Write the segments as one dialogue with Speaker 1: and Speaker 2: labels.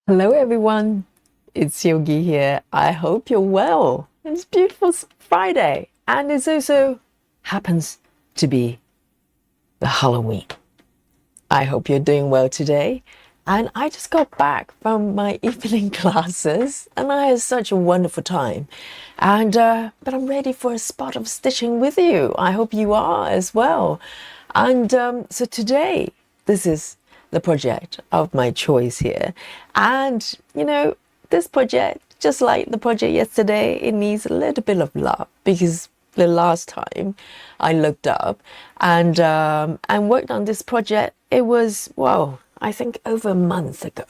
Speaker 1: Hello everyone, it's Yogi here. I hope you're well. It's beautiful Friday and it also happens to be the Halloween. I hope you're doing well today. And I just got back from my evening classes and I had such a wonderful time. But I'm ready for a spot of stitching with you. I hope you are as well. So today, this is the project of my choice here. And, this project, just like the project yesterday, it needs a little bit of love because the last time I looked up and worked on this project, it was, well, I think over a month ago.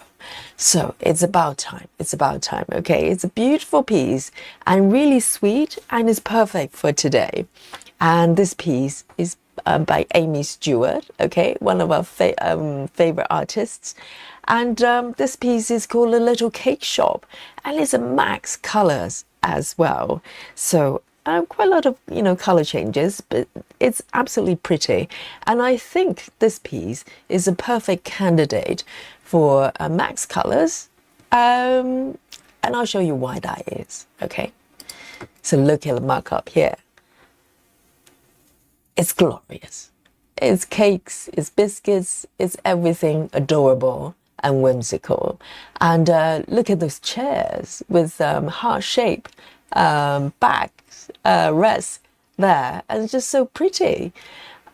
Speaker 1: So it's about time. It's about time. Okay. It's a beautiful piece and really sweet and it's perfect for today. And this piece is by Aimee Stewart, okay, one of our favorite artists. And this piece is called A Little Cake Shop, and it's a Max Colors as well. So quite a lot of color changes, but it's absolutely pretty. And I think this piece is a perfect candidate for Max Colors. And I'll show you why that is. Okay, so look at the markup here. It's glorious. It's cakes, it's biscuits, it's everything adorable and whimsical. And look at those chairs with heart-shaped backs, rests there. And it's just so pretty.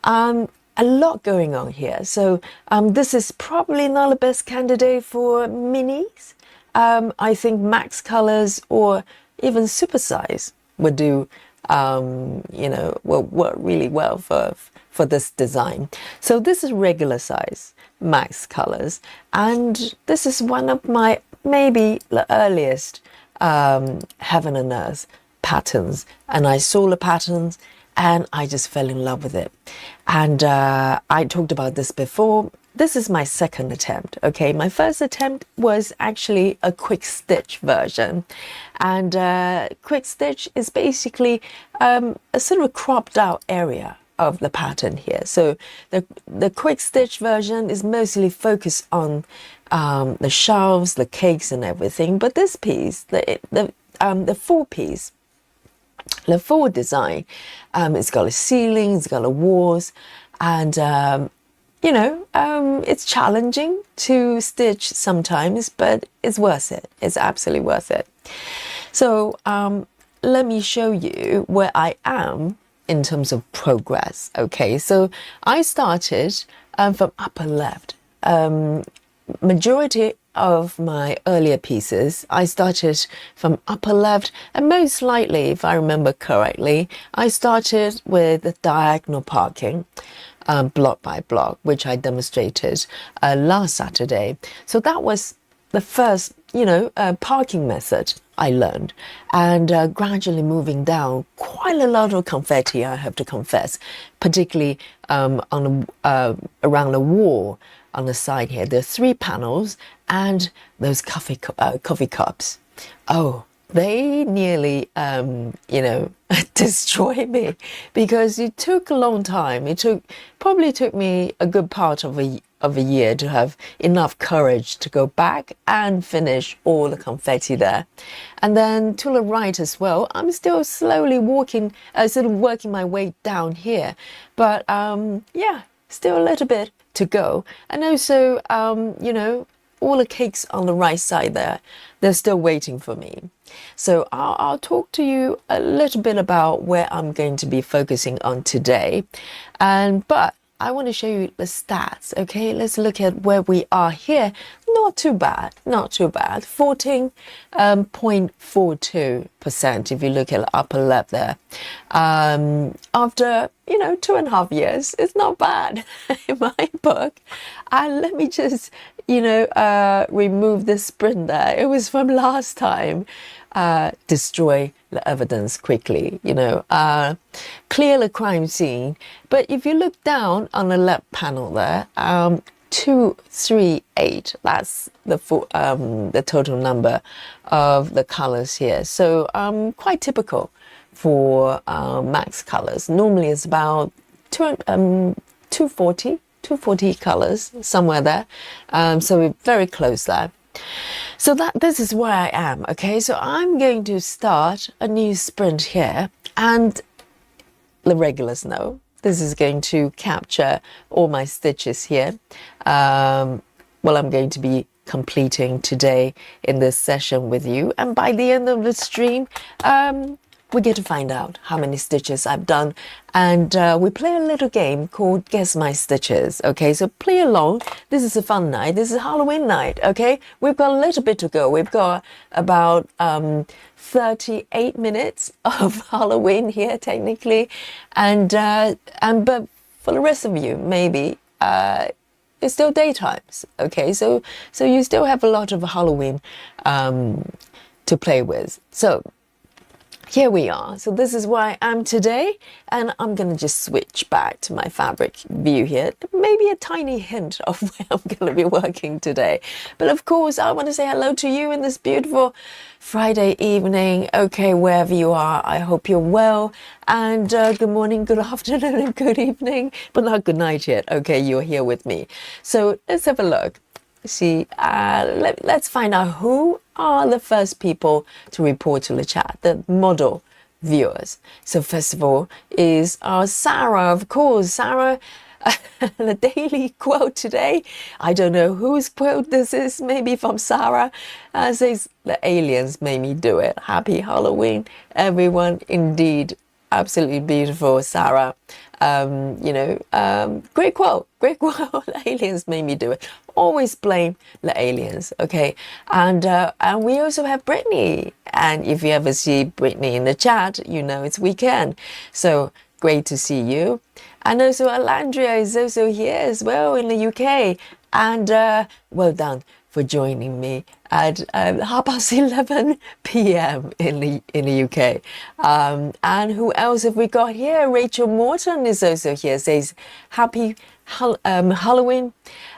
Speaker 1: A lot going on here. So this is probably not the best candidate for minis. I think Max Colors or even supersize would do will work really well for this design. So this is regular size Max Colors, and this is one of my maybe the earliest heaven and earth patterns, and I saw the patterns and I just fell in love with it. And I talked about this before. This is my second attempt. Okay, my first attempt was actually a quick stitch version, and quick stitch is basically a sort of cropped out area of the pattern here. So the quick stitch version is mostly focused on the shelves, the cakes, and everything. But this piece, the full piece, the full design, it's got a ceiling, it's got a walls, and it's challenging to stitch sometimes, but it's worth it. It's absolutely worth it. So let me show you where I am in terms of progress. Okay, so I started from upper left. Majority of my earlier pieces, I started from upper left, and most likely, if I remember correctly, I started with the diagonal parking. Block by block, which I demonstrated last Saturday. So that was the first, parking method I learned, and gradually moving down, quite a lot of confetti, I have to confess, particularly around the wall on the side here. There are 3 panels and those coffee cups. Oh, they nearly, destroy me because it took a long time. Probably took me a good part of a year to have enough courage to go back and finish all the confetti there. And then to the right as well, I'm still slowly walking, sort of working my way down here. But still a little bit to go. And also, all the cakes on the right side there, they're still waiting for me. So I'll talk to you a little bit about where I'm going to be focusing on today. But I want to show you the stats. Okay, let's look at where we are here. Not too bad, not too bad. 14.42% if you look at the upper left there. After 2.5 years, it's not bad in my book. And let me just remove this sprint there. It was from last time. Destroy the evidence quickly, clear the crime scene. But if you look down on the left panel there, 238, that's the total number of the colors here. So quite typical for Max Colors. Normally it's about 240 colors, somewhere there. So we're very close there. So this is where I am, okay? So I'm going to start a new sprint here, and the regulars know this is going to capture all my stitches here. Well, I'm going to be completing today in this session with you, and by the end of the stream, we get to find out how many stitches I've done, and we play a little game called Guess My Stitches. Okay, so play along. This is a fun night. This is Halloween night. Okay, we've got a little bit to go. We've got about 38 minutes of Halloween here technically, and but for the rest of you, maybe it's still daytimes. Okay, so you still have a lot of Halloween to play with. So here we are. So this is where I am today, and I'm going to just switch back to my fabric view here. Maybe a tiny hint of where I'm going to be working today. But of course, I want to say hello to you in this beautiful Friday evening. Okay, wherever you are, I hope you're well. And good morning, good afternoon, and good evening. But not good night yet. Okay, you're here with me. So let's have a look. See, let's find out who are the first people to report to the chat, the model viewers. So first of all is our Sarah, of course. Sarah, the daily quote today, I don't know whose quote this is, maybe from Sarah, says, the aliens made me do it. Happy Halloween, everyone. Indeed, absolutely beautiful, Sarah. Great quote, the aliens made me do it. Always blame the aliens, okay? And we also have Brittany. And if you ever see Brittany in the chat, you know it's weekend. So great to see you. And also Alandria is also here as well in the UK. And well done for joining me at 11:30 p.m. in the UK. And who else have we got here? Rachel Morton is also here. Says happy Halloween.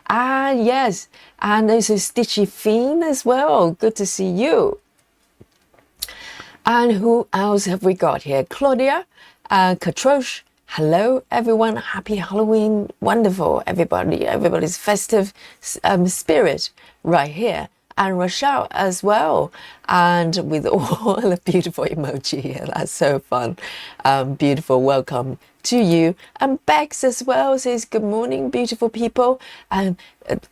Speaker 1: And yes, and also Stitchy Fiend as well. Good to see you. And who else have we got here? Claudia, Katrosh. Hello, everyone. Happy Halloween. Wonderful, everybody. Everybody's festive spirit right here. And Rochelle as well. And with all the beautiful emoji here. That's so fun. Beautiful. Welcome to you. And Bex as well says, good morning, beautiful people. And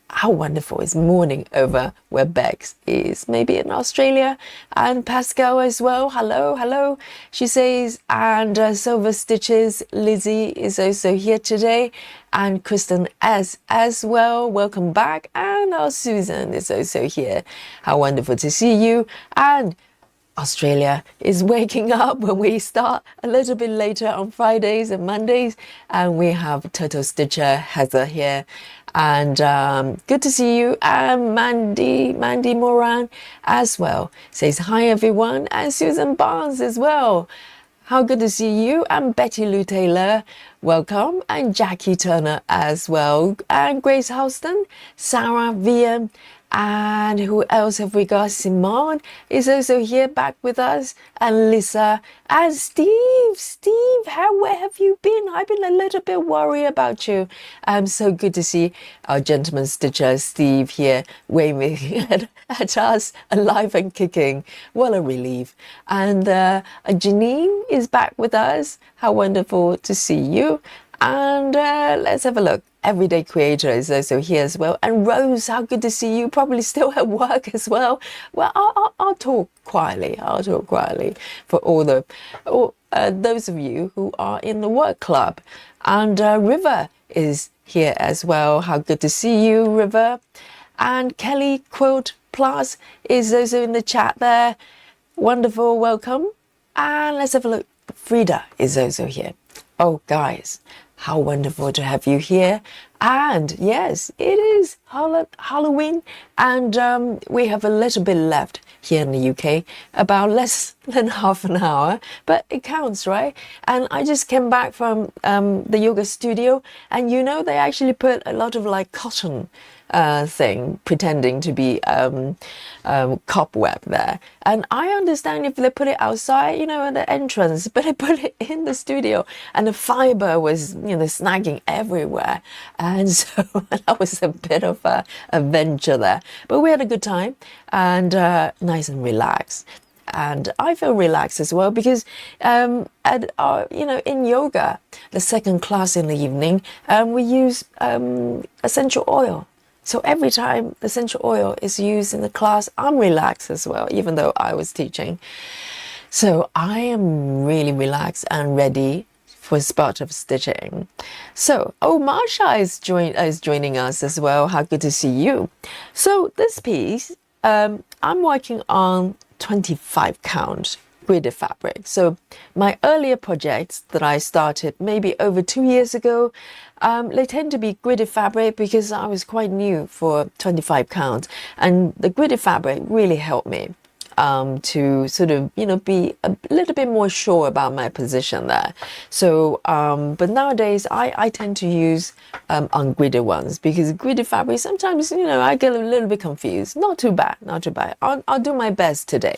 Speaker 1: how wonderful is morning over where Bex is, maybe in Australia. And Pascal as well. Hello, hello. She says, and Silver Stitches, Lizzie is also here today. And Kristen as well. Welcome back. And our Susan is also here. How wonderful to see you. And Australia is waking up when we start a little bit later on Fridays and Mondays. And we have Turtle Stitcher Heather here. And good to see you. And Mandy Moran as well says hi everyone. And Susan Barnes as well. How good to see you. And Betty Lou Taylor, welcome. And Jackie Turner as well. And Grace Houston, Sarah VM. And who else have we got? Simone is also here back with us. And Lisa and Steve. Steve, where have you been? I've been a little bit worried about you. So good to see our gentleman stitcher Steve here waving at us, alive and kicking. What a relief. And Janine is back with us. How wonderful to see you. And let's have a look. Everyday Creator is also here as well. And Rose, how good to see you. Probably still at work as well. Well, I'll talk quietly. I'll talk quietly for all those of you who are in the work club. And River is here as well. How good to see you, River. And Kelly Quilt Plus is also in the chat there. Wonderful, welcome. And let's have a look. Frida is also here. Oh, guys. How wonderful to have you here. And yes, it is Halloween. And we have a little bit left here in the UK, about less than half an hour, but it counts, right? And I just came back from the yoga studio, and you know, they actually put a lot of like cotton thing pretending to be cobweb there. And I understand if they put it outside, you know, at the entrance, but they put it in the studio, and the fiber was, you know, snagging everywhere. And so that was a bit of a adventure there. But we had a good time and nice and relaxed. And I feel relaxed as well because at our, in yoga, the second class in the evening, we use essential oil. So every time essential oil is used in the class, I'm relaxed as well, even though I was teaching. So I am really relaxed and ready for a spot of stitching. So, Marsha is joining us as well. How good to see you. So this piece, I'm working on 25 count gridded fabric. So my earlier projects that I started maybe over 2 years ago, they tend to be gridded fabric because I was quite new for 25 count, and the gridded fabric really helped me to sort of, be a little bit more sure about my position there. So, but nowadays I tend to use ungridded ones because gridded fabric, sometimes, I get a little bit confused. Not too bad, not too bad. I'll do my best today.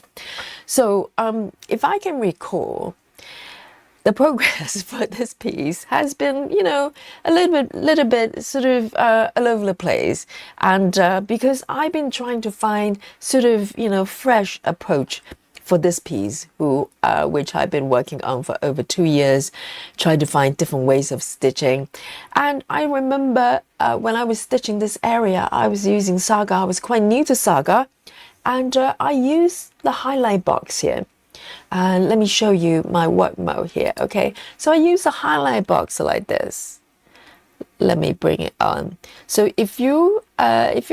Speaker 1: So, if I can recall, the progress for this piece has been, a little bit sort of all over the place. And because I've been trying to find sort of, fresh approach for this piece, which I've been working on for over 2 years, trying to find different ways of stitching. And I remember when I was stitching this area, I was using Saga. I was quite new to Saga. And I used the highlight box here. And let me show you my work mode here, okay? So I use a highlight box like this. Let me bring it on. So if you're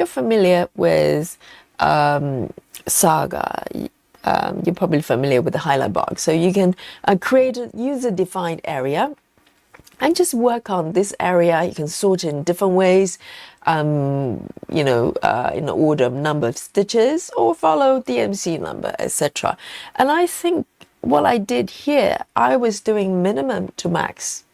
Speaker 1: familiar with Saga, you're probably familiar with the highlight box. So you can create a user-defined area and just work on this area. You can sort it in different ways, in the order of number of stitches or follow DMC number, etc. And I think what I did here, I was doing minimum to max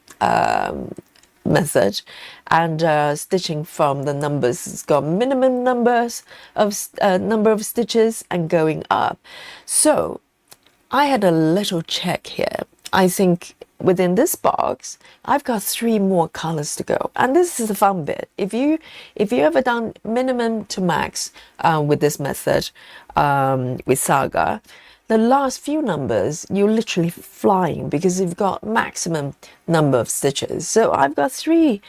Speaker 1: method and stitching from the numbers. It's got minimum number of stitches and going up. So I had a little check here. I think within this box, I've got 3 more colors to go. And this is the fun bit. If you ever done minimum to max with this method, with Saga, the last few numbers, you're literally flying because you've got maximum number of stitches. So I've got 3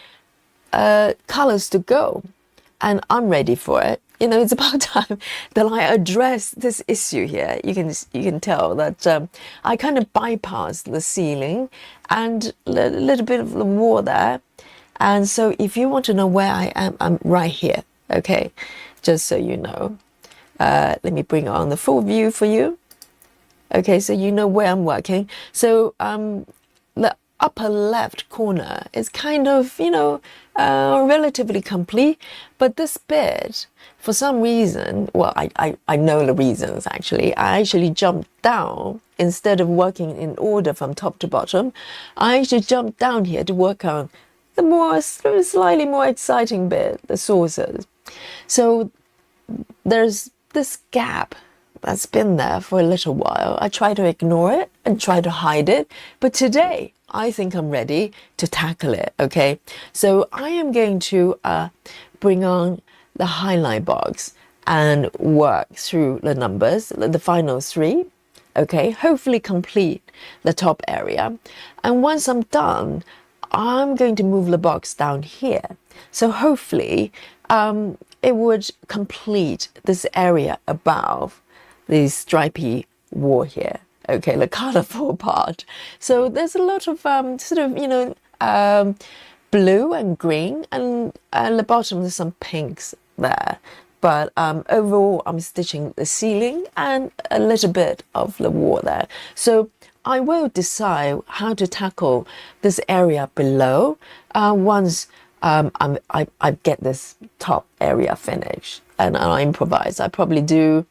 Speaker 1: colors to go and I'm ready for it. It's about time that I address this issue here. You can tell that I kind of bypassed the ceiling and a little bit of the wall there. And so if you want to know where I am, I'm right here. Okay, just so you know. Let me bring on the full view for you. Okay, so you know where I'm working. So the upper left corner is kind of, relatively complete. But this bit, for some reason, well, I know the reasons actually. I actually jumped down instead of working in order from top to bottom. I actually jumped down here to work on the slightly more exciting bit, the saucers. So there's this gap that's been there for a little while. I try to ignore it and try to hide it. But today, I think I'm ready to tackle it, okay? So I am going to bring on the highlight box and work through the numbers, the final 3, okay? Hopefully complete the top area. And once I'm done, I'm going to move the box down here. So hopefully it would complete this area above the stripy wall here, okay, the colorful part. So there's a lot of blue and green, and at the bottom there's some pinks there. But overall, I'm stitching the ceiling and a little bit of the wall there. So I will decide how to tackle this area below once I get this top area finished, and I improvise. I probably do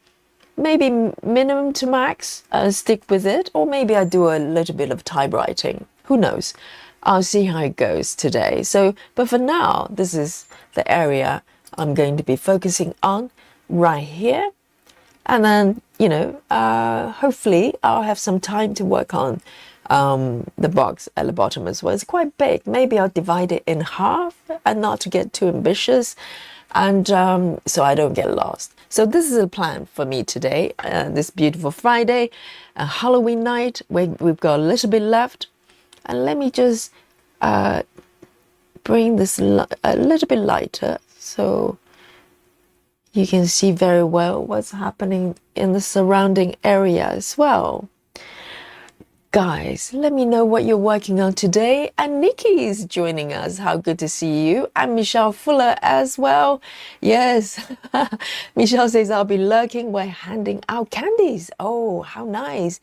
Speaker 1: maybe minimum to max, stick with it, or maybe I do a little bit of typewriting. Who knows? I'll see how it goes today. So, but for now, this is the area I'm going to be focusing on right here. And then, hopefully I'll have some time to work on the box at the bottom as well. It's quite big. Maybe I'll divide it in half and not to get too ambitious, and so I don't get lost. So this is a plan for me today, this beautiful Friday, Halloween night. We've got a little bit left, and let me just bring this a little bit lighter so you can see very well what's happening in the surrounding area as well. Guys, let me know what you're working on today. And Nikki is joining us. How good to see you. And Michelle Fuller as well. Yes. Michelle says, I'll be lurking while handing out candies. Oh, how nice.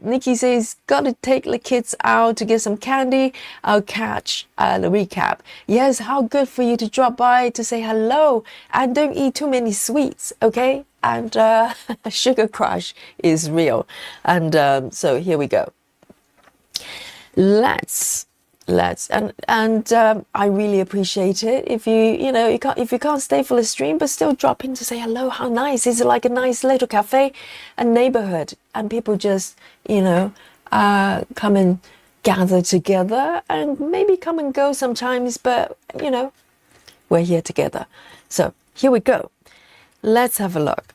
Speaker 1: Nikki says, got to take the kids out to get some candy. I'll catch the recap. Yes, how good for you to drop by to say hello. And don't eat too many sweets, okay? And sugar crush is real. And so here we go. Let's I really appreciate it if if you can't stay for the stream but still drop in to say hello. How nice. Is it like a nice little cafe, a neighborhood, and people just come and gather together and maybe come and go sometimes, but we're here together. So here we go. Let's have a look.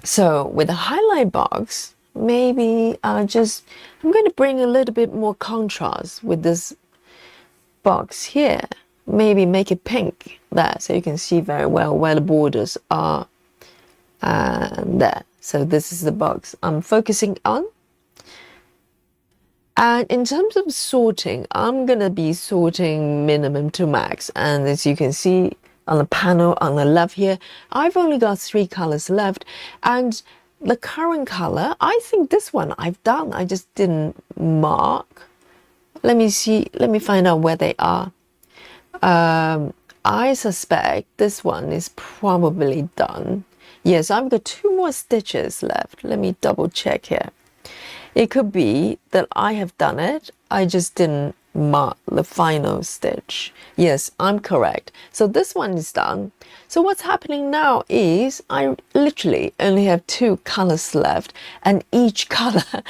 Speaker 1: So with the highlight box, maybe I'm going to bring a little bit more contrast with this box here. Maybe make it pink there so you can see very well where the borders are there. So this is the box I'm focusing on. And in terms of sorting, I'm going to be sorting minimum to max. And as you can see, on the panel on the left here, I've only got 3 colors left, and the current color, I think this one I've done, I just didn't mark. Let me find out where they are. I suspect this one is probably done. Yes, I've got 2 more stitches left. Let me double check here. It could be that I have done it, I just didn't mark the final stitch. Yes, I'm correct. So this one is done. So what's happening now is I literally only have 2 colors left, and each color,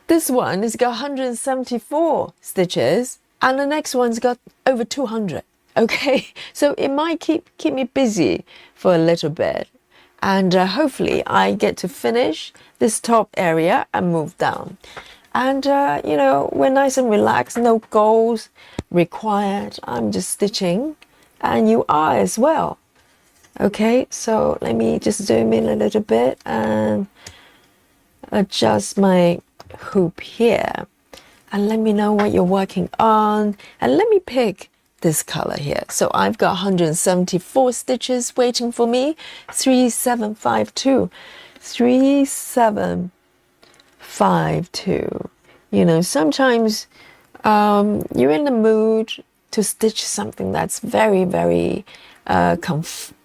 Speaker 1: this one has got 174 stitches and the next one's got over 200. Okay, so it might keep me busy for a little bit, and hopefully I get to finish this top area and move down. And, we're nice and relaxed, no goals required. I'm just stitching, and you are as well. Okay, so let me just zoom in a little bit and adjust my hoop here. And let me know what you're working on. And let me pick this color here. So I've got 174 stitches waiting for me. 3752. 3752. Sometimes you're in the mood to stitch something that's very, very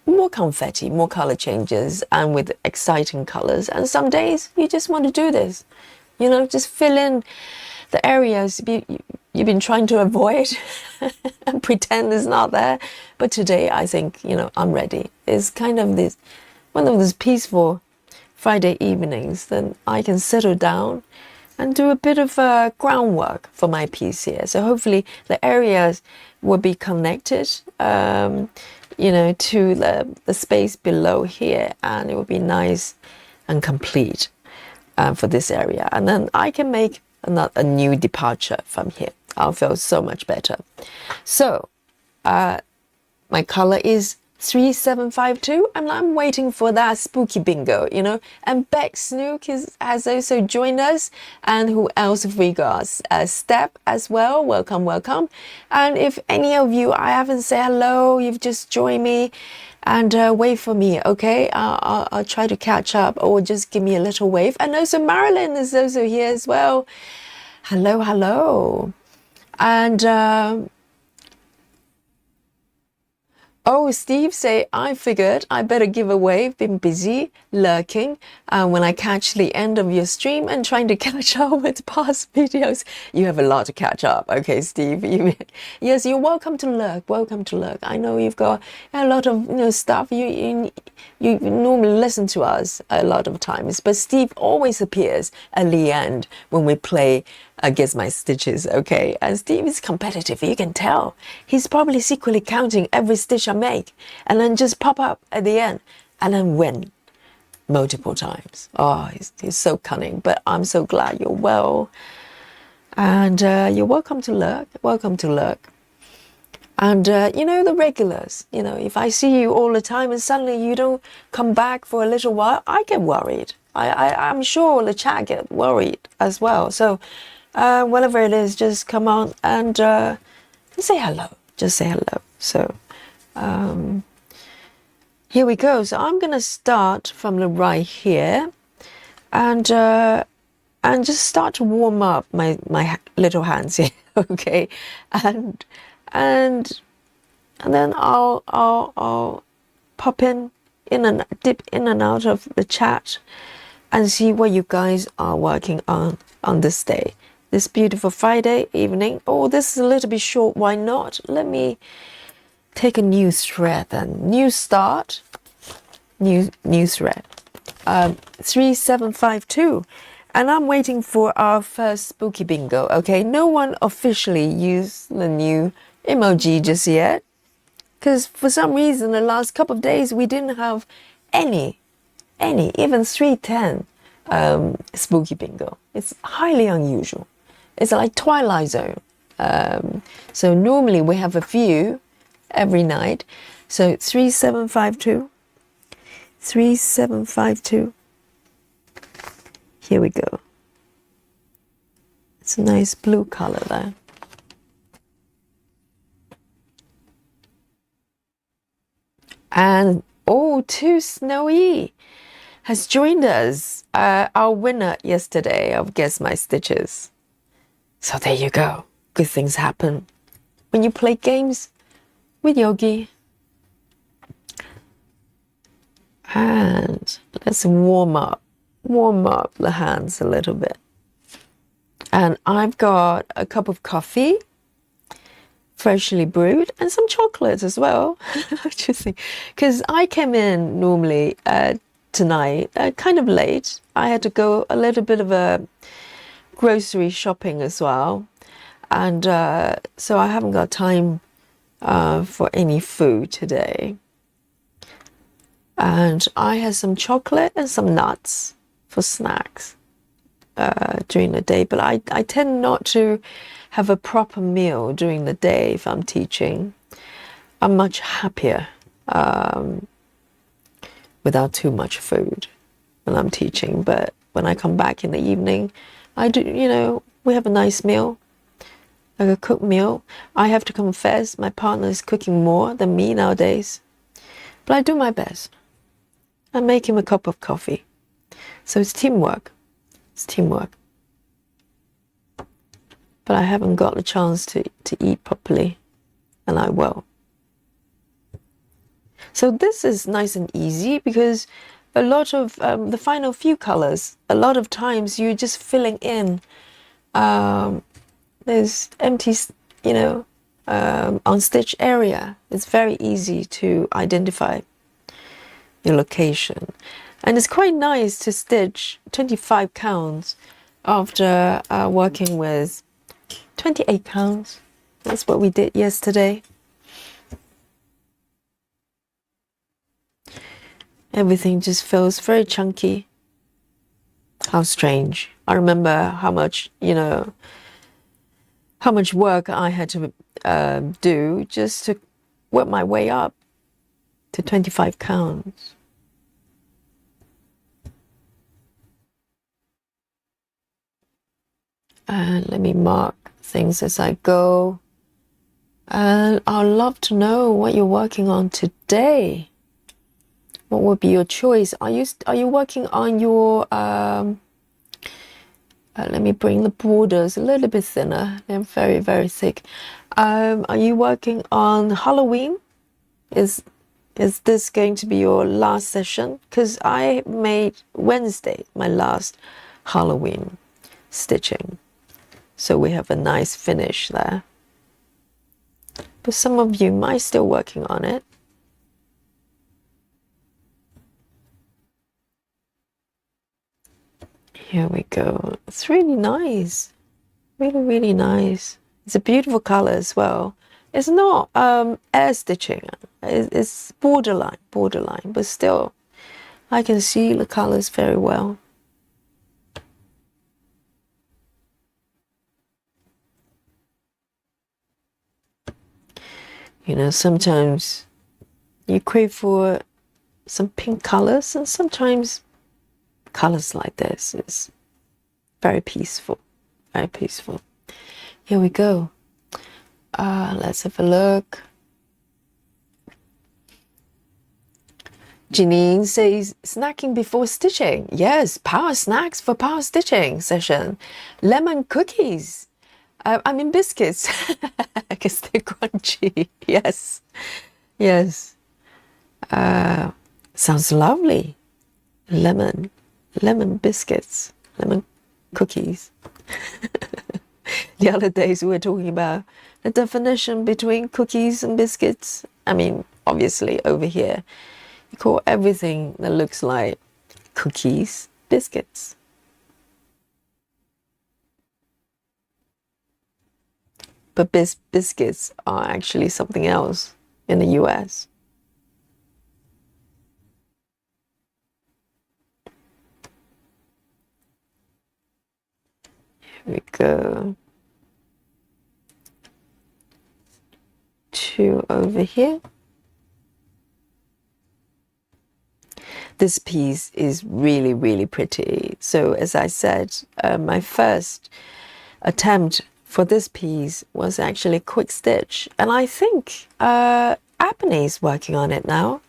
Speaker 1: more confetti, more color changes, and with exciting colors. And some days you just want to do this, just fill in the areas you've been trying to avoid and pretend it's not there. But today I think, I'm ready. It's kind of one of those peaceful Friday evenings, then I can settle down and do a bit of groundwork for my piece here. So hopefully the areas will be connected, to the space below here, and it will be nice and complete for this area. And then I can make a new departure from here. I'll feel so much better. So my color is 3752, and I'm waiting for that spooky bingo, And Beck Snook has also joined us. And who else have we got? Step as well. Welcome, welcome. And if any of you I haven't said hello, you've just joined me, and wait for me, okay? I'll try to catch up, or just give me a little wave. And also Marilyn is also here as well. Hello, hello. And Oh, Steve say, I figured I better give away. Been busy lurking when I catch the end of your stream and trying to catch up with past videos. You have a lot to catch up. Okay, Steve. Yes, you're welcome to lurk. Welcome to lurk. I know you've got a lot of stuff. You normally listen to us a lot of times, but Steve always appears at the end when we play Guess My Stitches, okay? And Steve is competitive, you can tell. He's probably secretly counting every stitch I make and then just pop up at the end and then win multiple times. Oh, he's so cunning, but I'm so glad you're well. And you're welcome to lurk, welcome to lurk. And, the regulars, if I see you all the time and suddenly you don't come back for a little while, I get worried. I'm sure the chat get worried as well. So whatever it is, just come on and say hello. Just say hello. So here we go. So I'm going to start from the right here and just start to warm up my little hands here, okay? And then I'll pop in and dip in and out of the chat and see what you guys are working on this day, this beautiful Friday evening. Oh, this is a little bit short. Why not? Let me take a new thread then. New start, new thread. 3752. And I'm waiting for our first spooky bingo. Okay, no one officially used the new emoji just yet, because for some reason the last couple of days we didn't have any even 310 spooky bingo. It's highly unusual. It's like Twilight Zone. So normally we have a few every night. So 3752, 3752. Here we go. It's a nice blue color there. And too Snowy has joined us, our winner yesterday of Guess My Stitches. So there you go. Good things happen when you play games with Yogi. And let's warm up the hands a little bit. And I've got a cup of coffee, freshly brewed, and some chocolate as well. Because I came in normally tonight kind of late. I had to go a little bit of a grocery shopping as well, and so I haven't got time for any food today. And I had some chocolate and some nuts for snacks during the day, but I tend not to have a proper meal during the day if I'm teaching. I'm much happier without too much food when I'm teaching, but when I come back in the evening, I do, we have a nice meal, like a cooked meal. I have to confess, my partner is cooking more than me nowadays, but I do my best. I make him a cup of coffee. So it's teamwork. It's teamwork. But I haven't got the chance to eat properly, and I will. So this is nice and easy because a lot of the final few colors, a lot of times you're just filling in. There's empty, on stitch area. It's very easy to identify your location. And it's quite nice to stitch 25 counts after working with 28 counts. That's what we did yesterday. Everything just feels very chunky. How strange. I remember how much work I had to do just to work my way up to 25 counts. And let me mark things as I go. And I'd love to know what you're working on today. What would be your choice? Are you working on your let me bring the borders a little bit thinner. They're very, very thick. Are you working on Halloween? Is this going to be your last session? Because I made Wednesday my last Halloween stitching. So we have a nice finish there. But some of you might still working on it. Here we go. It's really nice. Really, really nice. It's a beautiful color as well. It's not air stitching. It's borderline, but still, I can see the colors very well. You know, sometimes you crave for some pink colors, and sometimes colors like this is very peaceful, very peaceful. Here we go. Let's have a look. Janine says, snacking before stitching. Yes, power snacks for power stitching session. Lemon cookies. I mean biscuits, because they're crunchy. Yes, yes. Sounds lovely. Lemon biscuits, lemon cookies. The other days we were talking about the definition between cookies and biscuits. I mean, obviously over here, you call everything that looks like cookies biscuits. But biscuits are actually something else in the US. Here we go. 2 over here. This piece is really, really pretty. So as I said, my first attempt for this piece was actually quick stitch, and I think Aimee is working on it now.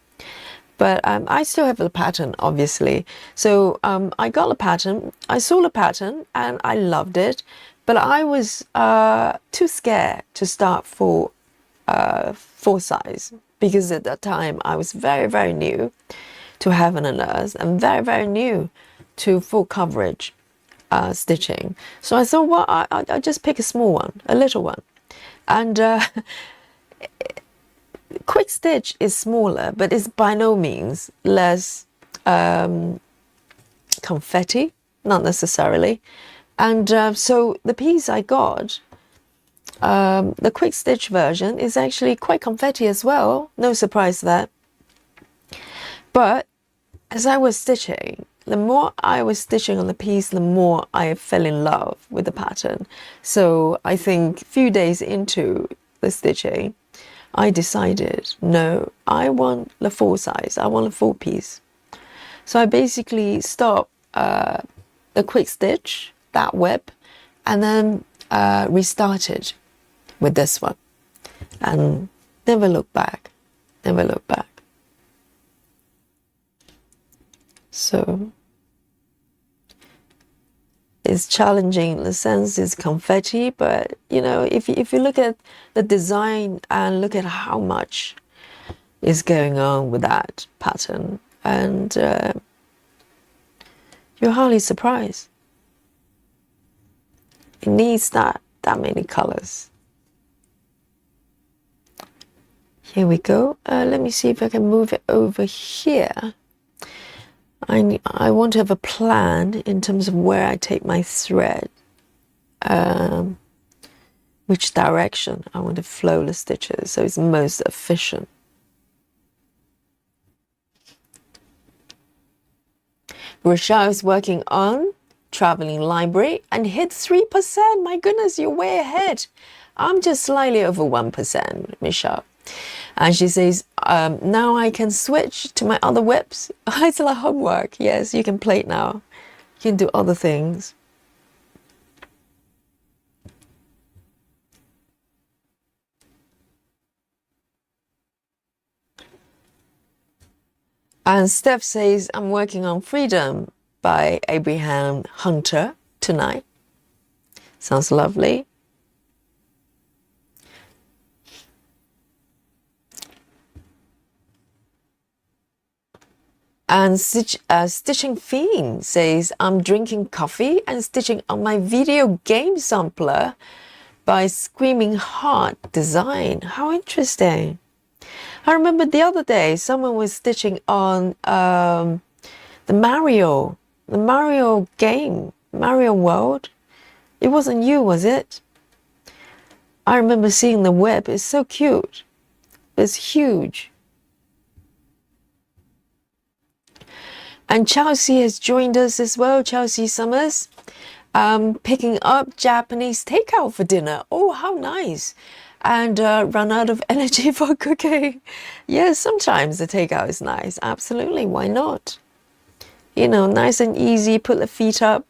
Speaker 1: But I still have the pattern, obviously. So I got the pattern, I saw the pattern, and I loved it. But I was too scared to start full size, because at that time I was very, very new to Heaven and Earth and very, very new to full coverage stitching. So I thought, well, I'll just pick a small one, a little one. And quick stitch is smaller, but it's by no means less confetti, not necessarily. And so the piece I got, the quick stitch version, is actually quite confetti as well. No surprise there. But as I was stitching, the more I was stitching on the piece, the more I fell in love with the pattern. So I think a few days into the stitching, I decided, no, I want the full size. I want a full piece. So I basically stopped the quick stitch, that web, and then restarted with this one. And never look back, never look back. So it's challenging in the sense it's confetti, but you know, if you look at the design and look at how much is going on with that pattern, and you're hardly surprised. It needs that many colors. Here we go. Let me see if I can move it over here. I want to have a plan in terms of where I take my thread, which direction I want to flow the stitches so it's most efficient. Rochelle is working on Traveling Library and hit 3%. My goodness, you're way ahead. I'm just slightly over 1%, Michelle. And she says, now I can switch to my other whips. It's like homework. Yes, you can play it now. You can do other things. And Steph says, I'm working on Freedom by Abraham Hunter tonight. Sounds lovely. And Stitching Fiend says, I'm drinking coffee and stitching on my video game sampler by Screaming Heart Design. How interesting. I remember the other day someone was stitching on the Mario game, Mario World. It wasn't you, was it? I remember seeing the web. It's so cute. It's huge. And Chelsea has joined us as well, Chelsea Summers, picking up Japanese takeout for dinner. Oh, how nice. And run out of energy for cooking. Yes, sometimes the takeout is nice. Absolutely, why not? You know, nice and easy, put the feet up.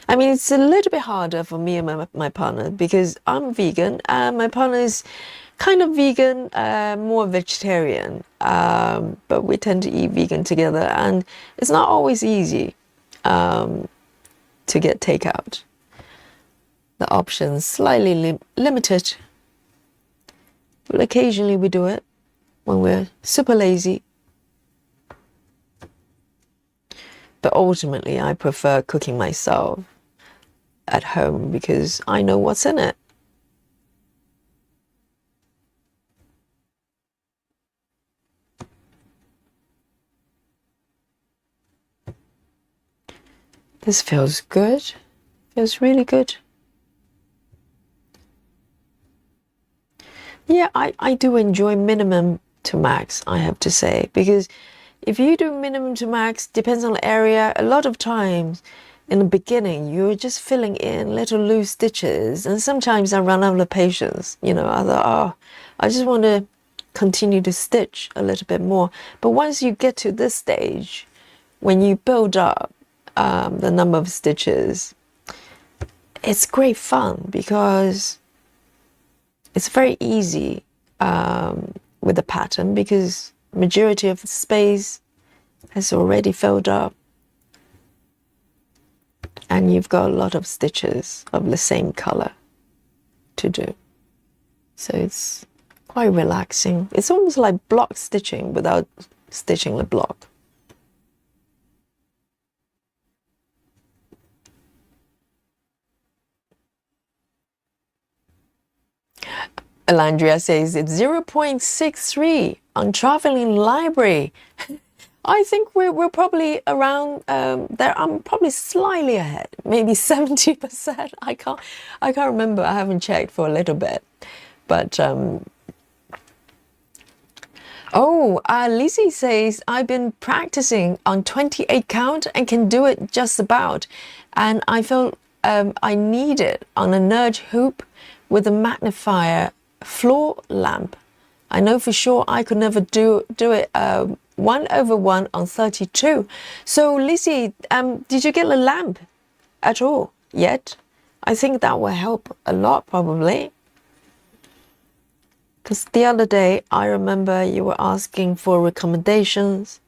Speaker 1: I mean, it's a little bit harder for me and my partner because I'm vegan and my partner is kind of vegan, more vegetarian, but we tend to eat vegan together, and it's not always easy to get takeout. The options slightly limited, but occasionally we do it when we're super lazy. But ultimately, I prefer cooking myself at home because I know what's in it. This feels good. Feels really good. Yeah, I do enjoy minimum to max, I have to say, because if you do minimum to max, depends on the area, a lot of times in the beginning, you're just filling in little loose stitches, and sometimes I run out of patience. You know, I thought, oh, I just want to continue to stitch a little bit more. But once you get to this stage, when you build up the number of stitches, it's great fun because it's very easy with the pattern because majority of the space has already filled up and you've got a lot of stitches of the same color to do. So it's quite relaxing. It's almost like block stitching without stitching the block. Elandria says it's 0.63 on traveling library. I think we're probably around there. I'm probably slightly ahead, maybe 70%. I can't remember. I haven't checked for a little bit, but Lizzie says I've been practicing on 28 count and can do it just about, and I felt I need it on a nudge hoop with a magnifier floor lamp. I know for sure I could never do it 1/1 on 32. So Lizzie, did you get a lamp at all yet? I think that will help a lot probably. Because the other day I remember you were asking for recommendations,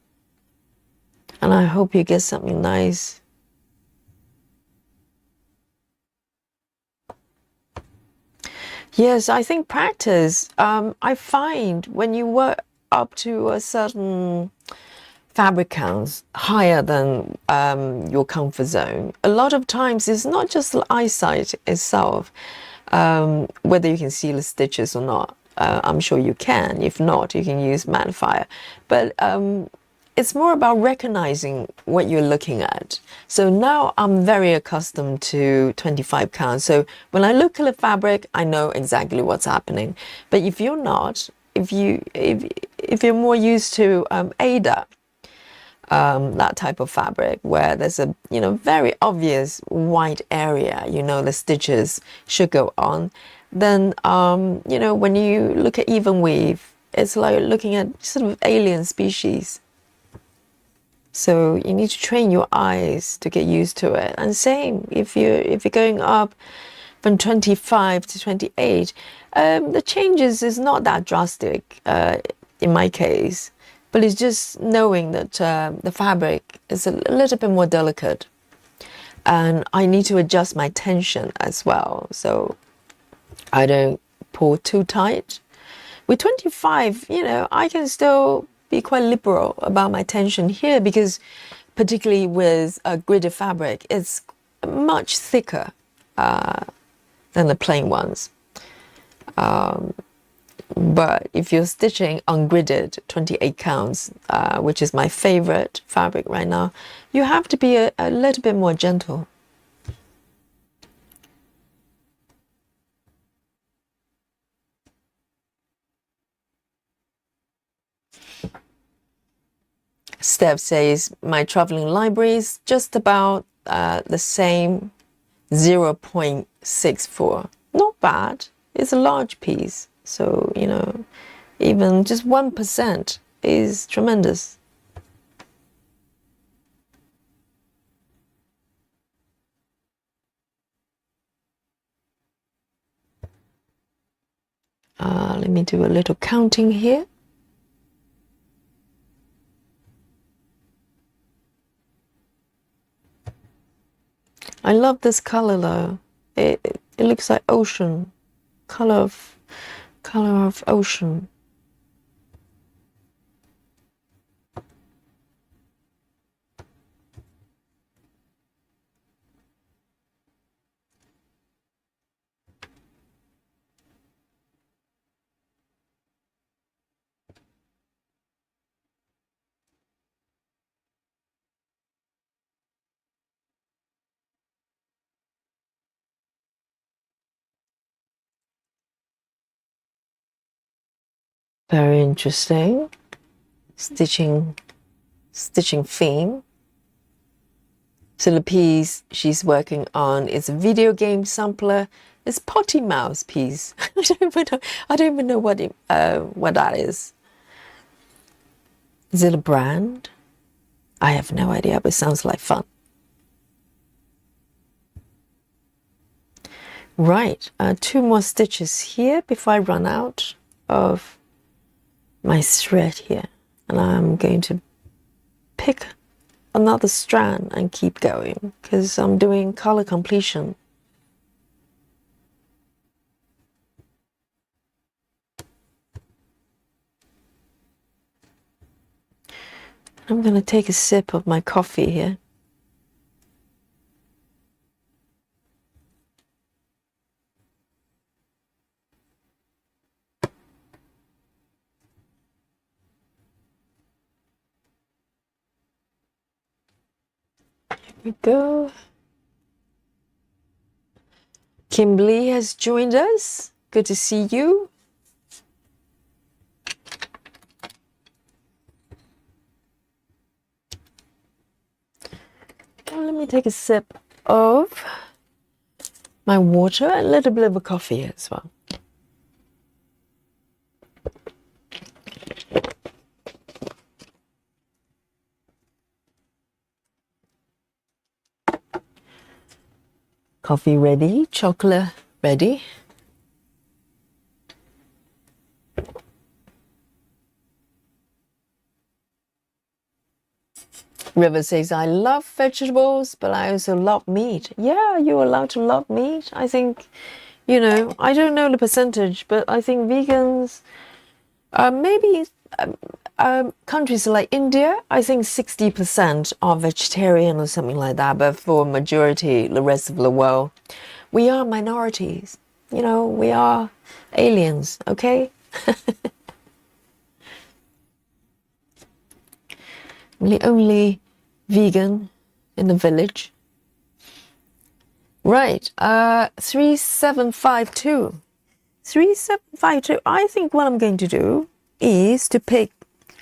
Speaker 1: and I hope you get something nice. Yes, I think practice. I find when you work up to a certain fabric counts higher than your comfort zone, a lot of times it's not just the eyesight itself, whether you can see the stitches or not. I'm sure you can. If not, you can use magnifier. But it's more about recognizing what you're looking at. So now I'm very accustomed to 25 count. So when I look at the fabric, I know exactly what's happening. But if you're not, if you're more used to Ada, that type of fabric where there's a very obvious white area, the stitches should go on, then when you look at even weave, it's like looking at sort of alien species. So you need to train your eyes to get used to it. And same if you're going up from 25 to 28, the changes is not that drastic in my case, but it's just knowing that the fabric is a little bit more delicate, and I need to adjust my tension as well, so I don't pull too tight. With 25, I can still be quite liberal about my tension here, because particularly with a gridded fabric, it's much thicker than the plain ones. But if you're stitching ungridded 28 counts, which is my favorite fabric right now, you have to be a little bit more gentle. Steph says, my traveling library is just about the same, 0.64. Not bad. It's a large piece. So, you know, even just 1% is tremendous. Let me do a little counting here. I love this color though. It looks like ocean, color of ocean. Very interesting. Stitching theme. So the piece she's working on is a video game sampler. It's Potty Mouse piece. I don't even know what that is. Is it a brand? I have no idea, but it sounds like fun. Right, 2 more stitches here before I run out of my thread here, and I'm going to pick another strand and keep going because I'm doing color completion. I'm going to take a sip of my coffee here. We go. Kimberly has joined us. Good to see you. Well, let me take a sip of my water and a little bit of a coffee as well. Coffee ready, chocolate ready. River says, I love vegetables, but I also love meat. Yeah, you're allowed to love meat. I think, you know, I don't know the percentage, but I think vegans, maybe countries like India, I think 60% are vegetarian or something like that. But for majority, the rest of the world, we are minorities. You know, we are aliens, okay? I'm the only vegan in the village. Right, 3752. 3752. I think what I'm going to do is to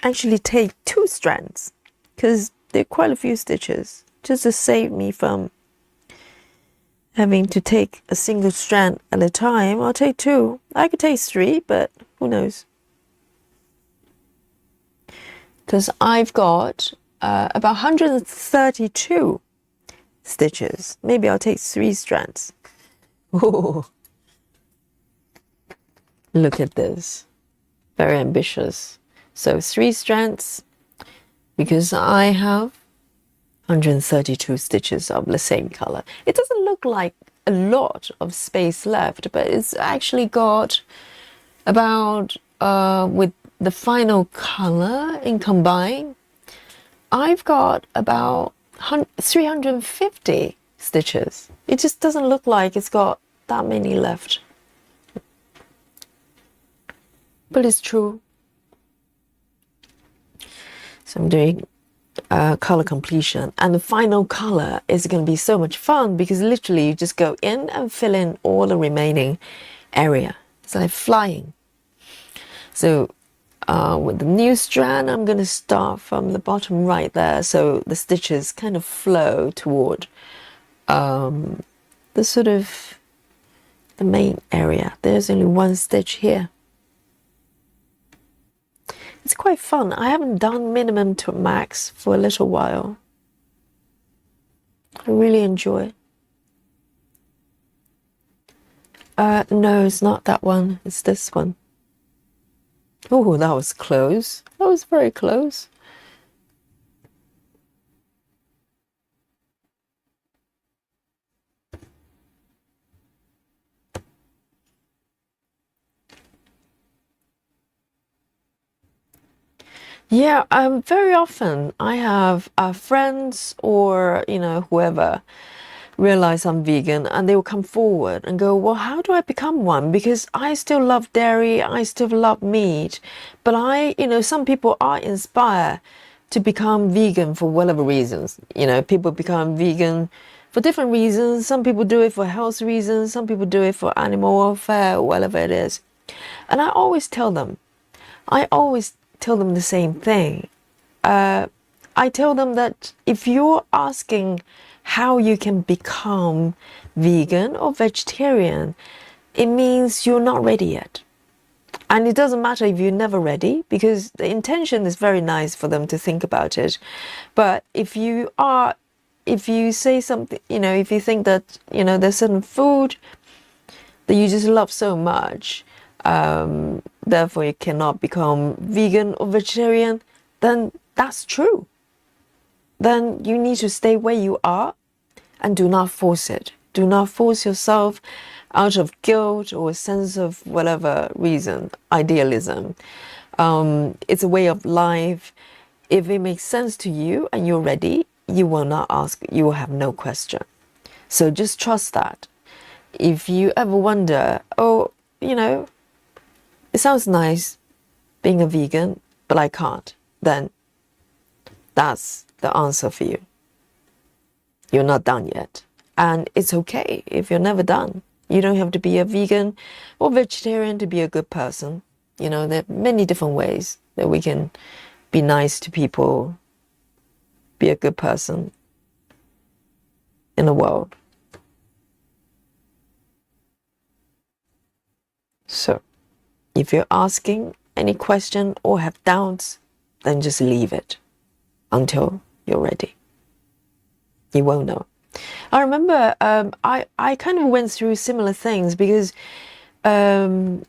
Speaker 1: actually take 2 strands, because there are quite a few stitches, just to save me from having to take a single strand at a time. I'll take 2. I could take 3, but who knows? Because I've got about 132 stitches. Maybe I'll take 3 strands. Ooh. Look at this. Very ambitious. So 3 strands, because I have 132 stitches of the same color. It doesn't look like a lot of space left, but it's actually got about, with the final color in combine, I've got about 350 stitches. It just doesn't look like it's got that many left. But it's true. So I'm doing color completion, and the final color is going to be so much fun because literally you just go in and fill in all the remaining area. It's like flying. So with the new strand, I'm going to start from the bottom right there, so the stitches kind of flow toward the sort of the main area. There's only one stitch here. It's quite fun. I haven't done minimum to max for a little while. I really enjoy it. No, it's not that one. It's this one. Oh, that was close. That was very close. Yeah, very often I have friends or, whoever realize I'm vegan, and they will come forward and go, well, how do I become one? Because I still love dairy, I still love meat, but some people are inspired to become vegan for whatever reasons. People become vegan for different reasons. Some people do it for health reasons, some people do it for animal welfare, whatever it is. And I always tell them the same thing. I tell them that if you're asking how you can become vegan or vegetarian, it means you're not ready yet. And it doesn't matter if you're never ready, because the intention is very nice for them to think about it. But if you say something, if you think that, there's certain food that you just love so much, therefore you cannot become vegan or vegetarian, then that's true. Then you need to stay where you are and do not force it. Do not force yourself out of guilt or a sense of whatever reason, idealism. It's a way of life. If it makes sense to you and you're ready, you will not ask, you will have no question. So just trust that. If you ever wonder, it sounds nice being a vegan, but I can't, then that's the answer for you. You're not done yet. And it's okay if you're never done. You don't have to be a vegan or vegetarian to be a good person. There are many different ways that we can be nice to people, be a good person in the world. So, if you're asking any question or have doubts, then just leave it until you're ready. You won't know. I remember I kind of went through similar things because I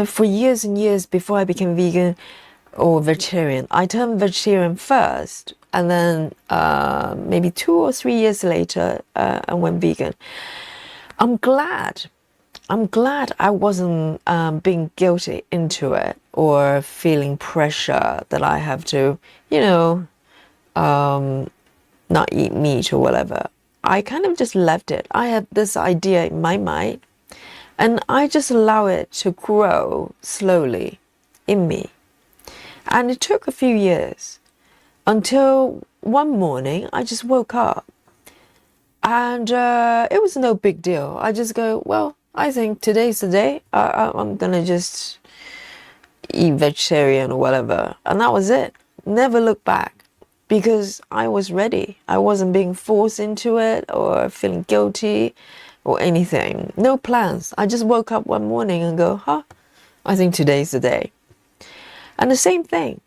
Speaker 1: for years and years before I became vegan or vegetarian, I turned vegetarian first, and then maybe 2 or 3 years later I went vegan. I'm glad I wasn't being guilty into it or feeling pressure that I have to, not eat meat or whatever. I kind of just left it. I had this idea in my mind, and I just allow it to grow slowly in me. And it took a few years until one morning I just woke up, and it was no big deal. I just go, well, I think today's the day. I'm gonna just eat vegetarian or whatever, and that was it. Never look back. Because I was ready. I wasn't being forced into it or feeling guilty or anything. No plans. I just woke up one morning and go, I think today's the day. And the same thing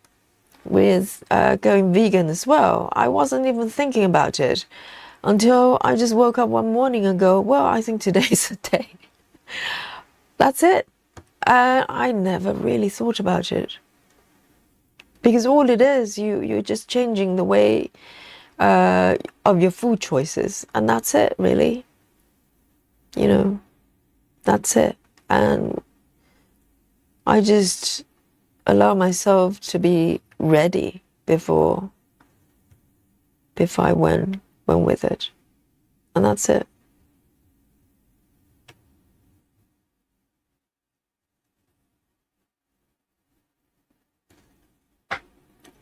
Speaker 1: with going vegan as well. I wasn't even thinking about it until I just woke up one morning and go, well, I think today's the day. That's it. I never really thought about it. Because all it is, you're just changing the way of your food choices. And that's it, really. That's it. And I just allow myself to be ready before I went with it. And that's it.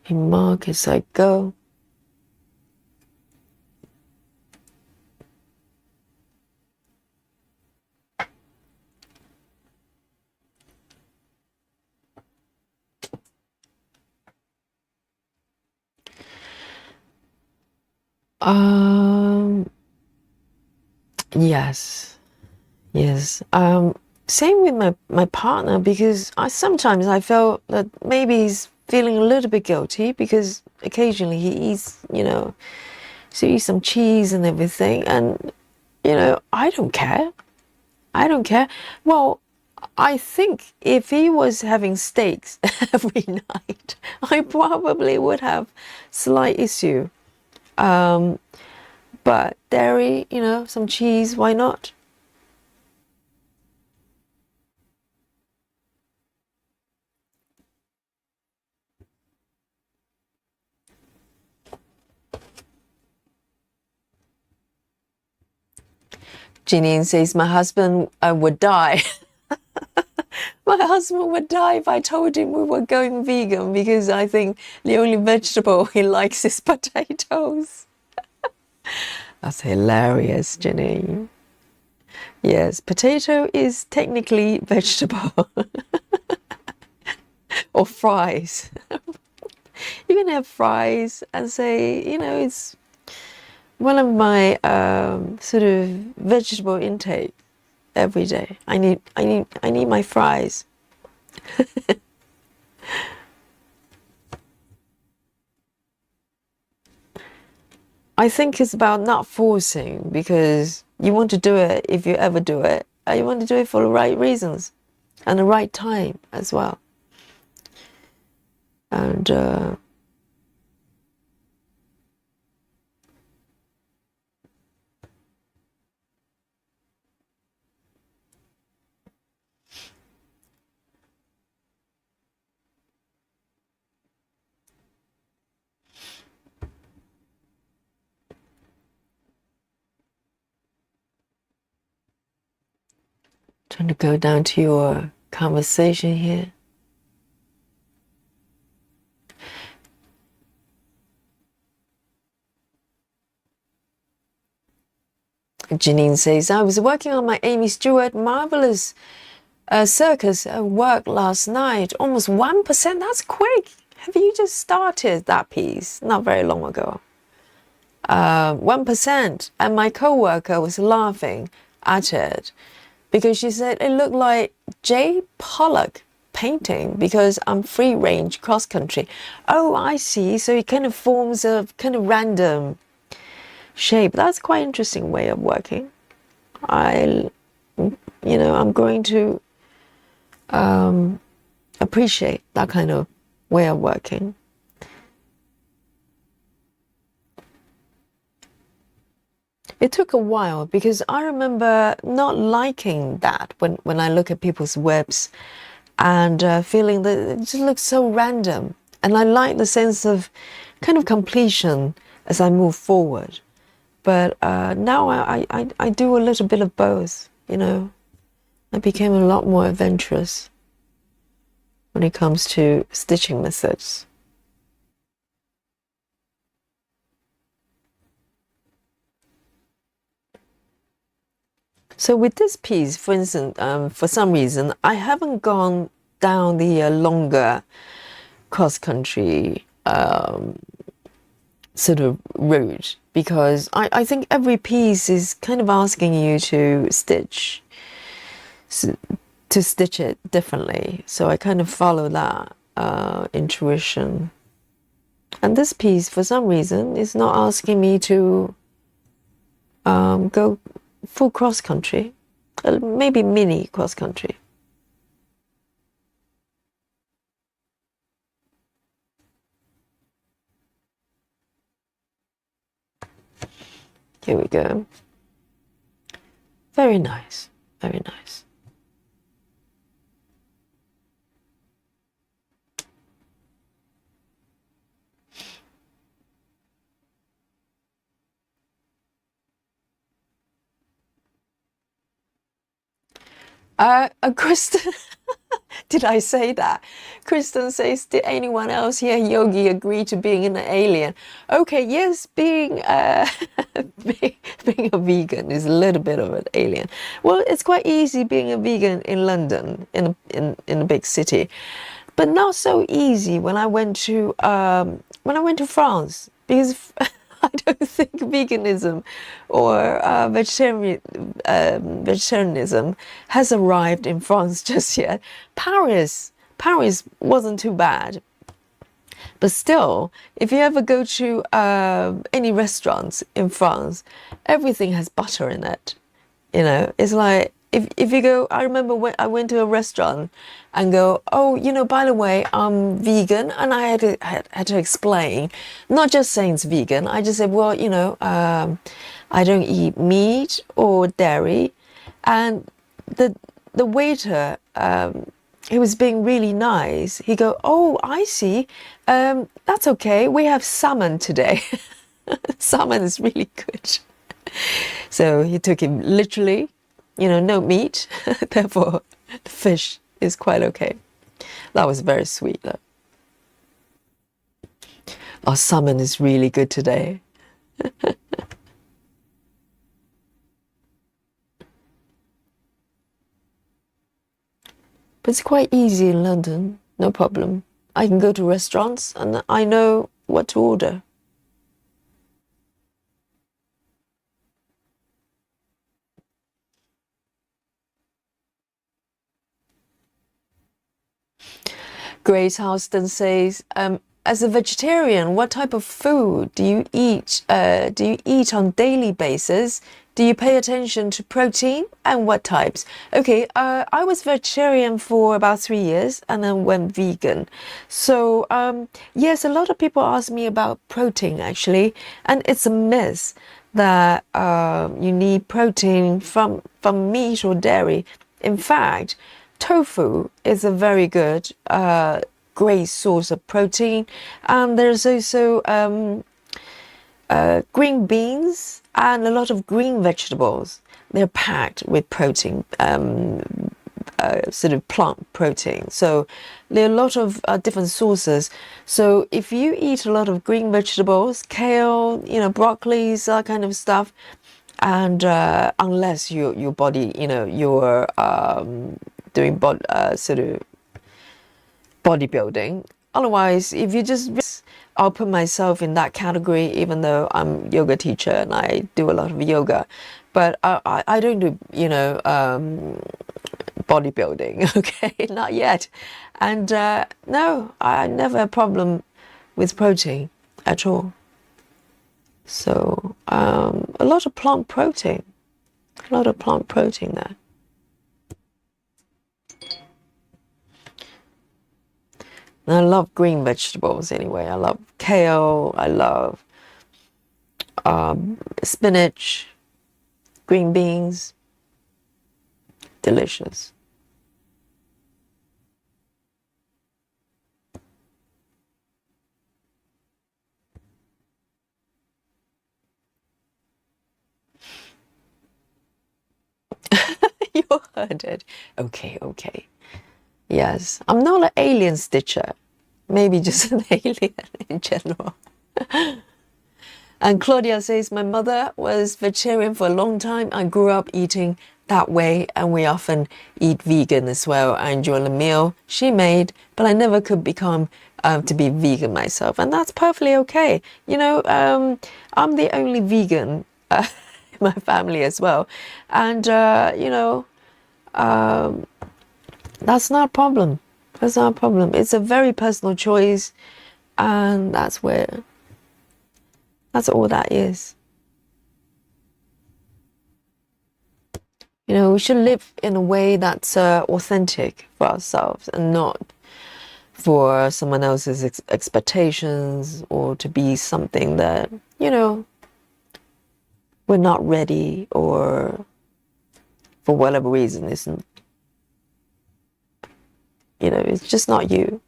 Speaker 1: In mark as I go. Yes. Same with my partner, because sometimes I felt that maybe he's feeling a little bit guilty because occasionally he eats, so he eats some cheese and everything, and I don't care. I don't care. Well, I think if he was having steaks every night, I probably would have slight issue. But dairy, some cheese, why not? Janine says, my husband would die. My husband would die if I told him we were going vegan, because I think the only vegetable he likes is potatoes. That's hilarious, Janine. Yes, potato is technically vegetable. Or fries. You can have fries and say, it's one of my sort of vegetable intake every day. I need my fries. I think it's about not forcing, because you want to do it, if you ever do it, you want to do it for the right reasons and the right time as well. And trying to go down to your conversation here. Janine says, I was working on my Aimee Stewart Marvelous Circus work last night. Almost 1%. That's quick. Have you just started that piece? Not very long ago. 1%. And my co-worker was laughing at it because she said it looked like J. Pollock painting, because I'm free range cross country. Oh, I see. So it kind of forms a kind of random shape. That's quite interesting way of working. I'm going to appreciate that kind of way of working. It took a while, because I remember not liking that when I look at people's webs, and feeling that it just looks so random. And I like the sense of kind of completion as I move forward. But now I do a little bit of both, I became a lot more adventurous when it comes to stitching methods. So with this piece, for instance, for some reason, I haven't gone down the longer cross-country sort of route, because I think every piece is kind of asking you to stitch it differently. So I kind of follow that intuition. And this piece, for some reason, is not asking me to go full cross-country, maybe mini cross-country. Here we go. Very nice, very nice. Kristen, did I say that? Kristen says, did anyone else here, Yogi, agree to being an alien? Okay, yes, being being a vegan is a little bit of an alien. Well, it's quite easy being a vegan in London, in a big city, but not so easy when I went to France, because I don't think veganism or vegetarianism has arrived in France just yet. Paris wasn't too bad, but still, if you ever go to any restaurants in France, everything has butter in it. You know, it's like if you go, I remember when I went to a restaurant and go, oh, you know, by the way, I'm vegan, and I had to explain, not just saying it's vegan. I just said, well, you know, I don't eat meat or dairy, and the the waiter, he was being really nice. He go, oh, I see. That's okay. We have salmon today. Salmon is really good. So he took him literally, you know, no meat. Therefore, the fish is quite okay. That was very sweet though. Our salmon is really good today. But it's quite easy in London, no problem. I can go to restaurants and I know what to order. Grace Houston says, as a vegetarian, what type of food do you eat? Do you eat on daily basis? Do you pay attention to protein and what types? Okay, I was vegetarian for about 3 years and then went vegan. So yes, a lot of people ask me about protein actually, and it's a myth that you need protein from meat or dairy. In fact, tofu is a very good, great source of protein, and there's also green beans and a lot of green vegetables. They're packed with protein, sort of plant protein. So there are a lot of different sources. So if you eat a lot of green vegetables, kale, you know, broccoli, that kind of stuff, and unless your body, you know, you're doing sort of bodybuilding. Otherwise, if you just, I'll put myself in that category, even though I'm a yoga teacher and I do a lot of yoga, but I don't do, you know, bodybuilding, okay, not yet. And no, I never have a problem with protein at all. So a lot of plant protein, a lot of plant protein there. And I love green vegetables anyway. I love kale. I love spinach, green beans. Delicious. You heard it. Okay, okay. Yes, I'm not an alien stitcher. Maybe just an alien in general. And Claudia says, my mother was vegetarian for a long time. I grew up eating that way, and we often eat vegan as well. I enjoy the meal she made, but I never could become to be vegan myself, and that's perfectly okay. You know, I'm the only vegan in my family as well, and you know, that's not a problem. That's not a problem. It's a very personal choice, and that's all that is. You know, we should live in a way that's authentic for ourselves and not for someone else's expectations, or to be something that, you know, we're not ready, or for whatever reason isn't, you know, it's just not you.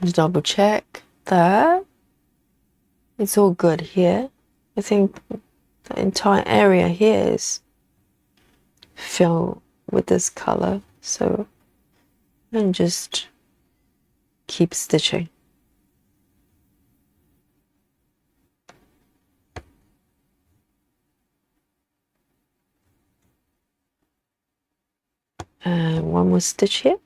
Speaker 1: And double check there. It's all good here. I think the entire area here is filled with this color. So and just keep stitching. And one more stitch here.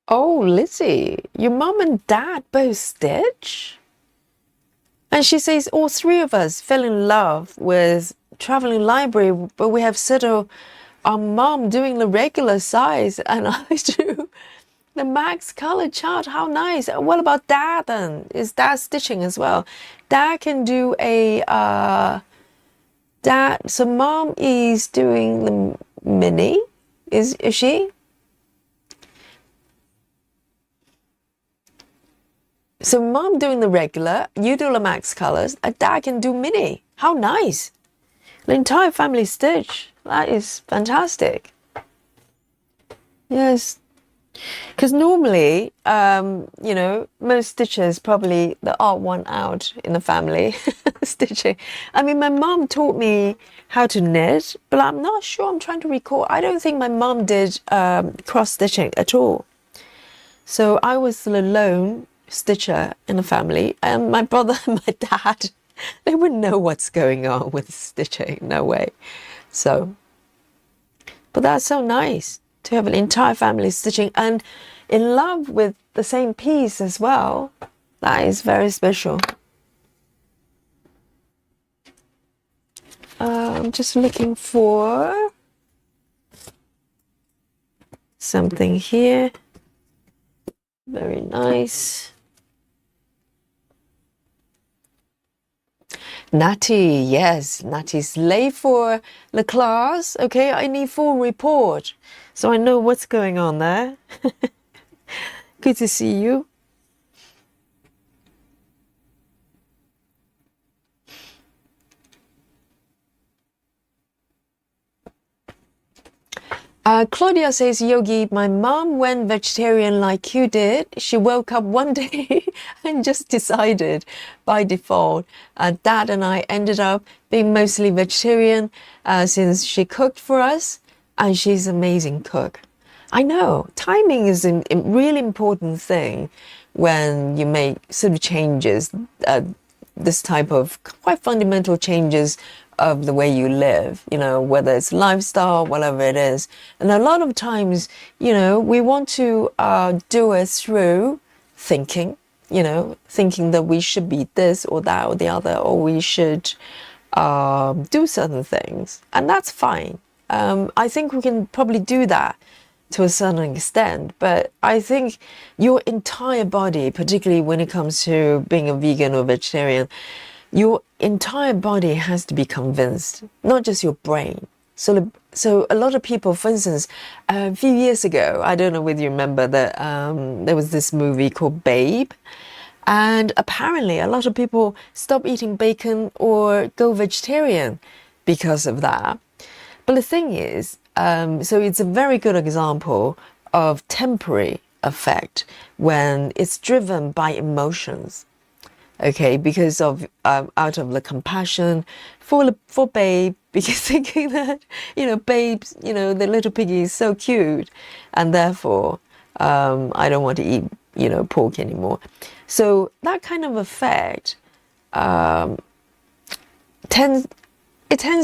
Speaker 1: Oh, Lizzie, your mum and dad both stitch? And she says all three of us fell in love with traveling library, but we have settled our mum doing the regular size and I do the max color chart. How nice. What about dad then? Is dad stitching as well? Dad can do a dad, so mom is doing the mini, is she? So mom doing the regular, you do the max colors, and dad can do mini. How nice. The entire family stitch. That is fantastic. Yes. Because normally, you know, most stitchers probably the odd one out in the family stitching. I mean, my mom taught me how to knit, but I'm not sure. I'm trying to recall. I don't think my mom did cross stitching at all. So I was the lone stitcher in the family, and my brother and my dad, they wouldn't know what's going on with stitching. No way. So, but that's so nice to have an entire family stitching and in love with the same piece as well. That is very special. I'm just looking for something here. Very nice. Natty, yes, Natty's late for the class. Okay, I need full report so I know what's going on there. Good to see you. Claudia says, Yogi, my mom went vegetarian like you did. She woke up one day and just decided by default. Dad and I ended up being mostly vegetarian since she cooked for us, and she's an amazing cook. I know, timing is a really important thing when you make sort of changes, this type of quite fundamental changes of the way you live, you know, whether it's lifestyle, whatever it is. And a lot of times, you know, we want to do it through thinking, you know, thinking that we should be this or that or the other, or we should do certain things. And that's fine. I think we can probably do that to a certain extent, but I think your entire body, particularly when it comes to being a vegan or vegetarian, your entire body has to be convinced, not just your brain. So a lot of people, for instance, a few years ago, I don't know whether you remember that there was this movie called Babe, and apparently a lot of people stop eating bacon or go vegetarian because of that. But the thing is, so it's a very good example of temporary effect when it's driven by emotions. Okay, because of out of the compassion for Babe, because thinking that, you know, Babe's, you know, the little piggy is so cute, and therefore I don't want to eat, you know, pork anymore. So that kind of effect tends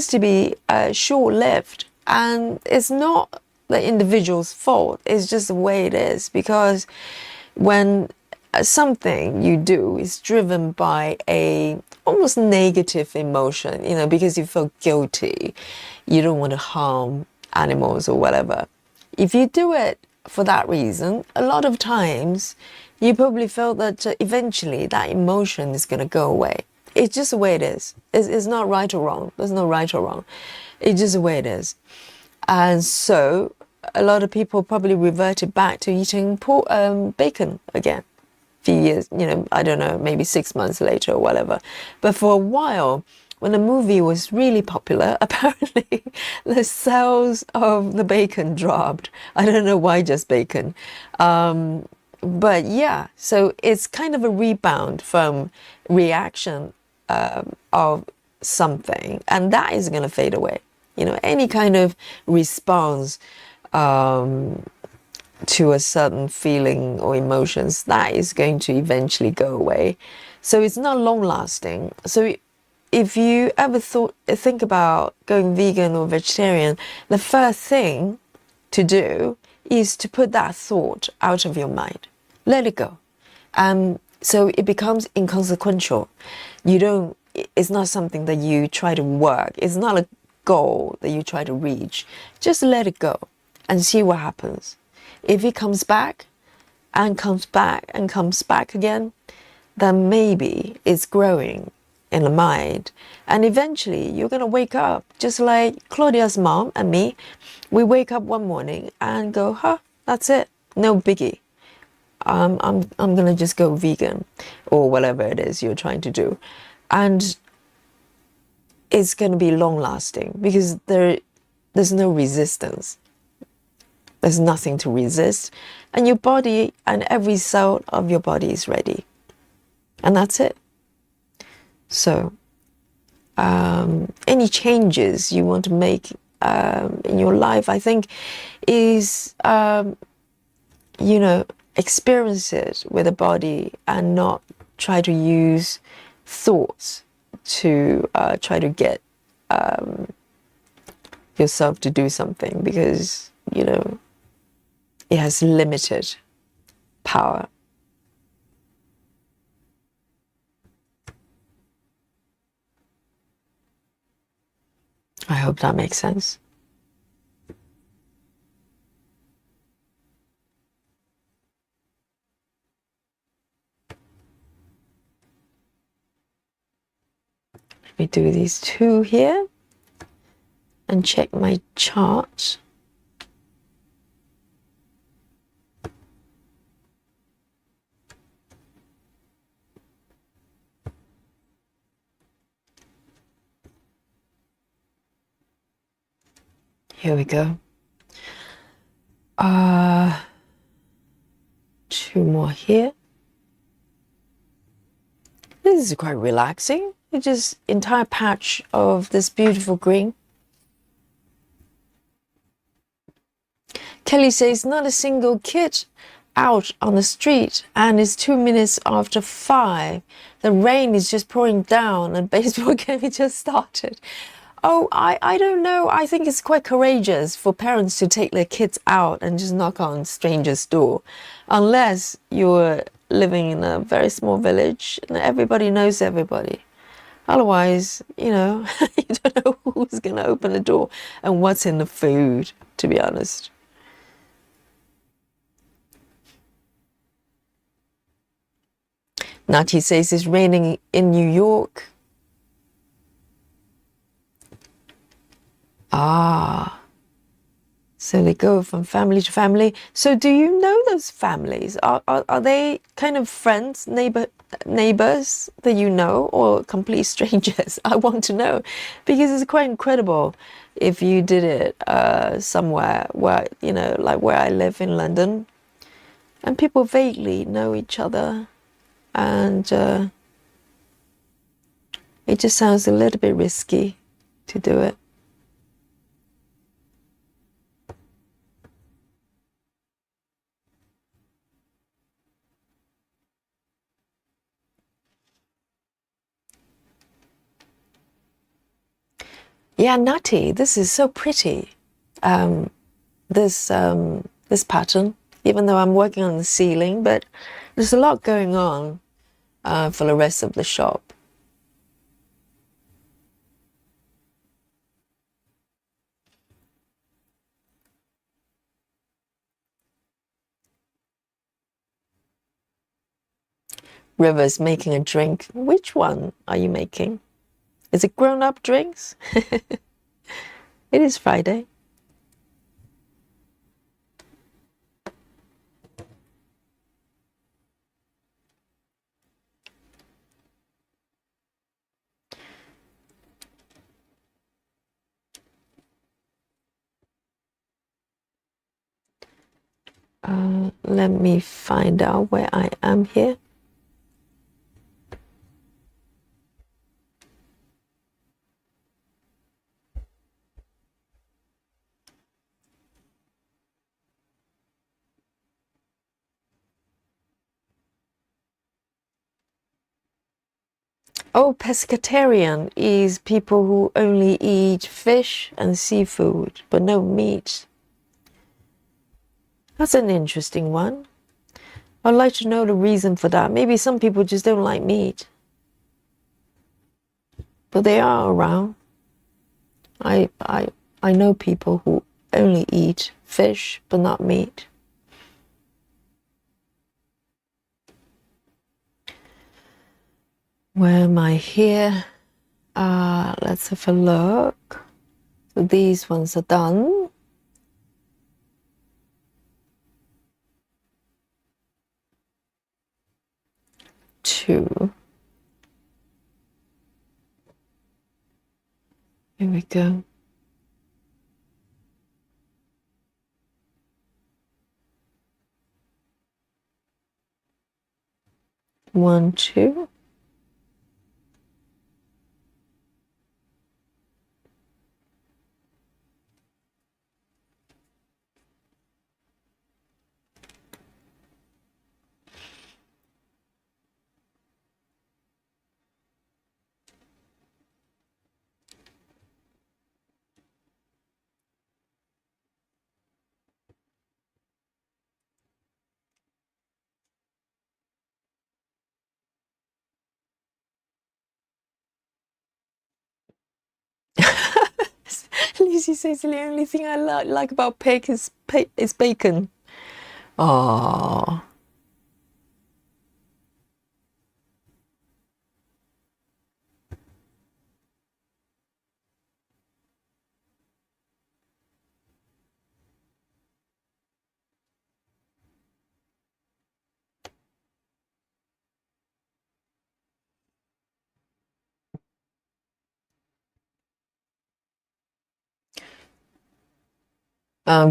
Speaker 1: to be short-lived, and it's not the individual's fault. It's just the way it is, because when something you do is driven by a almost negative emotion, you know, because you feel guilty, you don't want to harm animals or whatever. If you do it for that reason, a lot of times you probably feel that eventually that emotion is going to go away. It's just the way it is. It's not right or wrong. There's no right or wrong. It's just the way it is. And so a lot of people probably reverted back to eating bacon again. Few years, I don't know, maybe 6 months later or whatever. But for a while, when the movie was really popular, apparently the sales of the bacon dropped. I don't know why just bacon. But yeah, so it's kind of a rebound from reaction of something, and that is going to fade away. Any kind of response to a certain feeling or emotions, that is going to eventually go away. So it's not long lasting. So if you ever think about going vegan or vegetarian, the first thing to do is to put that thought out of your mind. Let it go. So it becomes inconsequential. It's not something that you try to work. It's not a goal that you try to reach. Just let it go and see what happens. If it comes back and comes back and comes back again, then maybe it's growing in the mind. And eventually you're going to wake up, just like Claudia's mom and me. We wake up one morning and go, that's it. No biggie. I'm going to just go vegan or whatever it is you're trying to do. And it's going to be long lasting because there's no resistance. There's nothing to resist. And your body and every cell of your body is ready. And that's it. So, any changes you want to make in your life, I think, is, experience it with the body and not try to use thoughts to try to get yourself to do something, because, it has limited power. I hope that makes sense. Let me do these two here and check my chart. Here we go. Two more here. This is quite relaxing. It's just entire patch of this beautiful green. Kelly says not a single kid out on the street, and it's 2 minutes after 5. The rain is just pouring down and baseball game just started. Oh, I don't know. I think it's quite courageous for parents to take their kids out and just knock on strangers' door. Unless you're living in a very small village and everybody knows everybody. Otherwise, you don't know who's going to open the door and what's in the food, to be honest. Nati says it's raining in New York. So they go from family to family. So do you know those families? Are they kind of friends, neighbors that you know, or complete strangers? I want to know, because it's quite incredible if you did it somewhere where, like where I live in London, and people vaguely know each other, and it just sounds a little bit risky to do it. Yeah, Nutty, this is so pretty. This pattern, even though I'm working on the ceiling, but there's a lot going on for the rest of the shop. River's making a drink. Which one are you making? Is it grown-up drinks? It is Friday. Let me find out where I am here. Oh, pescatarian is people who only eat fish and seafood, but no meat. That's an interesting one. I'd like to know the reason for that. Maybe some people just don't like meat. But they are around. I know people who only eat fish but not meat. Where am I here? Let's have a look. So these ones are done. Two. Here we go. One, two. Lucy says the only thing I like about pig is bacon. Oh.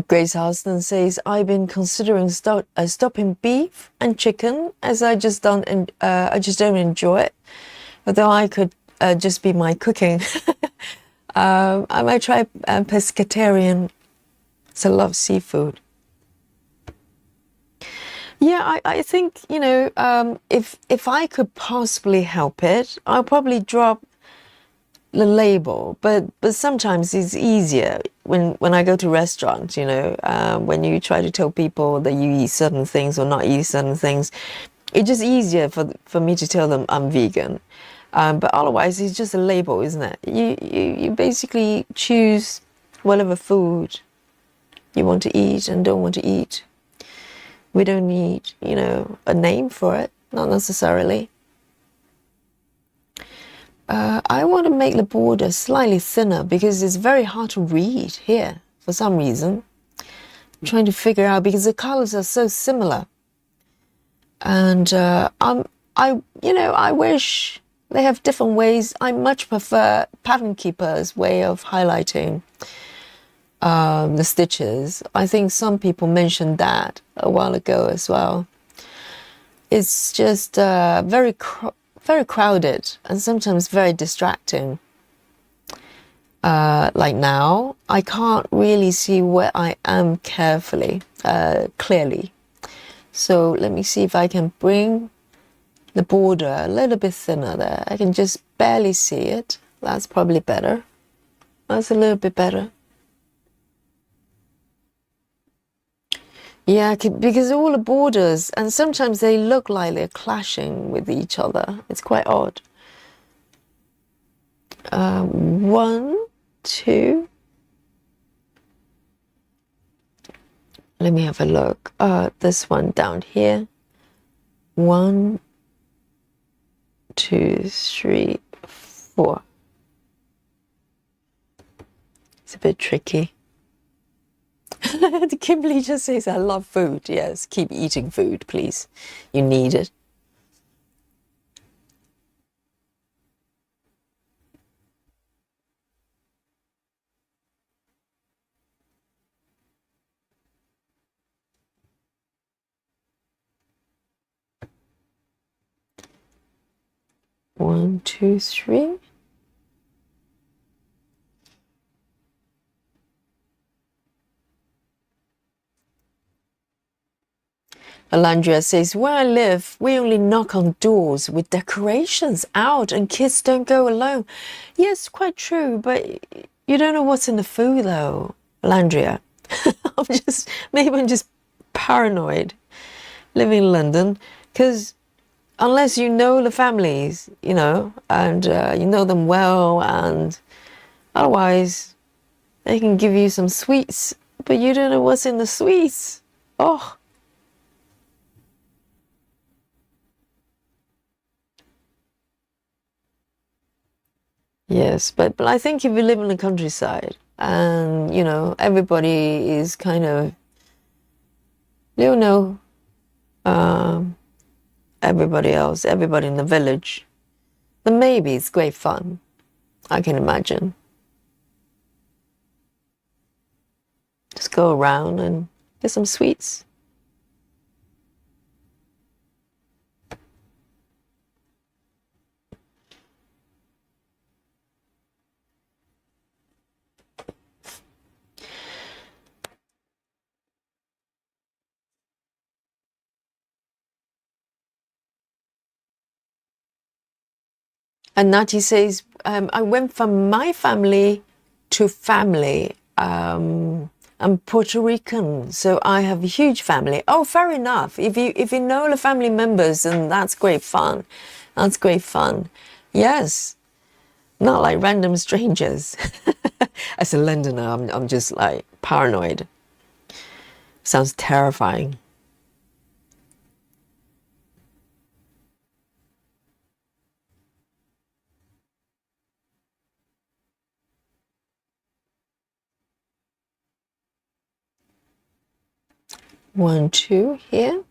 Speaker 1: Grace Harston says, I've been considering stopping beef and chicken as I just don't enjoy it. Although I could just be my cooking. I might try pescatarian. So I love seafood. Yeah, I think, if I could possibly help it, I'll probably drop the label, but sometimes it's easier when I go to restaurants, when you try to tell people that you eat certain things or not eat certain things, it's just easier for me to tell them I'm vegan. But otherwise, it's just a label, isn't it? You basically choose whatever food you want to eat and don't want to eat. We don't need, a name for it, not necessarily. I want to make the border slightly thinner because it's very hard to read here for some reason. I'm trying to figure out because the colors are so similar. And I wish they have different ways. I much prefer Pattern Keeper's way of highlighting the stitches. I think some people mentioned that a while ago as well. It's just very crowded and sometimes very distracting. Like now, I can't really see where I am clearly. So let me see if I can bring the border a little bit thinner there. I can just barely see it. That's probably better. That's a little bit better. Yeah, because all the borders, and sometimes they look like they're clashing with each other. It's quite odd. One, two. Let me have a look. This one down here. 1, 2, 3, 4. It's a bit tricky. Kimberly just says, I love food. Yes, keep eating food, please. You need it. 1, 2, 3. Alandria says, where I live, we only knock on doors with decorations out and kids don't go alone. Yes, quite true, but you don't know what's in the food though, Alandria. Maybe I'm just paranoid living in London, because unless you know the families, and you know them well, and otherwise they can give you some sweets, but you don't know what's in the sweets. Oh. Yes, but I think if you live in the countryside and, everybody is kind of, um, everybody else, everybody in the village, then maybe it's great fun. I can imagine. Just go around and get some sweets. And Nati says, I went from my family to family. I'm Puerto Rican, so I have a huge family. Oh, fair enough. If you know the family members, then that's great fun. That's great fun. Yes, not like random strangers. As a Londoner, I'm just like paranoid. Sounds terrifying. One, two here.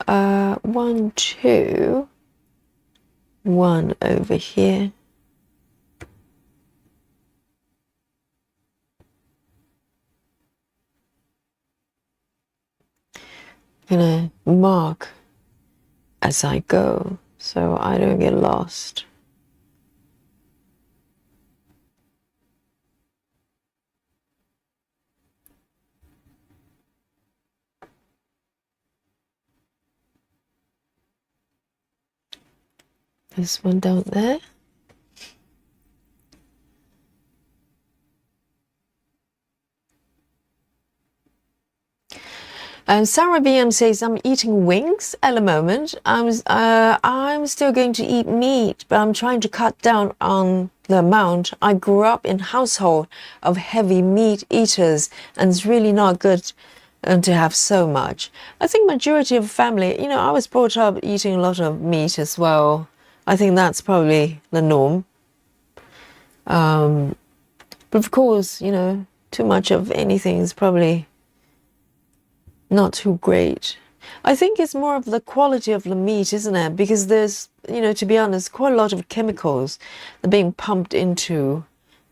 Speaker 1: 1, 2. 1 over here. I'm gonna mark as I go so I don't get lost. This one down there. Sarah BM says, I'm eating wings at the moment. I'm still going to eat meat, but I'm trying to cut down on the amount. I grew up in a household of heavy meat eaters, and it's really not good to have so much. I think majority of family, I was brought up eating a lot of meat as well. I think that's probably the norm. But of course, too much of anything is probably not too great. I think it's more of the quality of the meat, isn't it? Because there's, to be honest, quite a lot of chemicals that are being pumped into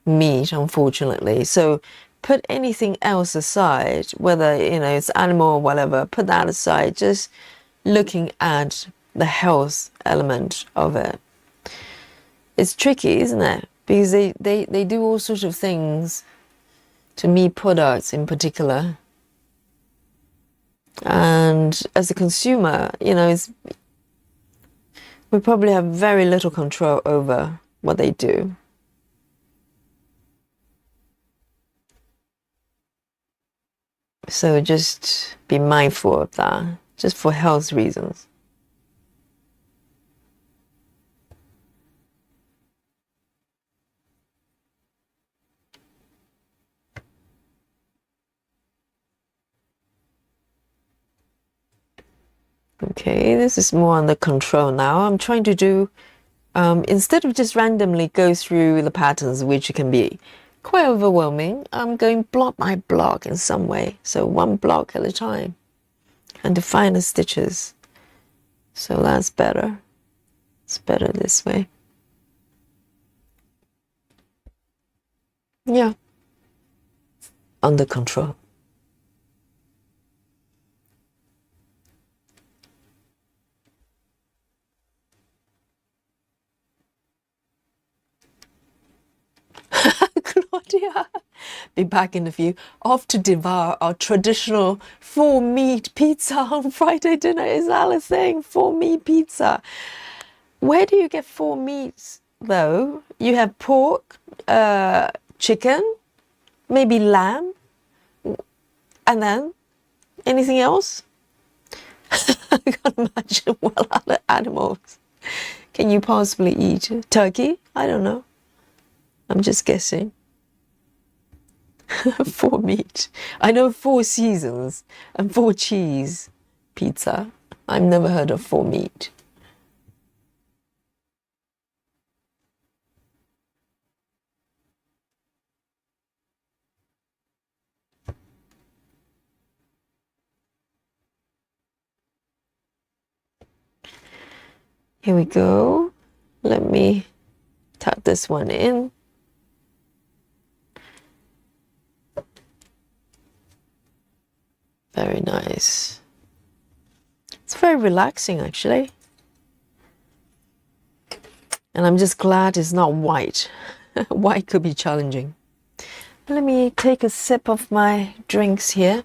Speaker 1: meat, unfortunately. So put anything else aside, whether, it's animal or whatever, put that aside, just looking at the health element of it. It's tricky, isn't it? Because they do all sorts of things to meat products in particular. And as a consumer, we probably have very little control over what they do. So just be mindful of that, just for health reasons. Okay, this is more under control now. I'm trying to do, instead of just randomly go through the patterns, which can be quite overwhelming, I'm going block by block in some way. So one block at a time, and define the stitches. So that's better. It's better this way. Yeah. Under control. idea. Be back in a few. Off to devour our traditional 4-meat pizza on Friday dinner. Is that a thing? 4-meat pizza. Where do you get 4 meats though? You have pork, chicken, maybe lamb, and then anything else? I can't imagine what other animals can you possibly eat. Turkey? I don't know. I'm just guessing. 4 meat. I know 4 seasons and 4 cheese pizza. I've never heard of 4 meat. Here we go. Let me tuck this one in. Very nice. It's very relaxing, actually. And I'm just glad it's not white. White could be challenging. Let me take a sip of my drinks here.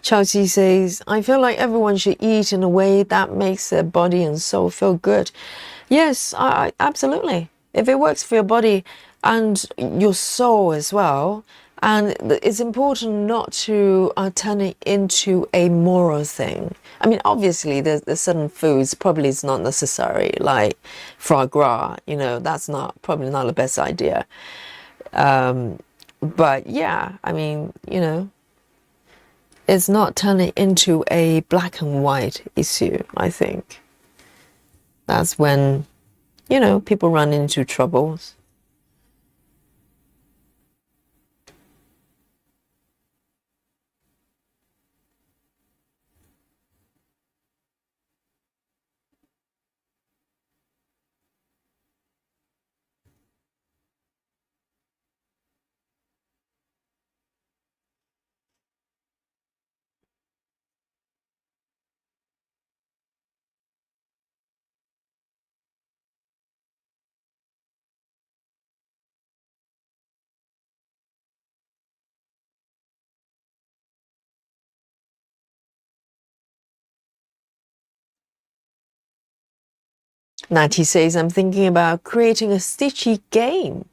Speaker 1: Chelsea says, I feel like everyone should eat in a way that makes their body and soul feel good. Yes, absolutely. If it works for your body and your soul as well, and it's important not to turn it into a moral thing. I mean, obviously, there's certain foods probably it's not necessary, like foie gras, you know, that's probably not the best idea. But yeah, I mean, you know, it's not turning into a black and white issue, I think. That's when, you know, people run into troubles. Natty says, I'm thinking about creating a stitchy game.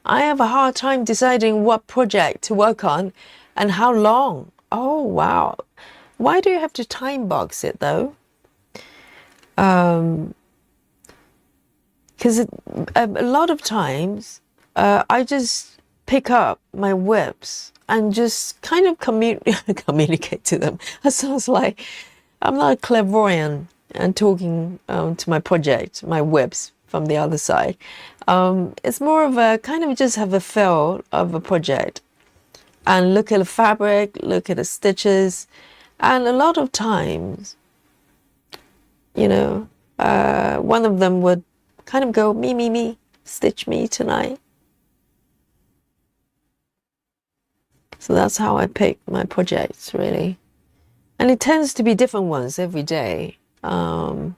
Speaker 1: I have a hard time deciding what project to work on and how long. Oh, wow. Why do you have to time box it, though? Because a lot of times I just pick up my whips and just kind of communicate to them. That sounds like I'm not a clairvoyant and talking to my project, my whips from the other side. It's more of a kind of just have a feel of a project and look at the fabric, look at the stitches. And a lot of times, you know, one of them would kind of go, me, stitch me tonight. So that's how I pick my projects, really. And it tends to be different ones every day. I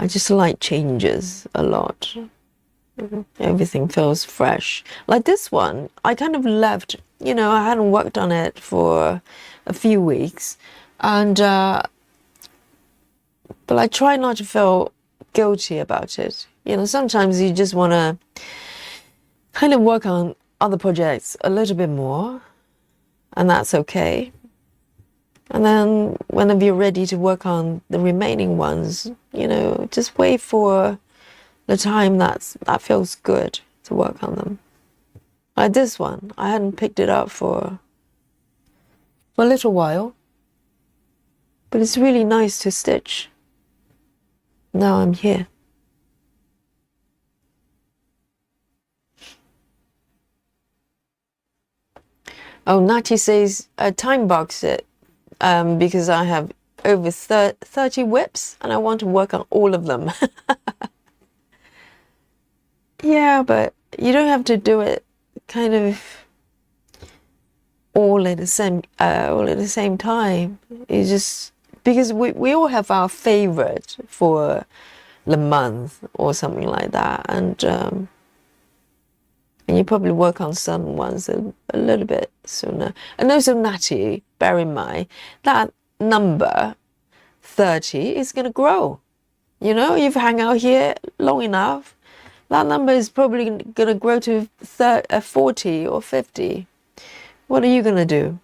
Speaker 1: just like changes a lot. Everything feels fresh. Like this one, I kind of left, you know, I hadn't worked on it for a few weeks. And, but I try not to feel guilty about it. You know, sometimes you just want to kind of work on other projects a little bit more, and that's okay. And then whenever you're ready to work on the remaining ones, you know, just wait for the time that feels good to work on them. Like this one, I hadn't picked it up for a little while, but it's really nice to stitch. Now I'm here. Oh, Natty says time box it because I have over 30 whips and I want to work on all of them. Yeah, but you don't have to do it kind of all at the same time. It's just because we all have our favorite for the month or something like that, and you probably work on certain ones a little bit sooner. And also, Natty, bear in mind that number 30 is going to grow. You know, you've hung out here long enough, that number is probably going to grow to 40 or 50. What are you going to do?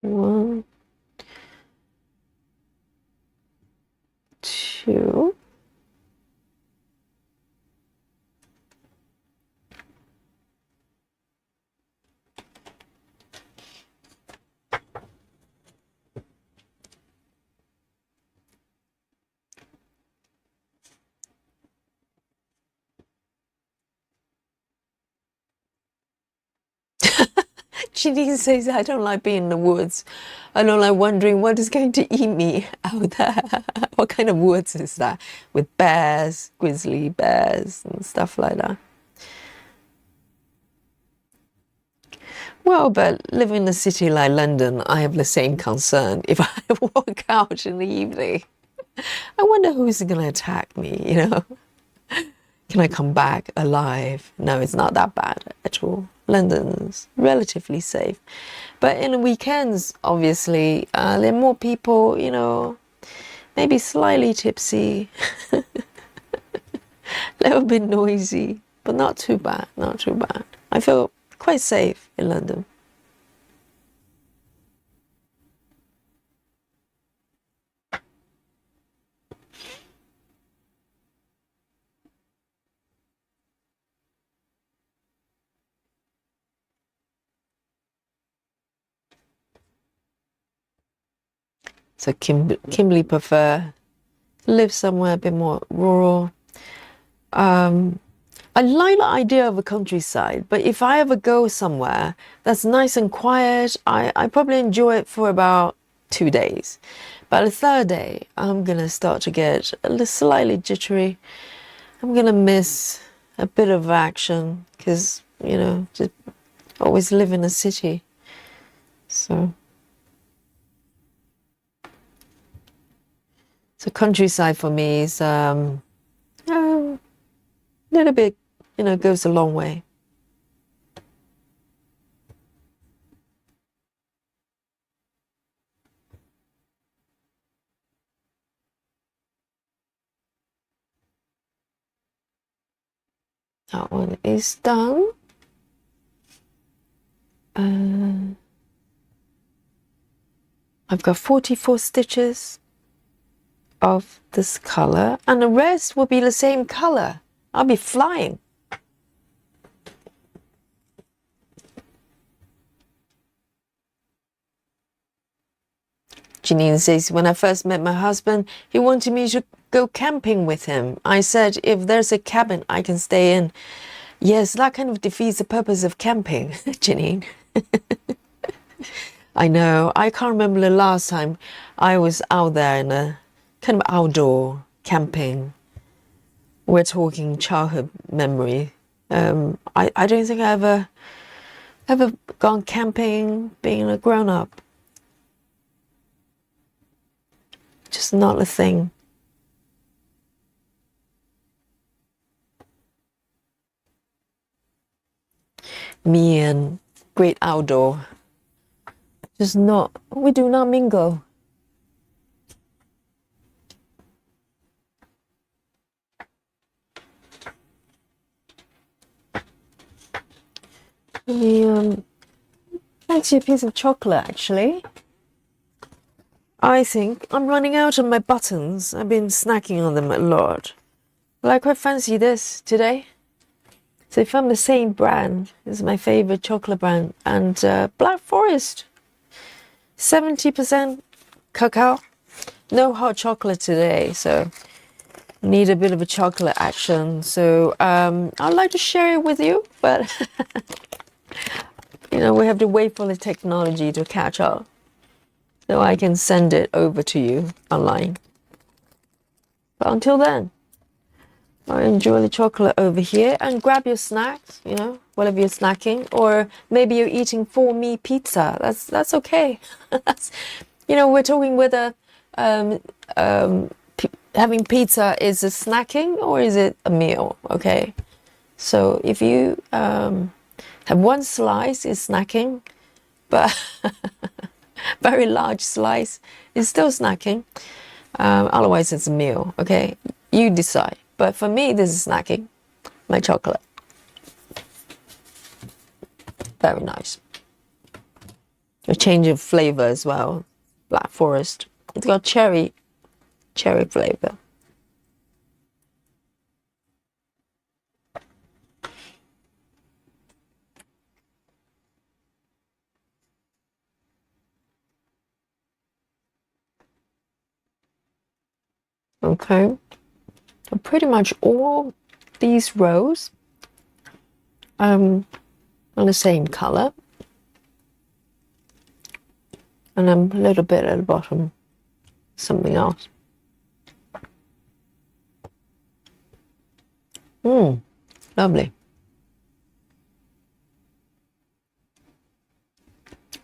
Speaker 1: One, two. Janine says, I don't like being in the woods. I don't like wondering what is going to eat me out there. What kind of woods is that? With bears, grizzly bears, and stuff like that. Well, but living in a city like London, I have the same concern. If I walk out in the evening, I wonder who's going to attack me, you know? Can I come back alive? No, it's not that bad at all. London's relatively safe. But in the weekends, obviously, there are more people, you know, maybe slightly tipsy, a little bit noisy, but not too bad, not too bad. I feel quite safe in London. So Kimberly prefer to live somewhere a bit more rural. I like the idea of a countryside, but if I ever go somewhere that's nice and quiet, I probably enjoy it for about 2 days. But the third day, I'm gonna start to get a little slightly jittery. I'm gonna miss a bit of action because, you know, just always live in a city. So countryside for me is a little bit, you know, goes a long way. That one is done. I've got 44 stitches of this color, and the rest will be the same color. I'll be flying. Janine says, when I first met my husband, he wanted me to go camping with him. I said, if there's a cabin I can stay in. Yes, that kind of defeats the purpose of camping, Janine. I know. I can't remember the last time I was out there in a kind of outdoor camping. We're talking childhood memory. I don't think I ever gone camping being a grown-up. Just not a thing. Me and great outdoor. Just not, we do not mingle. Fancy a piece of chocolate, actually. I think I'm running out of my buttons. I've been snacking on them a lot. But I quite fancy this today. So from the same brand, this is my favorite chocolate brand, and Black Forest, 70% cacao. No hot chocolate today, so need a bit of a chocolate action. So I'd like to share it with you, but you know, we have to wait for the technology to catch up, so I can send it over to you online. But until then, I enjoy the chocolate over here, and grab your snacks, you know, whatever you're snacking, or maybe you're eating for me pizza. That's okay. That's, you know, we're talking whether having pizza is a snacking or is it a meal, okay? So if you have one slice is snacking, but very large slice is still snacking. Otherwise it's a meal, okay? You decide. But for me, this is snacking. My chocolate. Very nice. A change of flavor as well. Black Forest. It's got cherry flavor. Okay. So pretty much all these rows on the same color. And then a little bit at the bottom, something else. Lovely.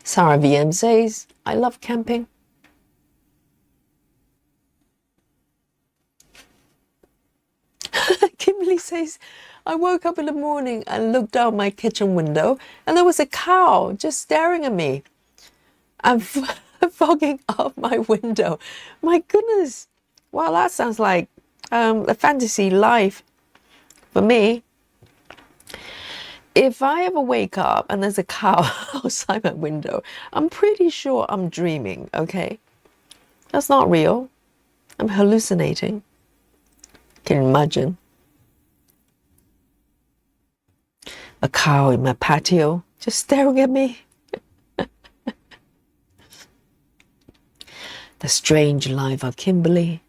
Speaker 1: Sarah VM says, I love camping. Kimberly says, I woke up in the morning and looked out my kitchen window and there was a cow just staring at me and fogging up my window. My goodness. Wow, that sounds like a fantasy life for me. If I ever wake up and there's a cow outside my window, I'm pretty sure I'm dreaming, okay? That's not real. I'm hallucinating. Can you imagine? A cow in my patio just staring at me. The strange life of Kimberly.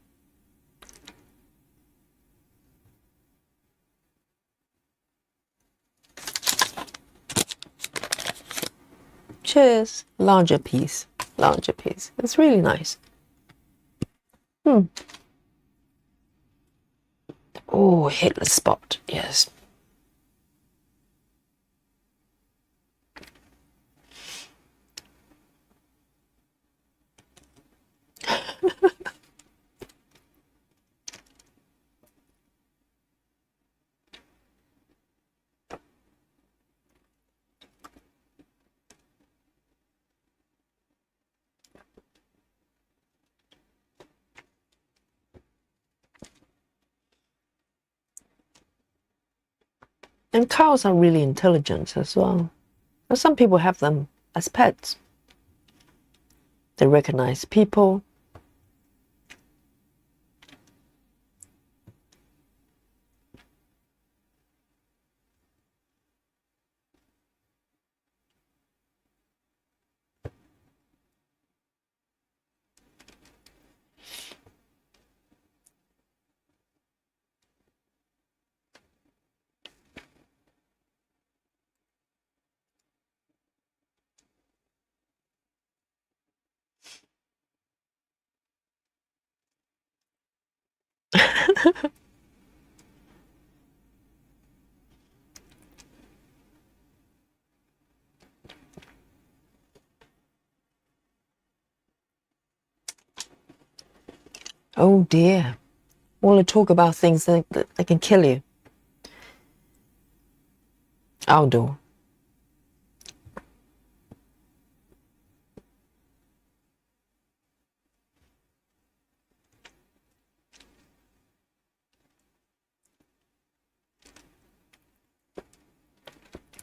Speaker 1: Cheers. Larger piece. Larger piece. It's really nice. Oh, hit the spot. Yes. And cows are really intelligent as well. And some people have them as pets. They recognize people. Oh dear. All the talk about things that can kill you. Outdoor.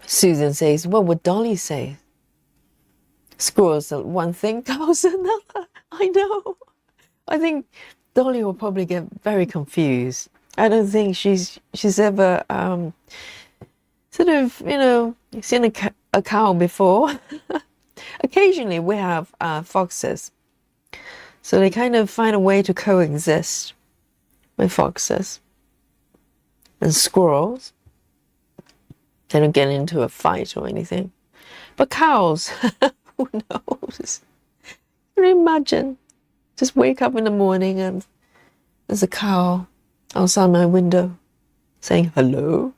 Speaker 1: Susan says, what would Dolly say? Squirrels are one thing, cows another. I know. I think Dolly will probably get very confused. I don't think she's ever sort of, you've seen a cow before. Occasionally we have foxes. So they kind of find a way to coexist with foxes and squirrels. They don't get into a fight or anything. But cows, who knows? Can you imagine? Just wake up in the morning and there's a cow outside my window saying hello.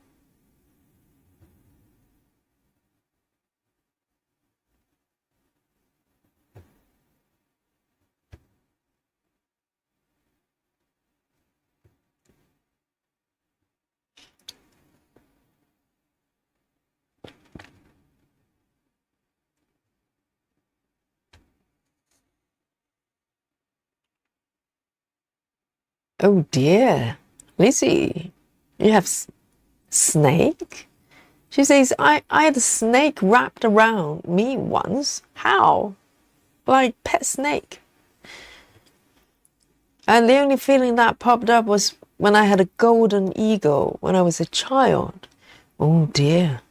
Speaker 1: Oh dear, Lizzie, you have snake? She says, I had a snake wrapped around me once. How? Like pet snake. And the only feeling that popped up was when I had a golden eagle when I was a child. Oh dear.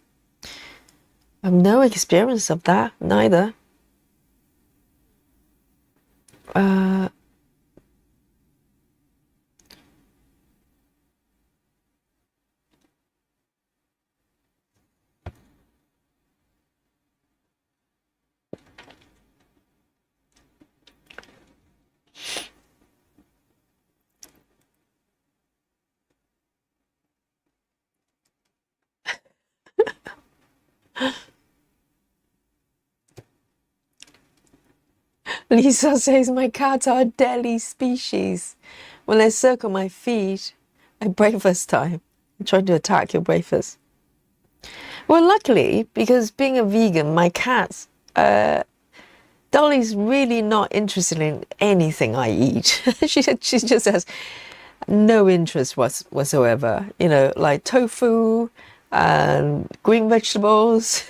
Speaker 1: I have no experience of that, neither. Lisa says my cats are a deadly species. When I circle my feet at breakfast time, I'm trying to attack your breakfast. Well, luckily, because being a vegan, my cats, Dolly's really not interested in anything I eat. she just has no interest whatsoever. Like tofu and green vegetables.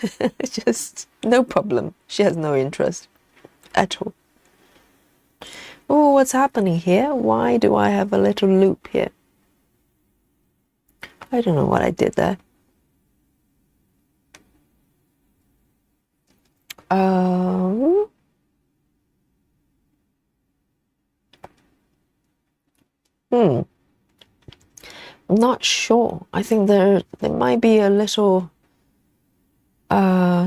Speaker 1: Just no problem. She has no interest at all. Oh, what's happening here? Why do I have a little loop here? I don't know what I did there. I'm not sure. I think there might be a little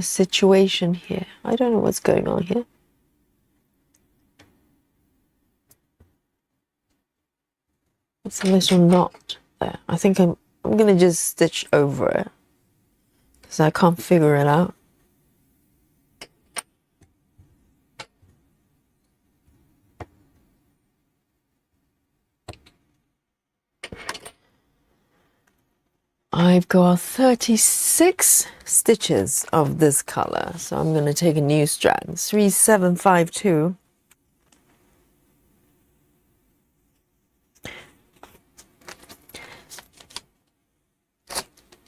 Speaker 1: situation here. I don't know what's going on here. It's a little knot there. I think I'm gonna just stitch over it because I can't figure it out. I've got 36 stitches of this color, so I'm going to take a new strand, 3752.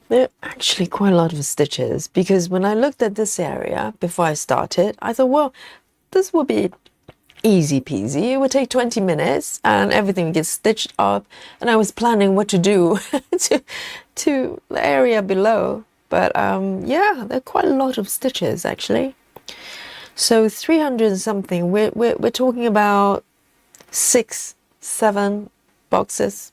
Speaker 1: There are actually quite a lot of stitches because when I looked at this area before I started, I thought, well, this will be easy peasy. It would take 20 minutes and everything would get stitched up, and I was planning what to do to the area below. But yeah, there are quite a lot of stitches actually. So 300 and something. We're talking about 6, 7 blocks.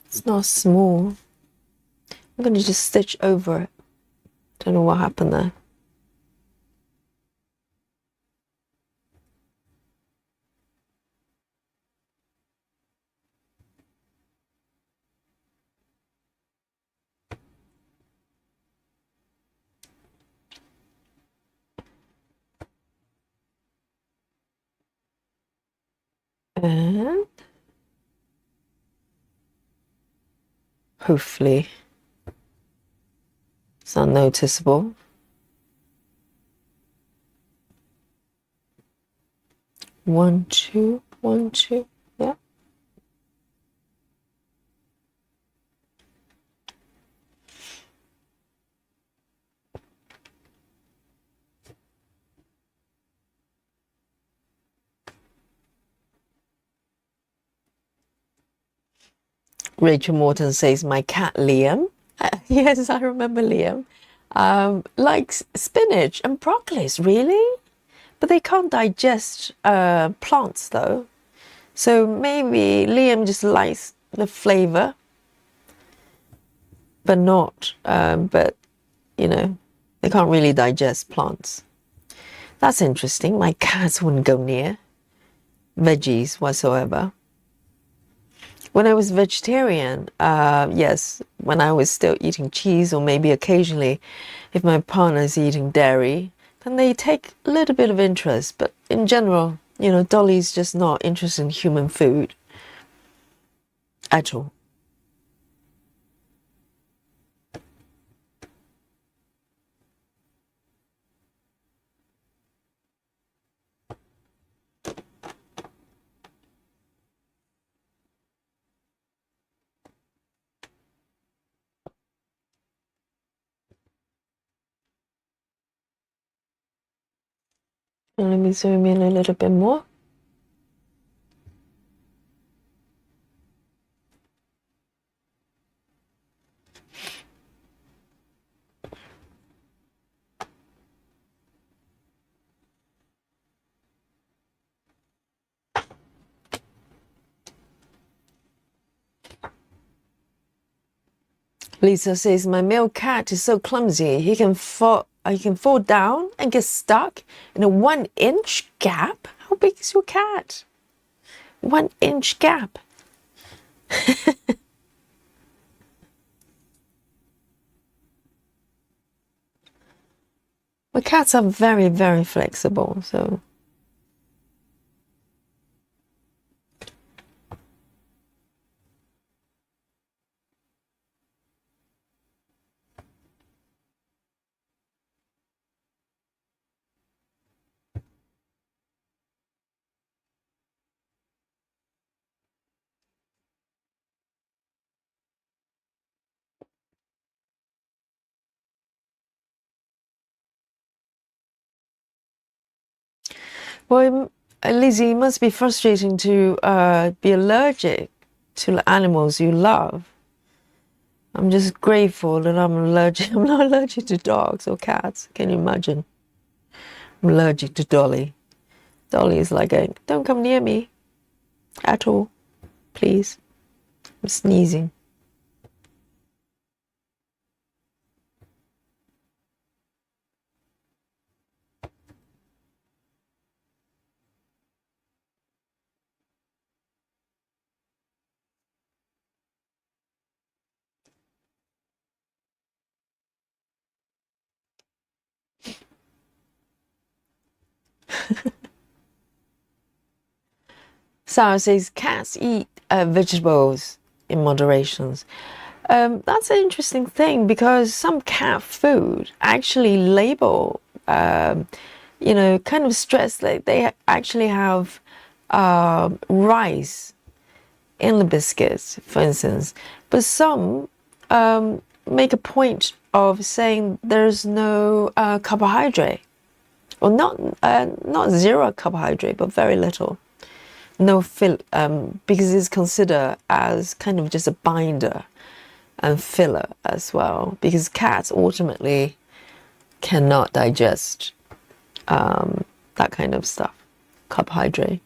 Speaker 1: It's not small. I'm going to just stitch over it. Don't know what happened there. And hopefully it's not noticeable. One, two, yeah. Rachel Morton says, my cat Liam. Yes, I remember Liam. Likes spinach and broccoli. Really? But they can't digest plants though. So maybe Liam just likes the flavor, but not, but you know, they can't really digest plants. That's interesting. My cats wouldn't go near veggies whatsoever. When I was vegetarian, yes, when I was still eating cheese, or maybe occasionally if my partner is eating dairy, then they take a little bit of interest. But in general, you know, Dolly's just not interested in human food at all. And let me zoom in a little bit more. Lisa says, my male cat is so clumsy, he can fall down and get stuck in a 1-inch gap. How big is your cat? 1-inch gap. But cats are very, very flexible, so. Well, Lizzie, it must be frustrating to be allergic to animals you love. I'm just grateful that I'm allergic. I'm not allergic to dogs or cats. Can you imagine? I'm allergic to Dolly. Dolly is like, don't come near me at all, please. I'm sneezing. Sarah says cats eat vegetables in moderations. That's an interesting thing because some cat food actually label, you know, kind of stress that they actually have rice in the biscuits, for instance. But some make a point of saying there's no carbohydrate, or not zero carbohydrate, but very little. No because it's considered as kind of just a binder and filler as well, because cats ultimately cannot digest that kind of stuff, carbohydrate.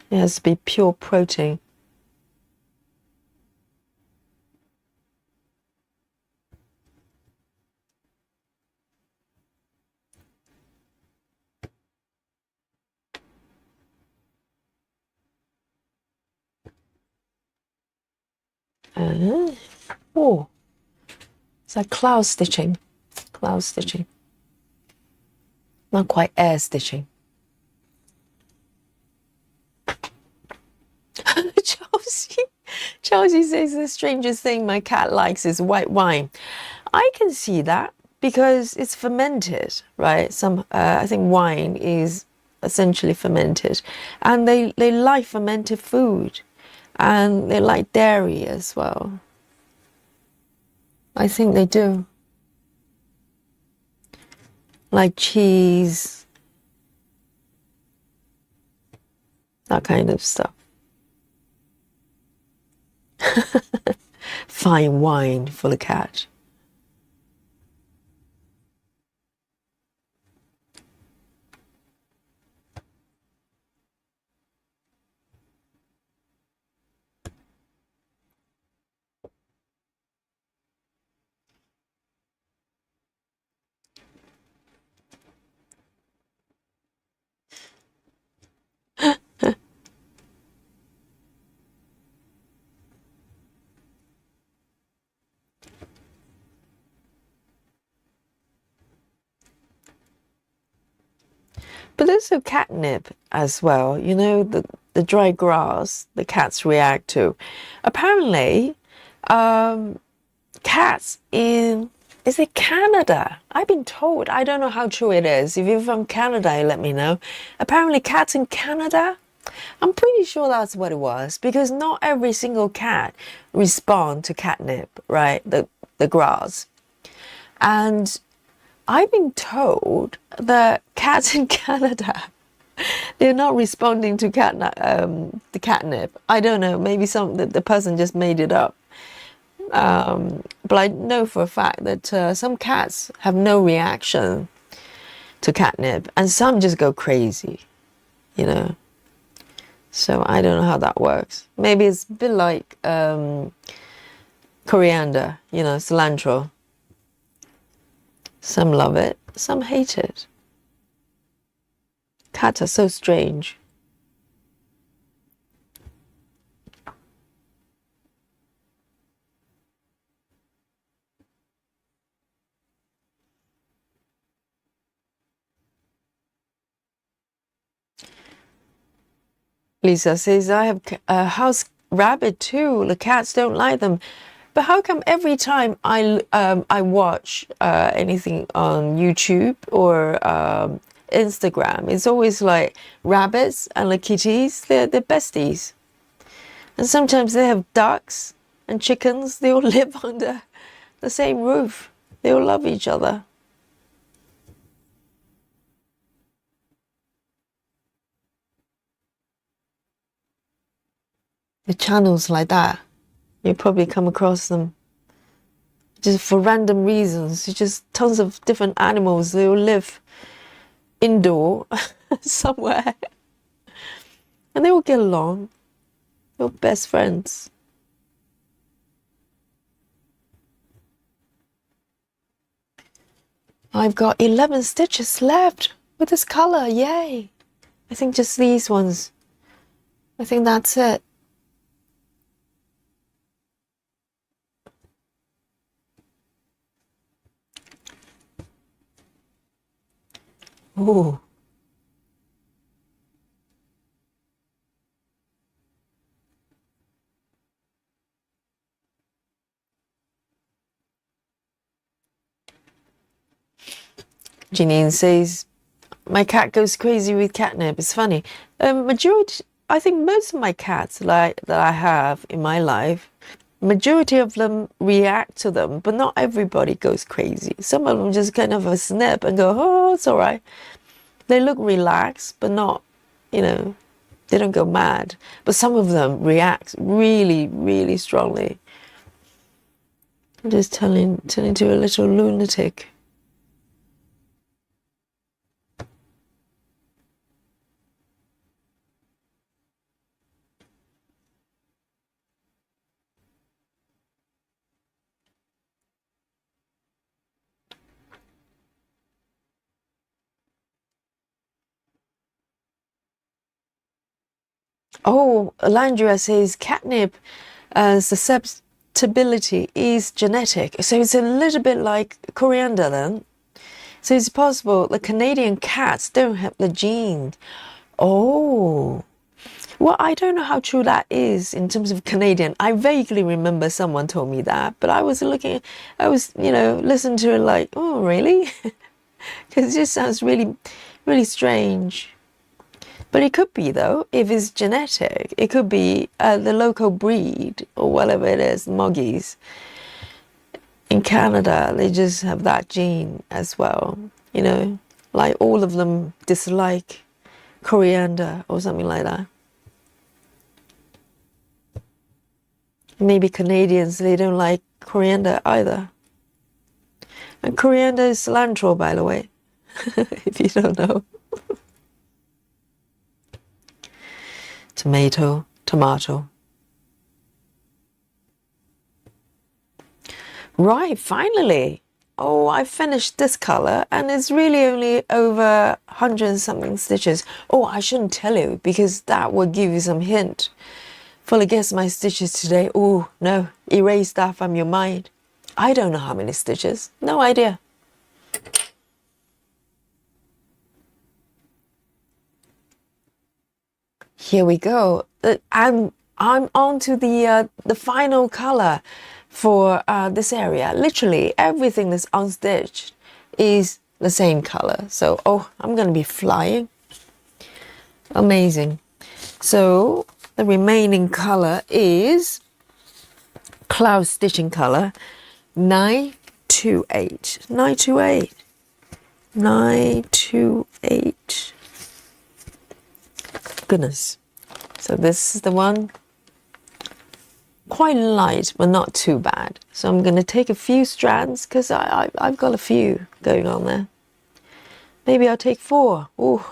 Speaker 1: It has to be pure protein. Oh, it's like cloud stitching. Cloud stitching. Not quite air stitching. Chelsea says the strangest thing my cat likes is white wine. I can see that because it's fermented, right? I think wine is essentially fermented, and they like fermented food, and they like dairy as well. I think they do. Like cheese, that kind of stuff. Fine wine for the cat. But there's a catnip as well. You know, the dry grass the cats react to. Apparently, cats in, is it Canada? I've been told. I don't know how true it is. If you're from Canada, let me know. Apparently, cats in Canada, I'm pretty sure that's what it was, because not every single cat respond to catnip, right? The grass. And I've been told that cats in Canada, they're not responding to the catnip. I don't know. Maybe the person just made it up. But I know for a fact that some cats have no reaction to catnip, and some just go crazy, you know. So I don't know how that works. Maybe it's a bit like coriander, you know, cilantro. Some love it, some hate it. Cats are so strange. Lisa says, I have a house rabbit too. The cats don't like them. But how come every time I watch anything on YouTube or Instagram, it's always like rabbits and the kitties, they're besties. And sometimes they have ducks and chickens, they all live under the same roof. They all love each other. The channels like that, you probably come across them just for random reasons. It's just tons of different animals. They all live indoor somewhere, and they all get along. They're best friends. I've got 11 stitches left with this color. Yay! I think just these ones. I think that's it. Ooh. Janine says, my cat goes crazy with catnip. It's funny. I think most of my cats that I have in my life, majority of them react to them, but not everybody goes crazy. Some of them just kind of a snip and go, oh, it's all right. They look relaxed, but not, you know, they don't go mad. But some of them react really, really strongly. I'm just turning into a little lunatic. Oh, Landria says catnip susceptibility is genetic. So it's a little bit like coriander then. So it's possible the Canadian cats don't have the gene. Oh, well, I don't know how true that is in terms of Canadian. I vaguely remember someone told me that, but I was, listening to it like, oh, really? Because it just sounds really, really strange. But it could be, though, if it's genetic. It could be the local breed or whatever it is, moggies. In Canada, they just have that gene as well. You know, like all of them dislike coriander or something like that. Maybe Canadians, they don't like coriander either. And coriander is cilantro, by the way, if you don't know. Tomato, tomato. Right, finally. Oh, I finished this color and it's really only over 100 and something stitches. Oh, I shouldn't tell you because that will give you some hint. Fully guess my stitches today. Oh, no, erase that from your mind. I don't know how many stitches. No idea. Here we go. I'm on to the final color for this area. Literally everything that's unstitched is the same color. So, oh, I'm gonna be flying. Amazing. So the remaining color is cloud stitching color 928. 928. 928. Goodness. So this is the one. Quite light, but not too bad. So I'm going to take a few strands because I've got a few going on there. Maybe I'll take 4. Ooh.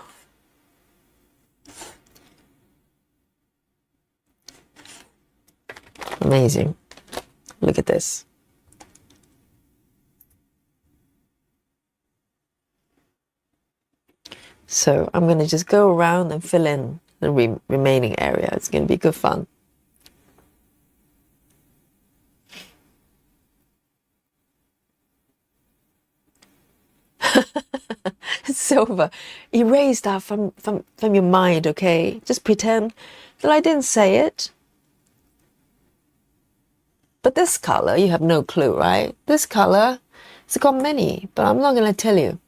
Speaker 1: Amazing. Look at this. So I'm going to just go around and fill in the remaining area. It's going to be good fun. Silver. Erase that from your mind, okay? Just pretend that I didn't say it. But this color, you have no clue, right? This color, it's got many, but I'm not going to tell you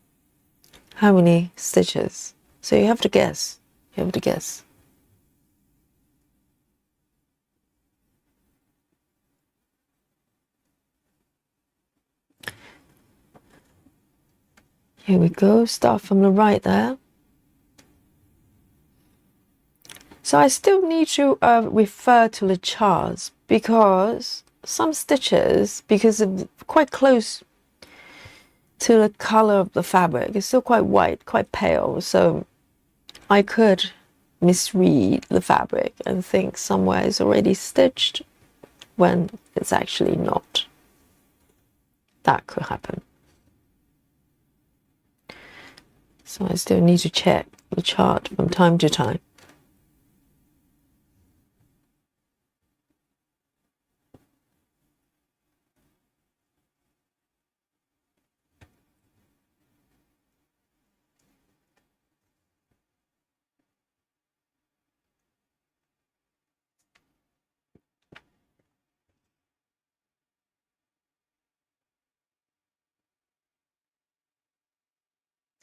Speaker 1: how many stitches. So you have to guess. You have to guess. Here we go. Start from the right there. So I still need to refer to the charts because some stitches, because of quite close to the color of the fabric, it's still quite white, quite pale. So I could misread the fabric and think somewhere is already stitched when it's actually not. That could happen. So I still need to check the chart from time to time.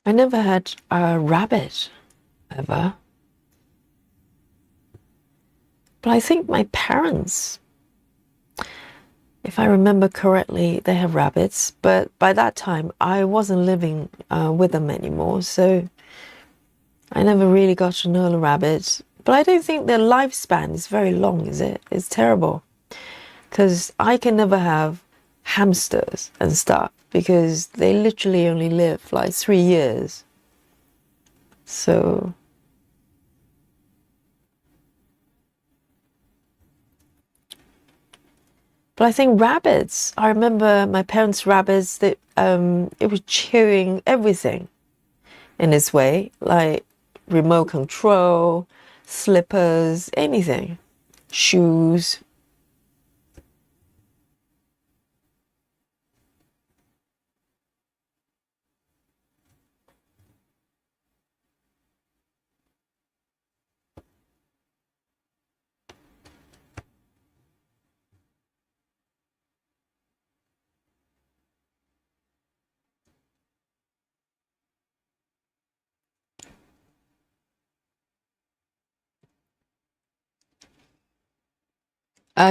Speaker 1: I never had a rabbit, ever. But I think my parents, if I remember correctly, they have rabbits. But by that time, I wasn't living with them anymore. So I never really got to know the rabbits. But I don't think their lifespan is very long, is it? It's terrible. Because I can never have hamsters and stuff because they literally only live like 3 years. So but I think rabbits, I remember my parents' rabbits, that it was chewing everything in its way, like remote control, slippers, anything, shoes.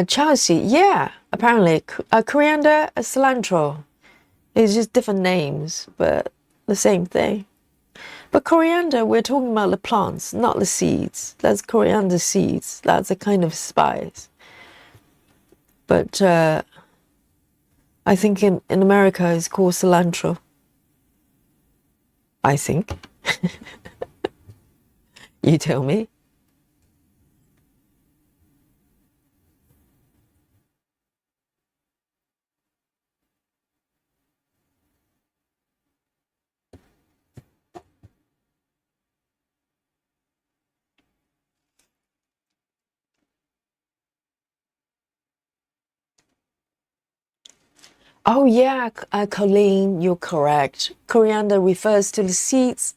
Speaker 1: Chelsea, yeah, apparently. Coriander, cilantro. It's just different names, but the same thing. But coriander, we're talking about the plants, not the seeds. That's coriander seeds. That's a kind of spice. But I think in America it's called cilantro. I think. You tell me. Oh yeah, Colleen, you're correct. Coriander refers to the seeds.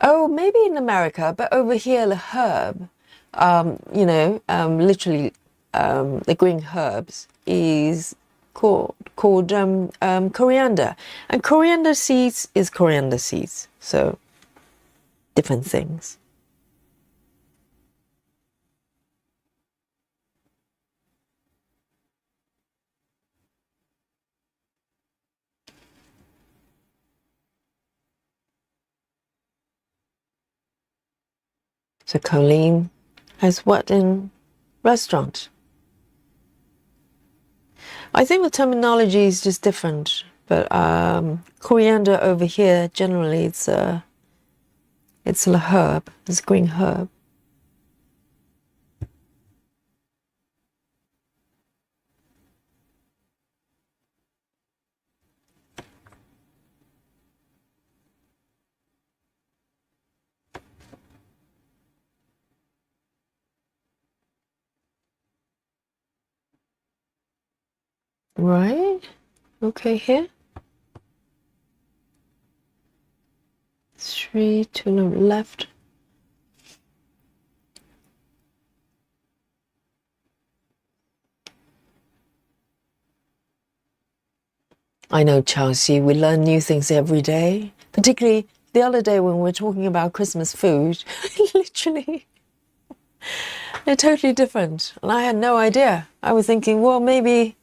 Speaker 1: Oh, maybe in America, but over here the herb, literally, the green herbs is called coriander, and coriander seeds is coriander seeds. So different things. So Colleen has what in restaurant? I think the terminology is just different, but coriander over here generally it's a herb, it's a green herb. Right? Okay, here. 3 to the left. I know, Chelsea, we learn new things every day, particularly the other day when we were talking about Christmas food. Literally, they're totally different. And I had no idea. I was thinking, well, maybe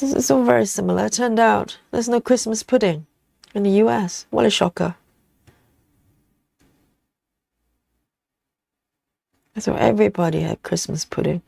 Speaker 1: it's all very similar. It turned out there's no Christmas pudding in the US. What a shocker. I thought everybody had Christmas pudding.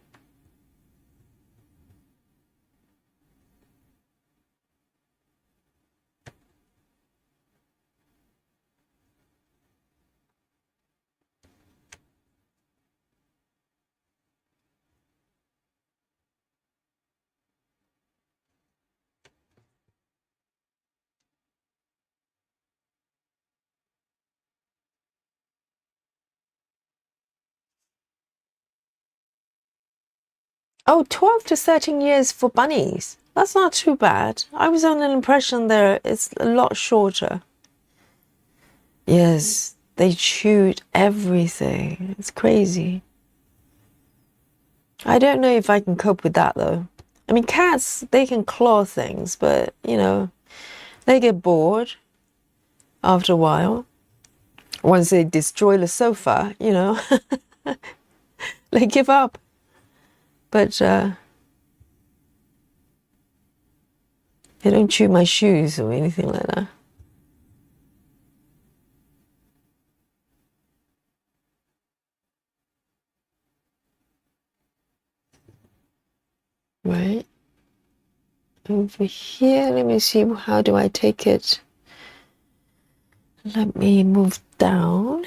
Speaker 1: Oh, 12 to 13 years for bunnies. That's not too bad. I was under the impression there it's a lot shorter. Yes, they chewed everything. It's crazy. I don't know if I can cope with that though. I mean, cats, they can claw things, but they get bored after a while. Once they destroy the sofa, they give up. But they don't chew my shoes or anything like that. Right. Over here, let me see, how do I take it? Let me move down.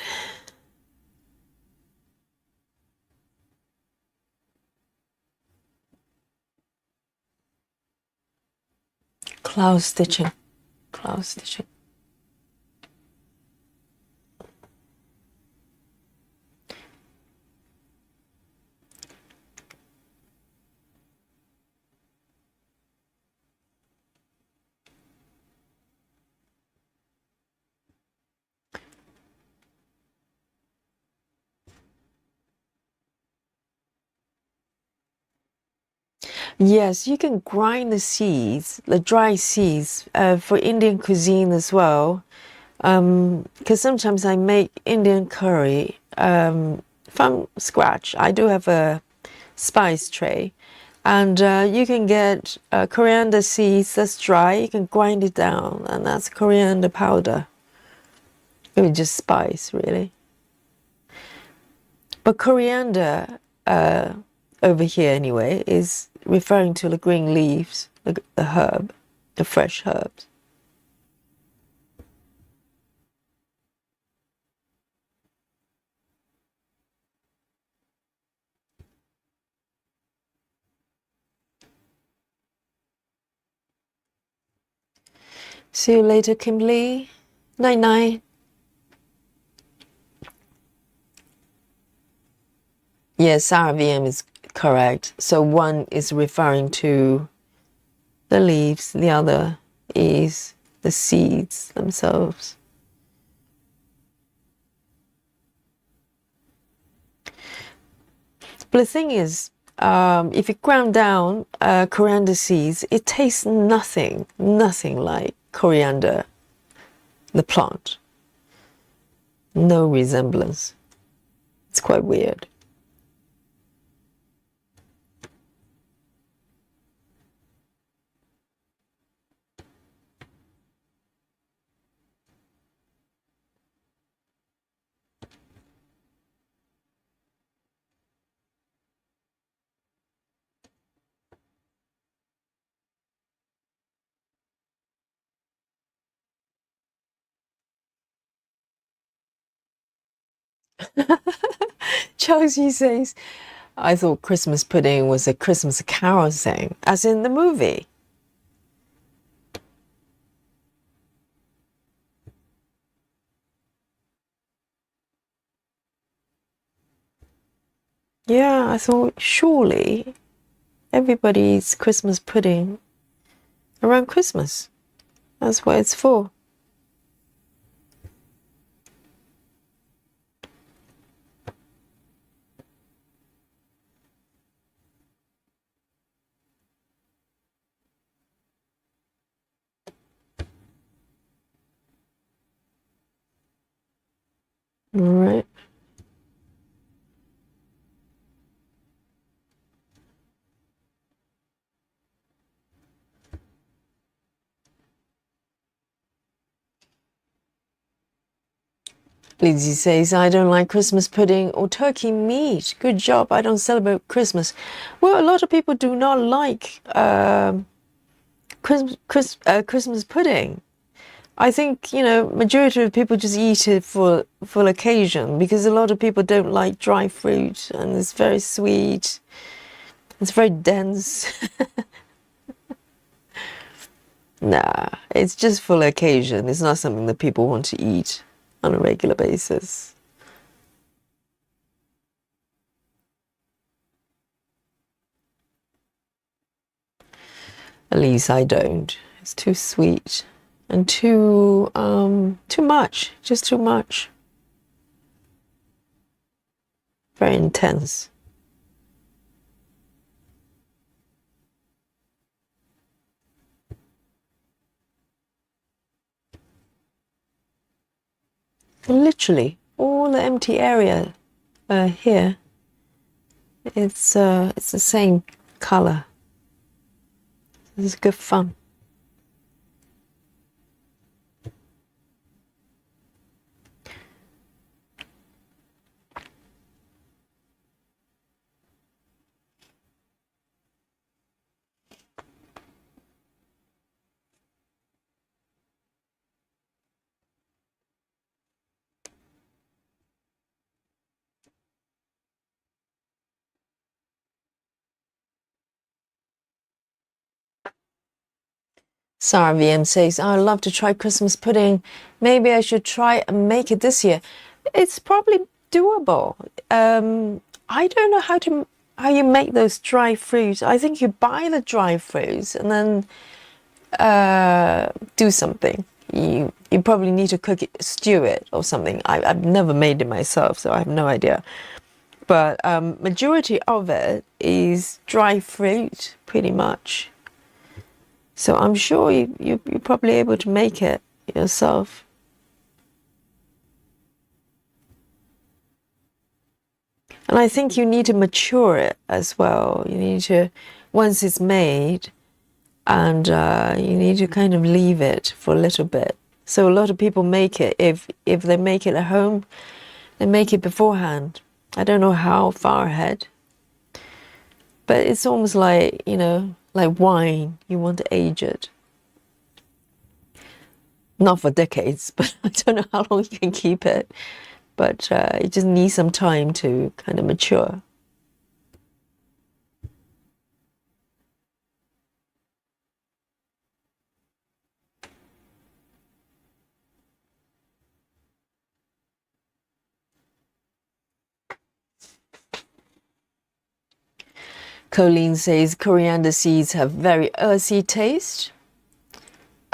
Speaker 1: Cloud stitching. Cloud stitching. Yes, you can grind the seeds, the dry seeds, for Indian cuisine as well. Because sometimes I make Indian curry from scratch. I do have a spice tray, and you can get coriander seeds that's dry. You can grind it down, and that's coriander powder. It was just spice, really. But coriander over here, anyway, is referring to the green leaves, the herb, the fresh herbs. See you later, Kimberly. Night night. Yes, RVM is correct. So one is referring to the leaves, the other is the seeds themselves. But the thing is, if you ground down coriander seeds, it tastes nothing like coriander, the plant. No resemblance. It's quite weird. Chelsea says, I thought Christmas pudding was a Christmas carol thing, as in the movie. Yeah, I thought surely everybody eats Christmas pudding around Christmas. That's what it's for. All right. Lizzie says, I don't like Christmas pudding or turkey meat. Good job. I don't celebrate Christmas. Well, a lot of people do not like Christmas pudding. I think, majority of people just eat it for occasion, because a lot of people don't like dry fruit and it's very sweet. It's very dense. Nah, it's just for occasion. It's not something that people want to eat on a regular basis. At least I don't. It's too sweet and too much, just too much. Very intense. Literally, all the empty area here, it's the same color. This is good fun. Sarah VM says, I'd love to try Christmas pudding. Maybe I should try and make it this year. It's probably doable. I don't know how you make those dry fruits. I think you buy the dry fruits and then do something. You probably need to cook it, stew it or something. I've never made it myself, so I have no idea. But majority of it is dry fruit, pretty much. So I'm sure you're probably able to make it yourself. And I think you need to mature it as well. You need to, once it's made, and you need to kind of leave it for a little bit. So a lot of people make it, if they make it at home, they make it beforehand. I don't know how far ahead. But it's almost like, like wine. You want to age it. Not for decades, but I don't know how long you can keep it. But it just needs some time to kind of mature. Colleen says coriander seeds have very earthy taste.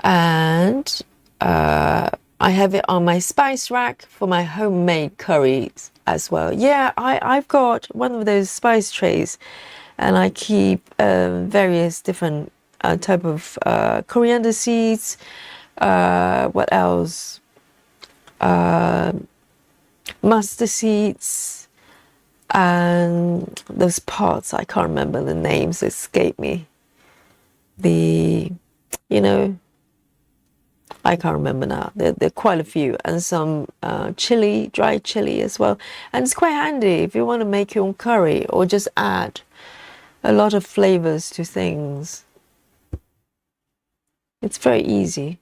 Speaker 1: And I have it on my spice rack for my homemade curries as well. Yeah, I've got one of those spice trays, and I keep various different type of coriander seeds. What else? Mustard seeds, and those pots. I can't remember the names. Escape me. You know, I can't remember now. There are quite a few, and some chili, dry chili as well. And it's quite handy if you want to make your own curry or just add a lot of flavors to things. It's very easy.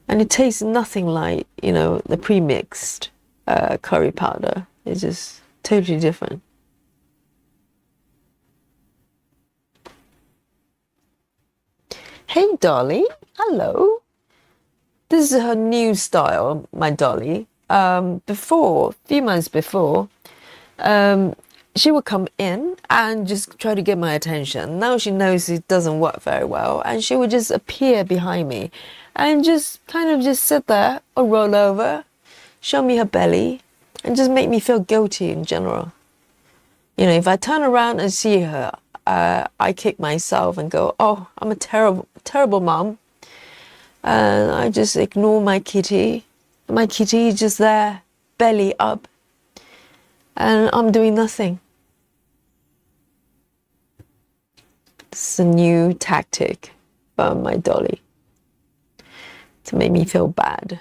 Speaker 1: And it tastes nothing like, the pre-mixed curry powder. It's just totally different. Hey, Dolly. Hello. This is her new style, my Dolly. A few months before, she would come in and just try to get my attention. Now she knows it doesn't work very well, and she would just appear behind me and just kind of just sit there or roll over, show me her belly, and just make me feel guilty in general. If I turn around and see her, I kick myself and go, oh, I'm a terrible, terrible mom. And I just ignore my kitty. My kitty is just there, belly up, and I'm doing nothing. It's a new tactic from my Dolly to make me feel bad.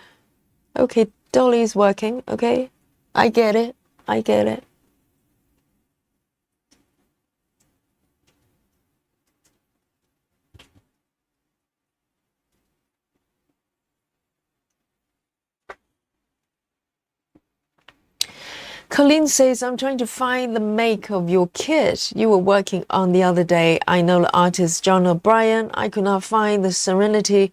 Speaker 1: Okay, Dolly is working, okay? I get it. I get it. Colleen says, I'm trying to find the make of your kit you were working on the other day. I know the artist John O'Brien. I could not find the Serenity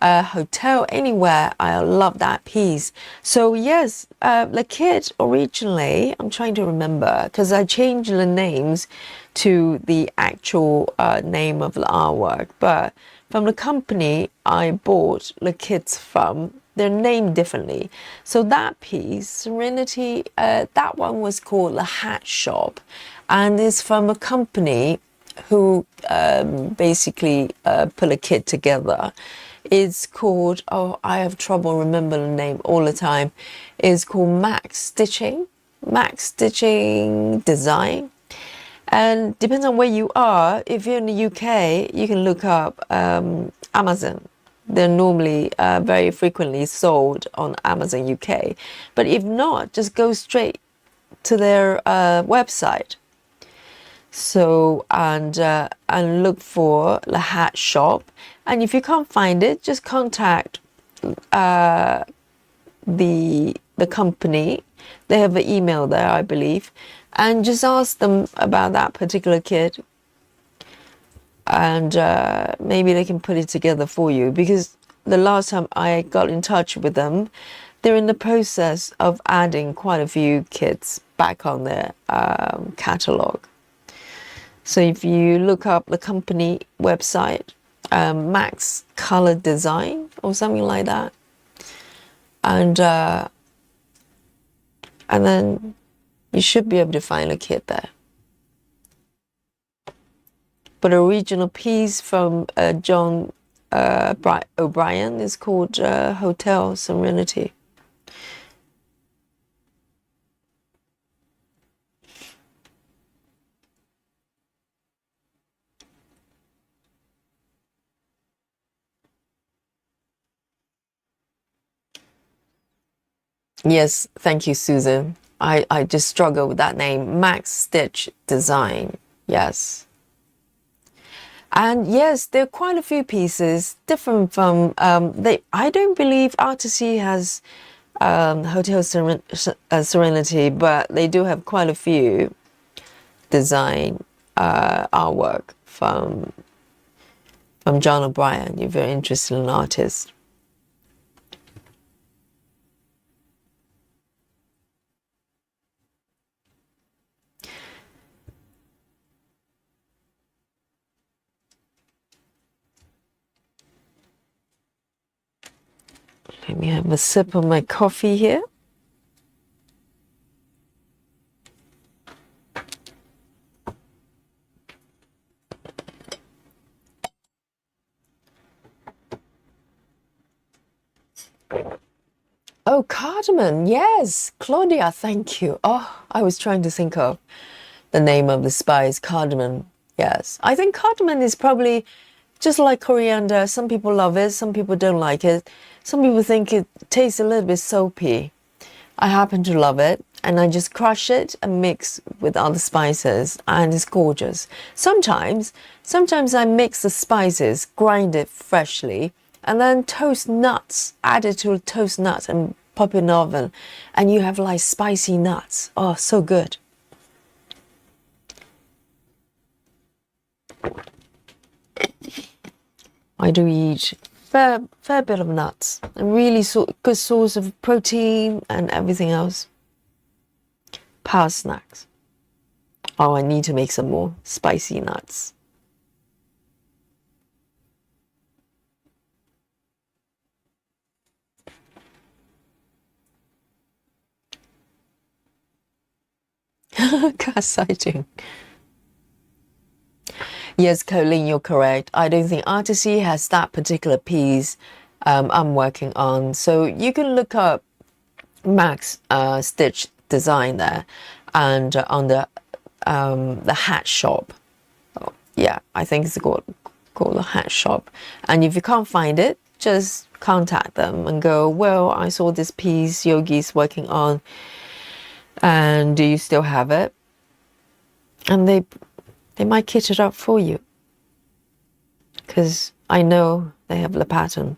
Speaker 1: Hotel anywhere. I love that piece. So yes, the kit originally, I'm trying to remember because I changed the names to the actual name of the artwork. But from the company I bought the kits from, they're named differently. So that piece, Serenity, that one was called The Hat Shop, and it's from a company who basically put a kit together. It's called, oh, I have trouble remembering the name all the time. It's called Max Stitching Design. And depends on where you are. If you're in the UK, you can look up Amazon. They're normally very frequently sold on Amazon UK. But if not, just go straight to their website. So, and look for the hat shop. And if you can't find it, just contact the company. They have an email there, I believe. And just ask them about that particular kit. And maybe they can put it together for you, because the last time I got in touch with them, they're in the process of adding quite a few kits back on their catalog. So if you look up the company website, Max Color Design or something like that, and then you should be able to find a kit there. But the original piece from John O'Brien is called Hotel Serenity. Yes, thank you, Susan. I just struggle with that name. Max Stitch Design. Yes. And yes, there are quite a few pieces different from they. I don't believe Artisy has Hotel Serenity, but they do have quite a few design artwork from John O'Brien. You're very interested in an artist. Let me have a sip of my coffee here. Oh, cardamom. Yes. Claudia, thank you. Oh, I was trying to think of the name of the spice, cardamom. Yes. I think cardamom is probably just like coriander. Some people love it, some people don't like it. Some people think it tastes a little bit soapy. I happen to love it, and I just crush it and mix with other spices, and it's gorgeous. Sometimes I mix the spices, grind it freshly, and then toast nuts, add it to a toast nuts and pop it in the oven, and you have like spicy nuts. Oh, so good. I do eat fair bit of nuts, and really good source of protein and everything else. Power snacks. Oh, I need to make some more spicy nuts. Exciting. Yes, Colleen, you're correct. I don't think Artisy has that particular piece I'm working on. So you can look up Max Stitch Design there, and on the hat shop. Oh, yeah, I think it's called the hat shop. And if you can't find it, just contact them and go, well, I saw this piece Yogi's working on, and do you still have it? And they might kit it up for you, because I know they have the pattern.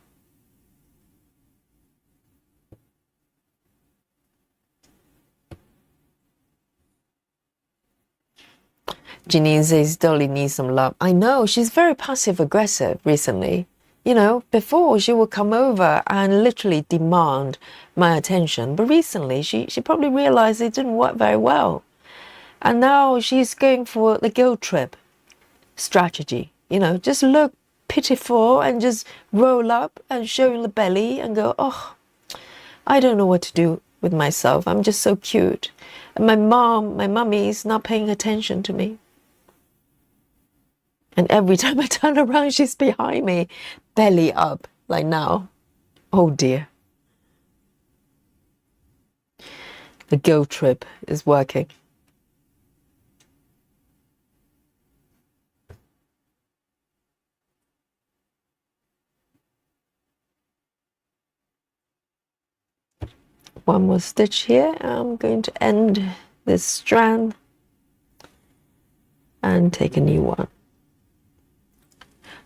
Speaker 1: Janine says Dolly needs some love. I know, she's very passive aggressive recently. You know, before she would come over and literally demand my attention, but recently she probably realized it didn't work very well. And now she's going for the guilt trip strategy. You know, just look pitiful and just roll up and show the belly and go, oh, I don't know what to do with myself. I'm just so cute. And my mummy is not paying attention to me. And every time I turn around, she's behind me, belly up, like now. Oh dear. The guilt trip is working. One more stitch here. I'm going to end this strand and take a new one.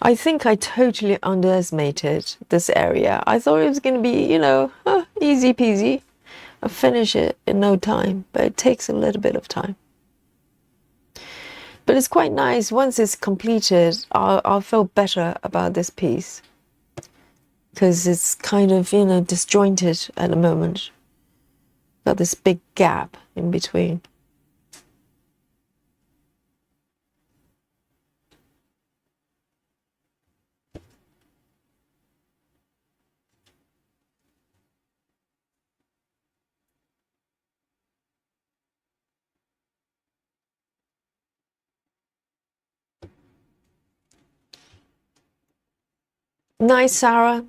Speaker 1: I think I totally underestimated this area. I thought it was going to be, you know, easy peasy. I'll finish it in no time, but it takes a little bit of time. But it's quite nice. Once it's completed, I'll feel better about this piece, because it's kind of, you know, disjointed at the moment. Got this big gap in between. Nice, Sarah.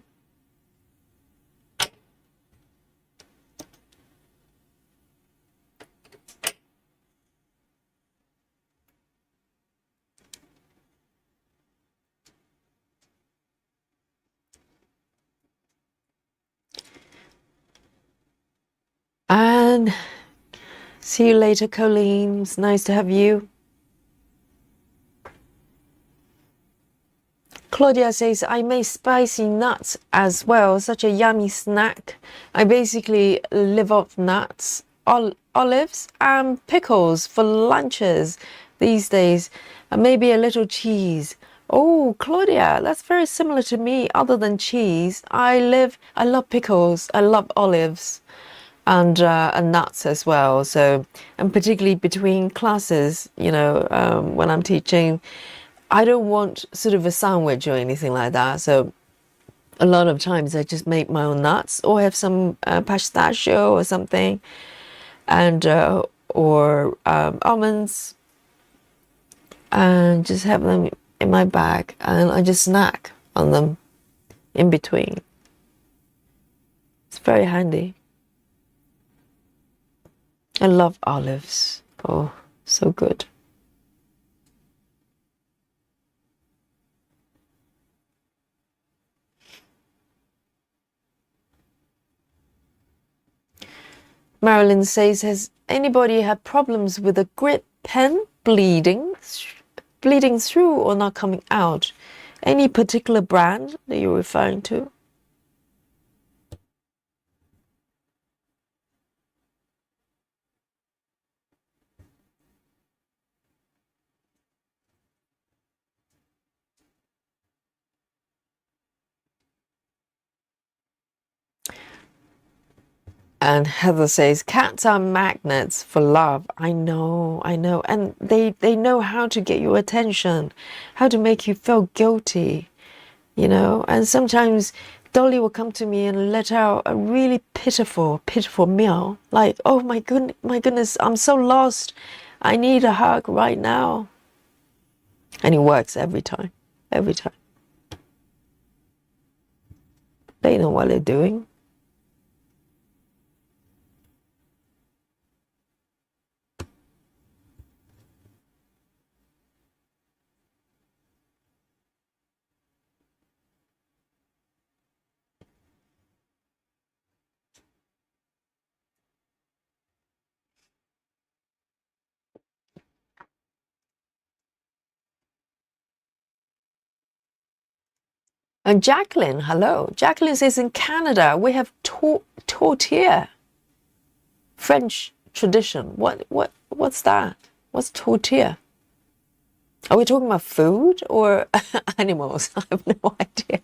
Speaker 1: And See you later, Colleen. It's nice to have you. Claudia says, I make spicy nuts as well. Such a yummy snack. I basically live off nuts, olives, and pickles for lunches these days. And maybe a little cheese. Oh, Claudia, that's very similar to me. Other than cheese, I love pickles. I love olives. And nuts as well. So, and particularly between classes, you know, when I'm teaching, I don't want sort of a sandwich or anything like that. So a lot of times I just make my own nuts or have some pistachio or something, and or almonds, and just have them in my bag, and I just snack on them in between. It's very handy. I love olives. Oh, so good. Marilyn says, has anybody had problems with a grip pen bleeding through or not coming out? Any particular brand that you're referring to? And Heather says, cats are magnets for love. I know. And they know how to get your attention, how to make you feel guilty, you know. And sometimes Dolly will come to me and let out a really pitiful meow. Like, oh my goodness, I'm so lost. I need a hug right now. And it works every time. Every time. They know what they're doing. And Jacqueline, hello. Jacqueline says in Canada we have tortilla, French tradition. What's that? What's tortilla? Are we talking about food or animals? I have no idea.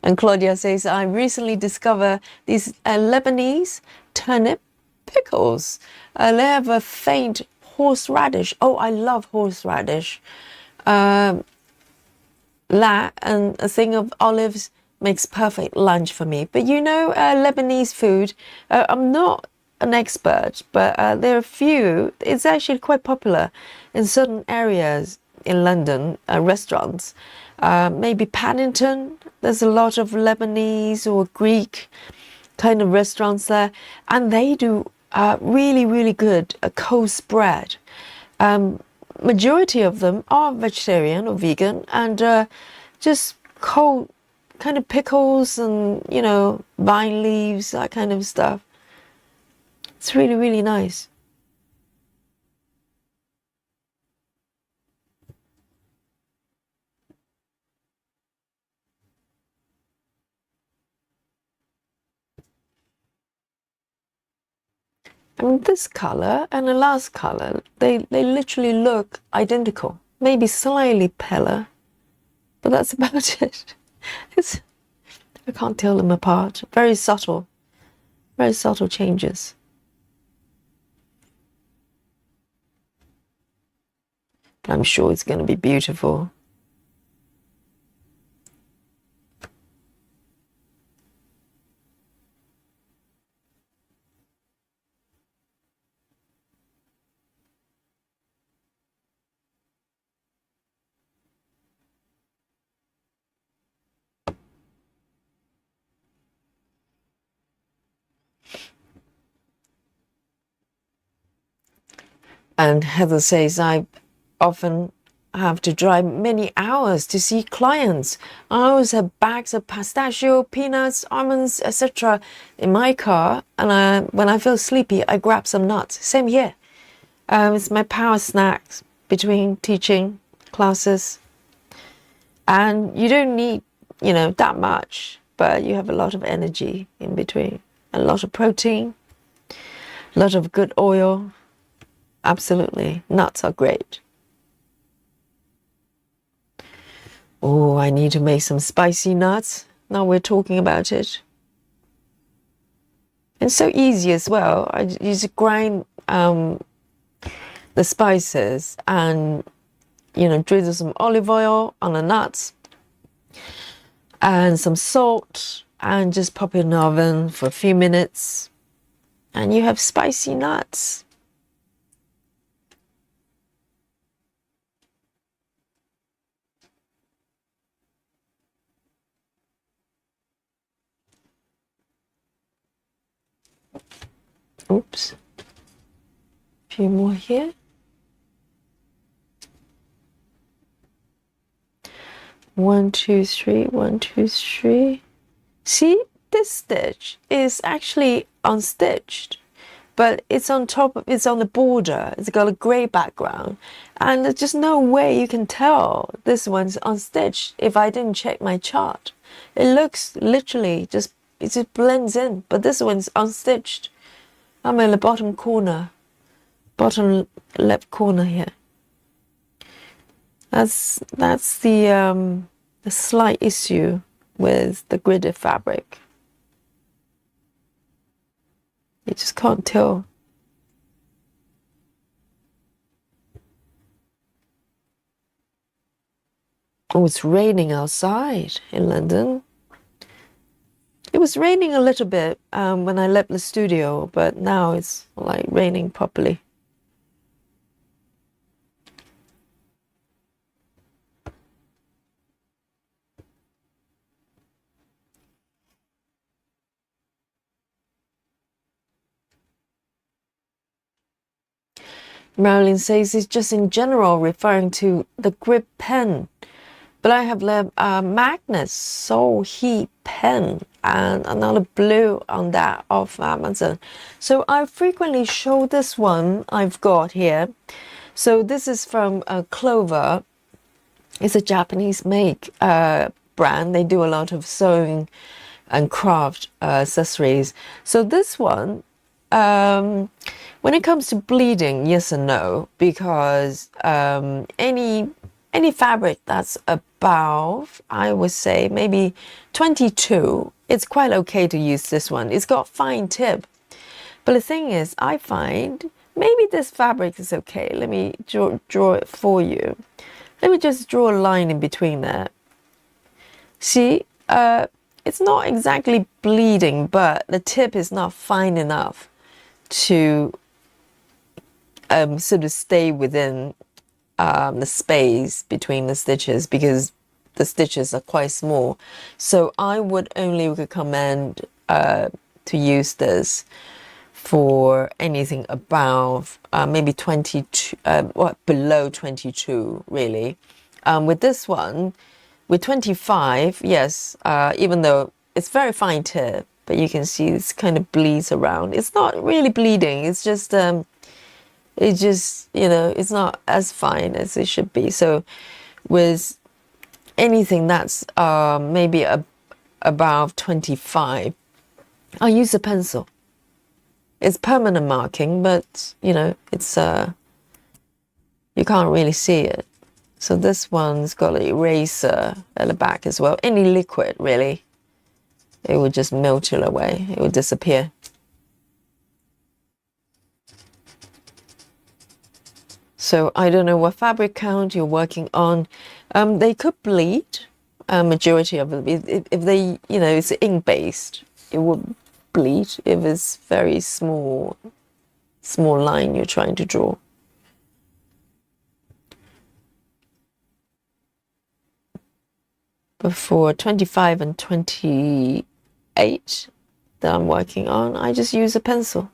Speaker 1: And Claudia says, I recently discovered these Lebanese turnip pickles. They have a faint horseradish. Oh, I love horseradish. That and a thing of olives makes perfect lunch for me. But you know, Lebanese food, I'm not an expert, but there are a few. It's actually quite popular in certain areas in London, restaurants. Maybe Paddington, there's a lot of Lebanese or Greek kind of restaurants there, and they do really, really good cold spread. Majority of them are vegetarian or vegan, and just cold kind of pickles and, you know, vine leaves, that kind of stuff. It's really, really nice. I mean, this color and the last color, they literally look identical. Maybe slightly paler, but that's about it. I can't tell them apart. Very subtle changes. But I'm sure it's going to be beautiful. And Heather says, I often have to drive many hours to see clients. I always have bags of pistachio, peanuts, almonds, etc. in my car, and when I feel sleepy, I grab some nuts. Same here. It's my power snacks between teaching classes. And you don't need, that much, but you have a lot of energy in between. A lot of protein, a lot of good oil. Absolutely. Nuts are great. Oh, I need to make some spicy nuts. Now we're talking about it. It's so easy as well. I just grind the spices and, drizzle some olive oil on the nuts and some salt and just pop it in the oven for a few minutes and you have spicy nuts. Oops. A few more here. One, two, three, 1, 2, 3. See, this stitch is actually unstitched, but it's on top, it's on the border. It's got a grey background, and there's just no way you can tell this one's unstitched if I didn't check my chart. It looks literally it just blends in, but this one's unstitched. I'm in the bottom corner, bottom left corner here. That's the slight issue with the gridded fabric. You just can't tell. Oh, it's raining outside in London. It was raining a little bit when I left the studio, but now it's like raining properly. Marilyn says it's just in general referring to the grip pen. But I have the Magnus Soul Heat pen and another blue on that off Amazon. So I frequently show this one I've got here. So this is from Clover. It's a Japanese make brand. They do a lot of sewing and craft accessories. So this one, when it comes to bleeding, yes and no, because any fabric that's above, I would say maybe 22, it's quite okay to use this one. It's got fine tip. But the thing is, I find maybe this fabric is okay. Let me draw it for you. Let me just draw a line in between there. See, it's not exactly bleeding, but the tip is not fine enough to sort of stay within the space between the stitches because the stitches are quite small. So I would only recommend to use this for anything above maybe 22, below 22 really. With this one, with 25, yes, even though it's very fine tip, but you can see this kind of bleeds around. It's not really bleeding, it's just it's not as fine as it should be. So with anything that's maybe above 25, I use a pencil. It's permanent marking, but it's you can't really see it. So this one's got an eraser at the back as well. Any liquid really, it would just melt it away. It would disappear. So I don't know what fabric count you're working on. They could bleed. Majority of it, if they, it's ink based, it would bleed if it's very small line you're trying to draw. But for 25 and 28 that I'm working on, I just use a pencil.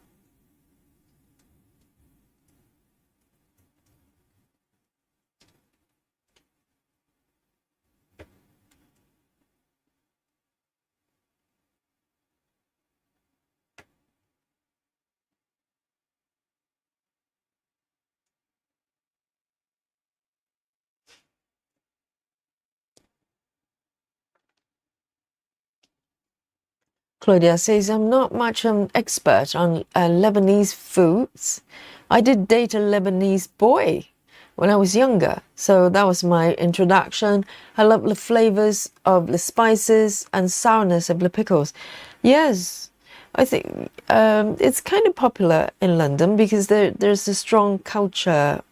Speaker 1: Claudia says, I'm not much an expert on Lebanese foods. I did date a Lebanese boy when I was younger, so that was my introduction. I love the flavors of the spices and sourness of the pickles. Yes, I think it's kind of popular in London because there's a strong culture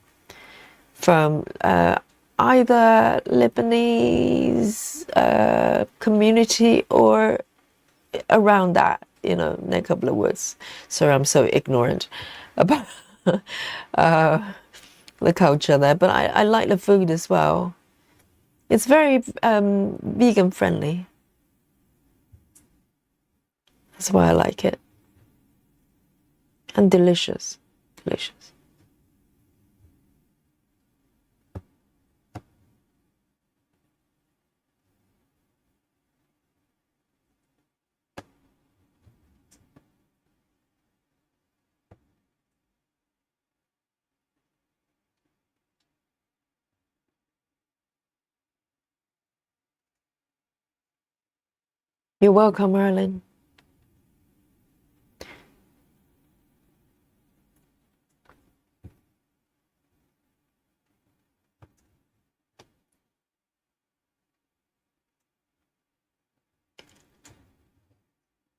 Speaker 1: from either Lebanese community or around that, neck of the woods. Sorry, I'm so ignorant about the culture there, but I like the food as well. It's very vegan friendly. That's why I like it. And delicious. Delicious. You're welcome, Merlin.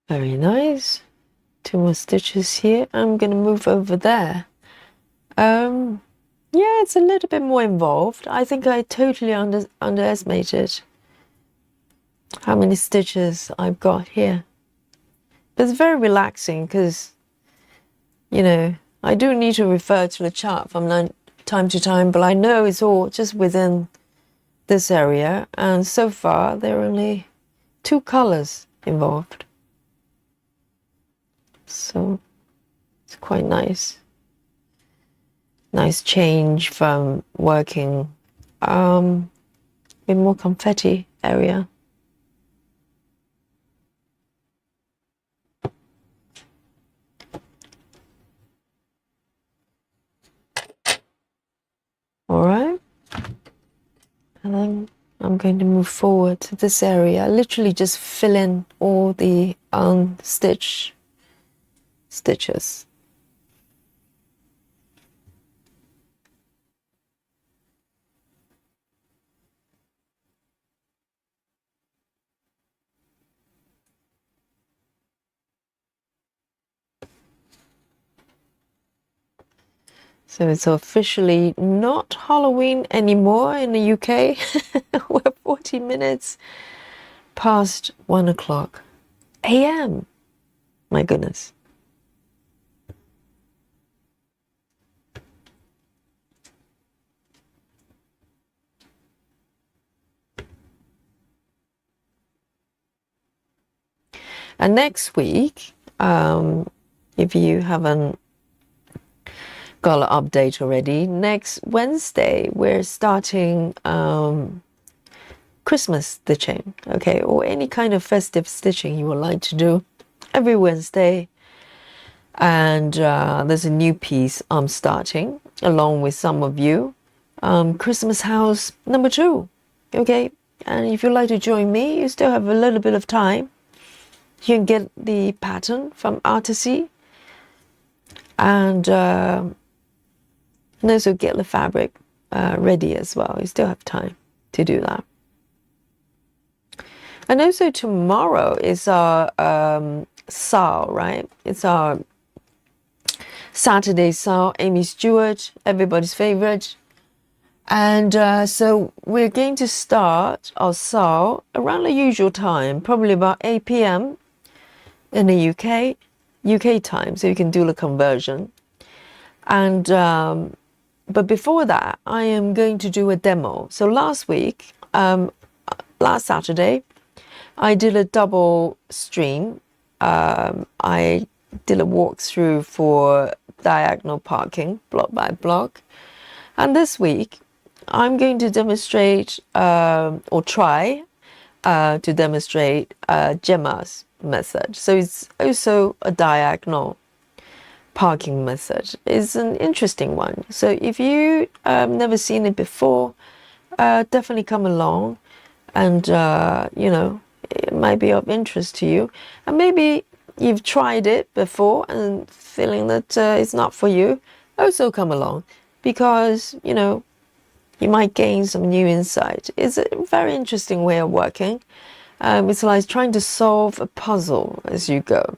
Speaker 1: Very nice. 2 more stitches here. I'm going to move over there. Yeah, it's a little bit more involved. I think I totally underestimated how many stitches I've got here. But it's very relaxing because, I do need to refer to the chart from time to time, but I know it's all just within this area. And so far, there are only 2 colors involved. So it's quite nice. Nice change from working with more confetti area. All right. And then I'm going to move forward to this area. Literally just fill in all the stitches. So it's officially not Halloween anymore in the UK. We're 40 minutes past 1 o'clock a.m. My goodness. And next week, if you haven't got an update already, next Wednesday we're starting Christmas stitching, okay, or any kind of festive stitching you would like to do every Wednesday. And there's a new piece I'm starting along with some of you, Christmas house number 2, okay. And if you'd like to join me, you still have a little bit of time. You can get the pattern from Artisy and also get the fabric ready as well. You still have time to do that. And also tomorrow is our sale, right? It's our Saturday sale, Aimee Stewart, everybody's favorite. And so we're going to start our sale around the usual time, probably about 8 p.m. in the UK time, so you can do the conversion. And but before that, I am going to do a demo. So last week, last Saturday, I did a double string. I did a walkthrough for diagonal parking, block by block. And this week, I'm going to demonstrate or try to demonstrate Gemma's method. So it's also a diagonal parking method. It's an interesting one. So if you never seen it before, definitely come along. And it might be of interest to you. And maybe you've tried it before and feeling that it's not for you. Also come along, because, you know, you might gain some new insight. It's a very interesting way of working. It's like trying to solve a puzzle as you go.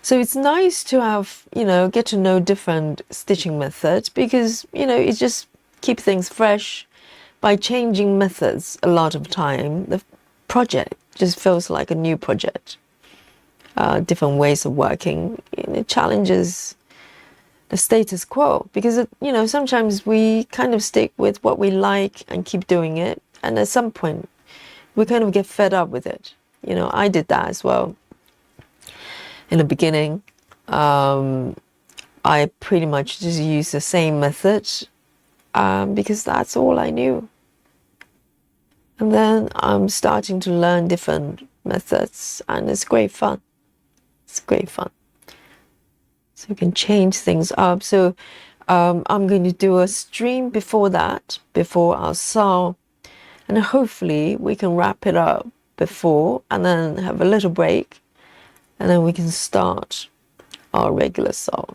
Speaker 1: So it's nice to have, you know, get to know different stitching methods, because, you know, it just keeps things fresh. By changing methods a lot of time, the project just feels like a new project. Different ways of working, it challenges the status quo, because, you know, sometimes we kind of stick with what we like and keep doing it, and at some point we kind of get fed up with it. You know, I did that as well. In the beginning, I pretty much just used the same method because that's all I knew. And then I'm starting to learn different methods, and it's great fun. It's great fun. So you can change things up. So I'm going to do a stream before that, before our saw, and hopefully we can wrap it up before and then have a little break, and then we can start our regular saw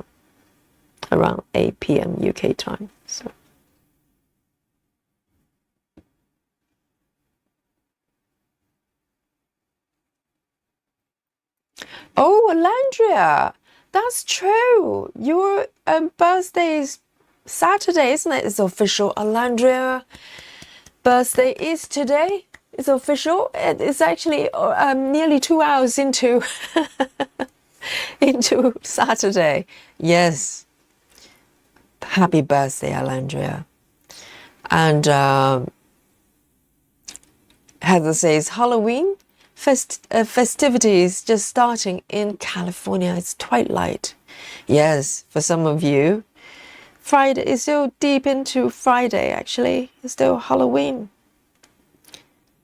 Speaker 1: around 8 p.m. UK time. So. Oh, Alandria, that's true. Your birthday is Saturday, isn't it? It's official. Alandria birthday is today. It's official. It's actually nearly 2 hours into into Saturday. Yes. Happy birthday, Alandria. And Heather says Halloween festivities just starting in California. It's twilight. Yes, for some of you. Friday is still deep into Friday, actually. It's still Halloween.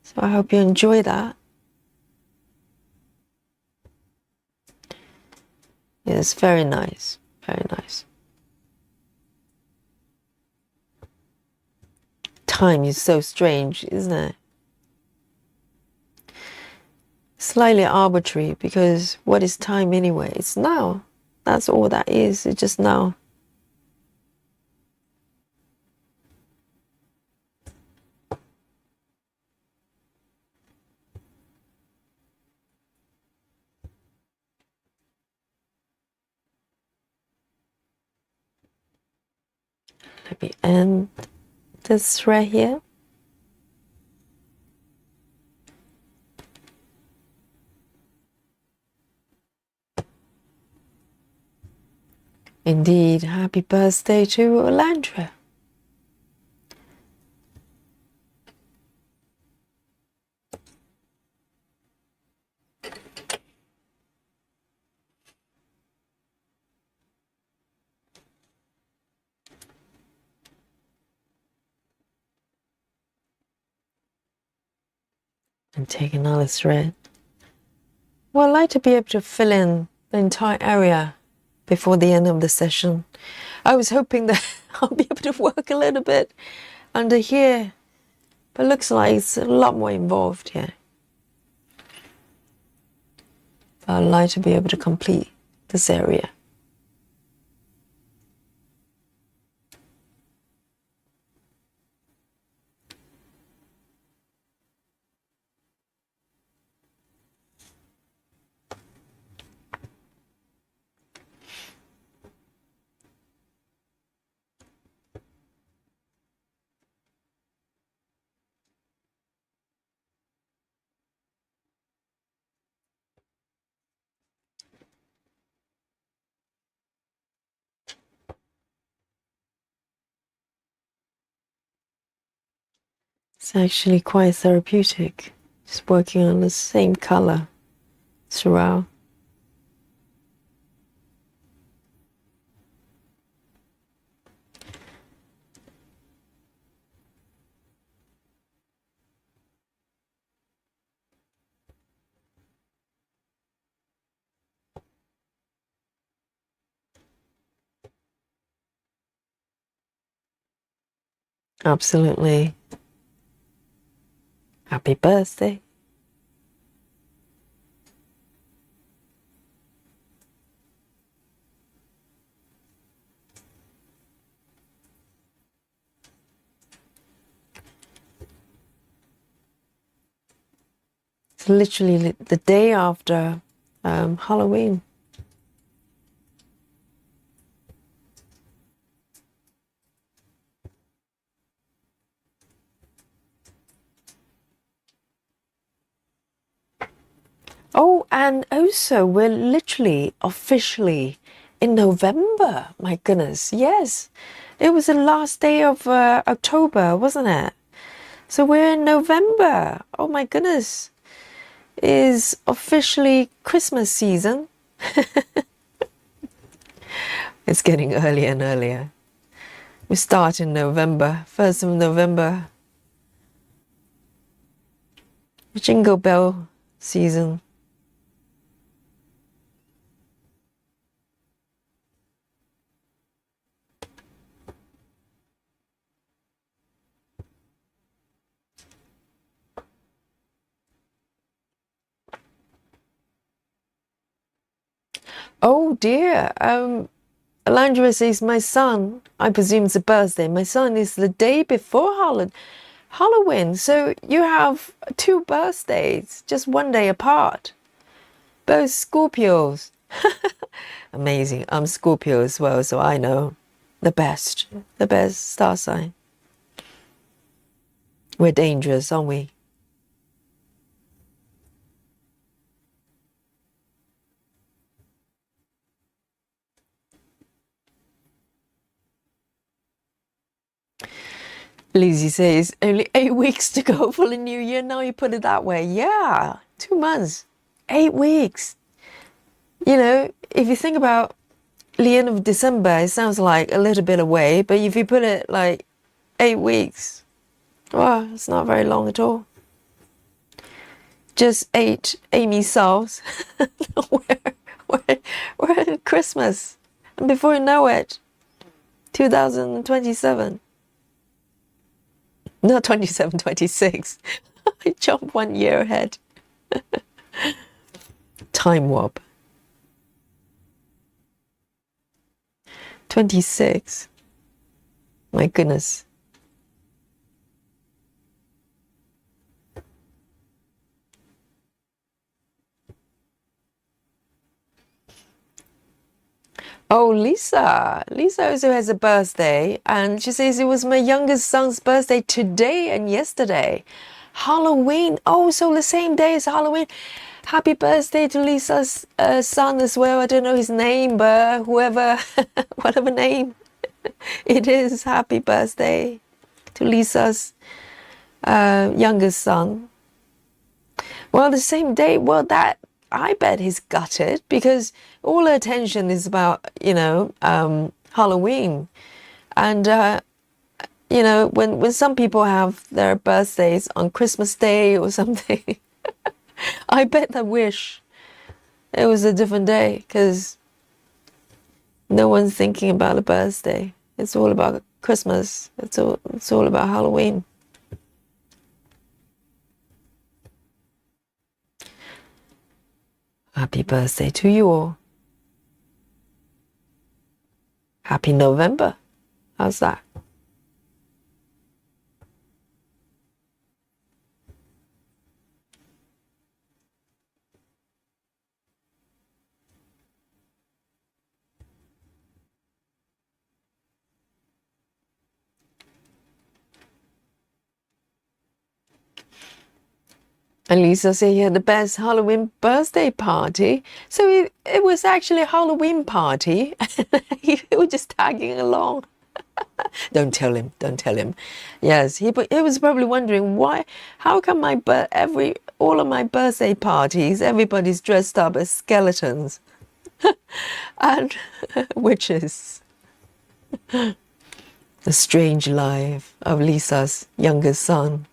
Speaker 1: So I hope you enjoy that. Yes, very nice. Very nice. Time is so strange, isn't it? Slightly arbitrary, because what is time anyway? It's now. That's all that is. It's just now. Let me end this thread here. Indeed, happy birthday to Alandra. And take another thread. Well, I'd like to be able to fill in the entire area before the end of the session. I was hoping that I'll be able to work a little bit under here, but it looks like it's a lot more involved here. But I'd like to be able to complete this area. It's actually quite therapeutic, just working on the same color throughout. Absolutely. Happy birthday. It's literally the day after Halloween. Oh, and also we're literally officially in November. My goodness, yes. It was the last day of October, wasn't it? So we're in November. Oh my goodness. Is officially Christmas season. It's getting earlier and earlier. We start in November, 1st of November. Jingle bell season. Oh dear. Alondra says, my son, I presume it's a birthday. My son is the day before Halloween. So you have two birthdays, just one day apart. Both Scorpios. Amazing. I'm Scorpio as well, so I know the best star sign. We're dangerous, aren't we? Lizzie says, only 8 weeks to go for the new year. Now you put it that way. Yeah, 2 months, 8 weeks. You know, if you think about the end of December, it sounds like a little bit away. But if you put it like 8 weeks, well, it's not very long at all. Just 8 Aimee souls. we're in Christmas. And before you know it, 2027. Not 27, 26. I jumped 1 year ahead. Time warp. 26. My goodness. Oh, Lisa. Lisa also has a birthday, and she says it was my youngest son's birthday today and yesterday. Halloween. Oh, so the same day as Halloween. Happy birthday to Lisa's son as well. I don't know his name, but whoever, whatever name it is, happy birthday to Lisa's youngest son. Well, the same day, well, that I bet he's gutted because all the attention is about, Halloween. And, when some people have their birthdays on Christmas Day or something, I bet they wish it was a different day because no one's thinking about a birthday. It's all about Christmas. It's all about Halloween. Happy birthday to you all. Happy November. How's that? And Lisa said he had the best Halloween birthday party. So it was actually a Halloween party. He was just tagging along. Don't tell him. Don't tell him. Yes, he was probably wondering why. How come all of my birthday parties, everybody's dressed up as skeletons and witches. The strange life of Lisa's youngest son.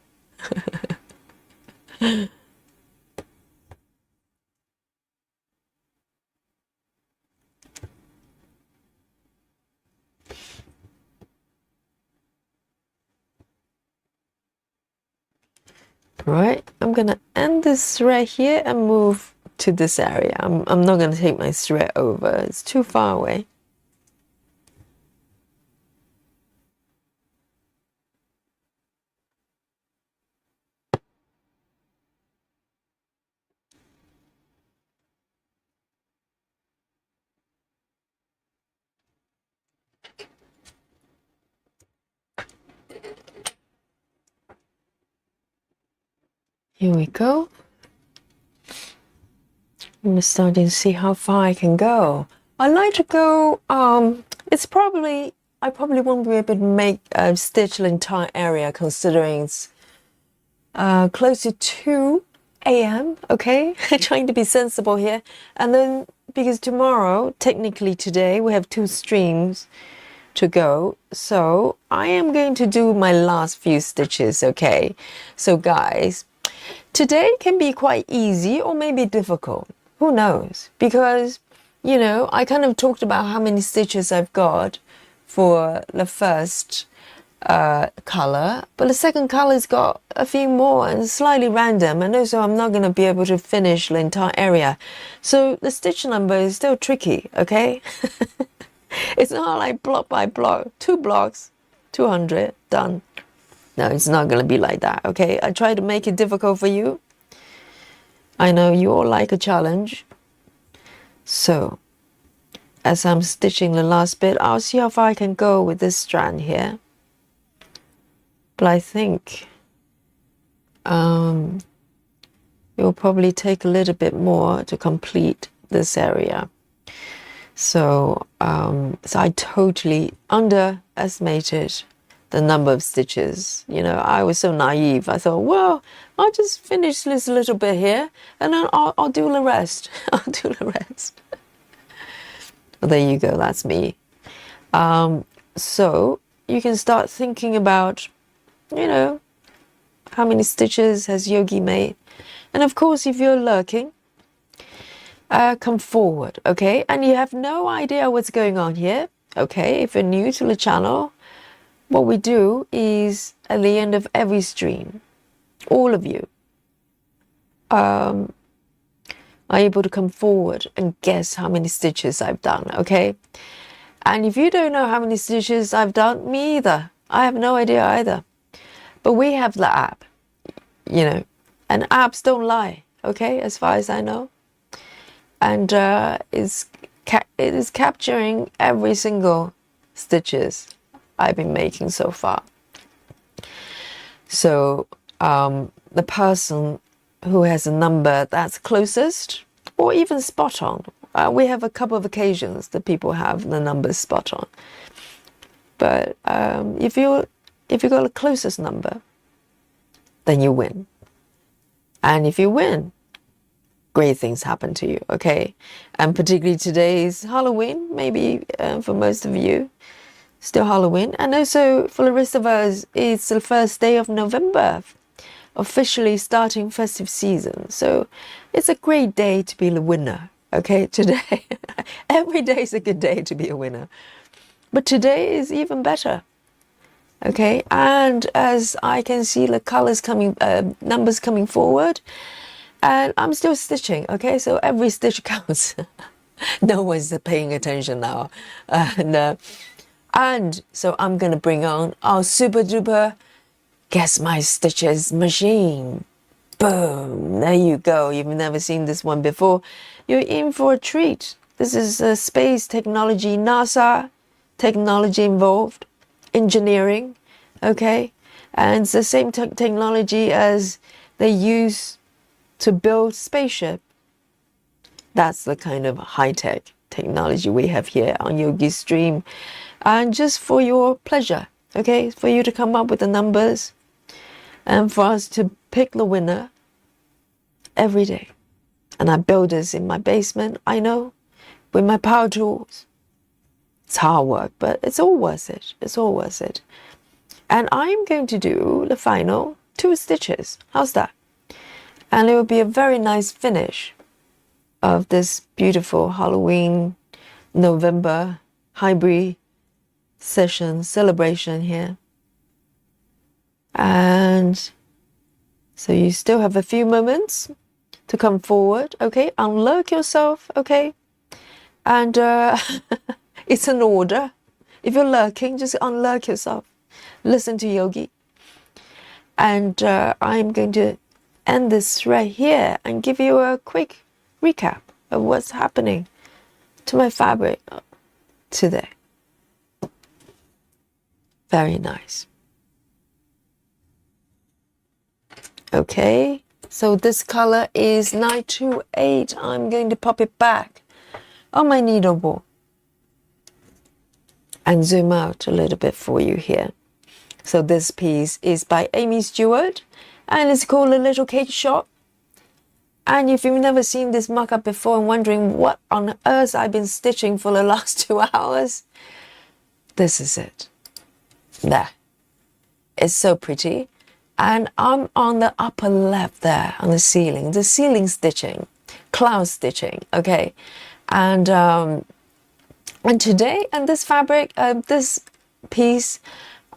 Speaker 1: Right, I'm gonna end this thread here and move to this area. I'm not gonna take my thread over. It's too far away. Here we go. I'm starting to see how far I can go. I like to go, I probably won't be able to make stitch the entire area considering it's close to 2 a.m. Okay, trying to be sensible here. And then because tomorrow, technically today, we have 2 streams to go. So I am going to do my last few stitches. Okay, so guys, today can be quite easy or maybe difficult. Who knows? Because, you know, I kind of talked about how many stitches I've got for the first color, but the second color's got a few more and slightly random, and also I'm not going to be able to finish the entire area. So the stitch number is still tricky, okay? It's not like block by block, 2 blocks, 200, done. No, it's not going to be like that, okay? I try to make it difficult for you. I know you all like a challenge. So, as I'm stitching the last bit, I'll see how far I can go with this strand here. But I think it will probably take a little bit more to complete this area. So, so I totally underestimated the number of stitches. You know, I was so naive. I thought, well, I'll just finish this little bit here and then I'll do the rest. I'll do the rest. Well, there you go. That's me. So you can start thinking about, you know, how many stitches has Yogi made? And of course, if you're lurking, come forward, okay? And you have no idea what's going on here, okay? If you're new to the channel, what we do is at the end of every stream, all of you are able to come forward and guess how many stitches I've done, okay? And if you don't know how many stitches I've done, me either. I have no idea either. But we have the app, you know, and apps don't lie, okay, as far as I know. And it is capturing every single stitches I've been making so far. So the person who has a number that's closest or even spot on, we have a couple of occasions that people have the numbers spot on. But if you got the closest number, then you win. And if you win, great things happen to you, okay? And particularly today is Halloween, maybe for most of you, still Halloween. And also for the rest of us, it's the first day of November, officially starting festive season. So it's a great day to be the winner, okay, today. Every day is a good day to be a winner. But today is even better, okay? And as I can see the colors coming, numbers coming forward, and I'm still stitching, okay? So every stitch counts. No one's paying attention now. And so I'm going to bring on our super duper Guess My Stitches machine. Boom. There you go. You've never seen this one before. You're in for a treat. This is space technology, NASA technology involved, engineering, okay? And it's the same technology as they use to build spaceship. That's the kind of high-tech technology we have here on Yogi's stream. And just for your pleasure, okay? For you to come up with the numbers and for us to pick the winner every day. And I build this in my basement, I know, with my power tools. It's hard work, but it's all worth it. It's all worth it. And I'm going to do the final 2 stitches. How's that? And it will be a very nice finish of this beautiful Halloween, November hybrid session celebration here. And so you still have a few moments to come forward, okay? Unlurk yourself, okay? And it's an order. If you're lurking, just unlurk yourself. Listen to Yogi. And I'm going to end this right here and give you a quick recap of what's happening to my fabric today. Very nice. Okay, So this color is 928. I'm going to pop it back on my needle ball and zoom out a little bit for you here. So this piece is by Aimee Stewart and it's called A Little Cake Shop. And if you've never seen this mock-up before and wondering what on earth I've been stitching for the last 2 hours, this is it. There. It's so pretty. And I'm on the upper left there on the ceiling stitching, cloud stitching, okay. And today, and this fabric, this piece,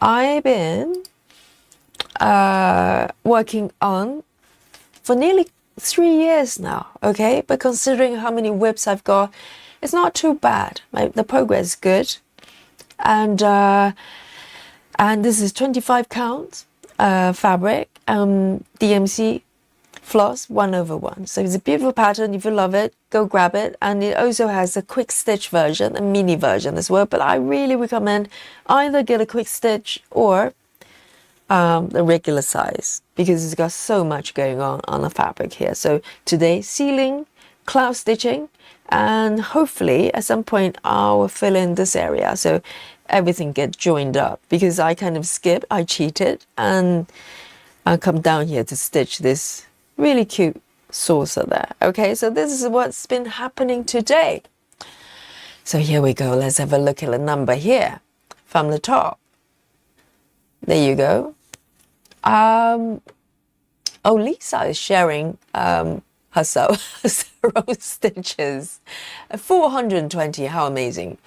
Speaker 1: I've been working on for nearly 3 years now, okay. But considering how many whips I've got, it's not too bad. The progress is good. And this is 25 count fabric, DMC floss 1/1. So it's a beautiful pattern. If you love it, go grab it. And it also has a quick stitch version, a mini version as well. But I really recommend either get a quick stitch or the regular size, because it's got so much going on the fabric here. So today, ceiling, cloud stitching, and hopefully at some point I'll fill in this area so everything gets joined up, because I kind of skipped, I cheated, and I'll come down here to stitch this really cute saucer there. Okay, so this is what's been happening today. So here we go. Let's have a look at the number here from the top. There you go. Oh, Lisa is sharing herself her own stitches. 420, how amazing.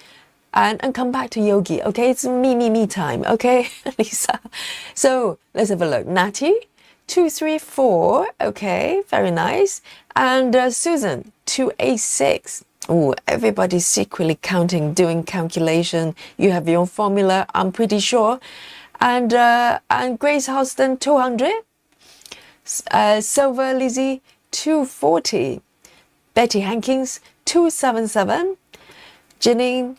Speaker 1: And come back to Yogi, okay? It's me time, okay, Lisa? So let's have a look. Natty, 234, okay, very nice. And Susan, 286. Oh, everybody's secretly counting, doing calculation. You have your own formula, I'm pretty sure. And Grace Houston, 200. Silver Lizzie, 240. Betty Hankins, 277. Janine,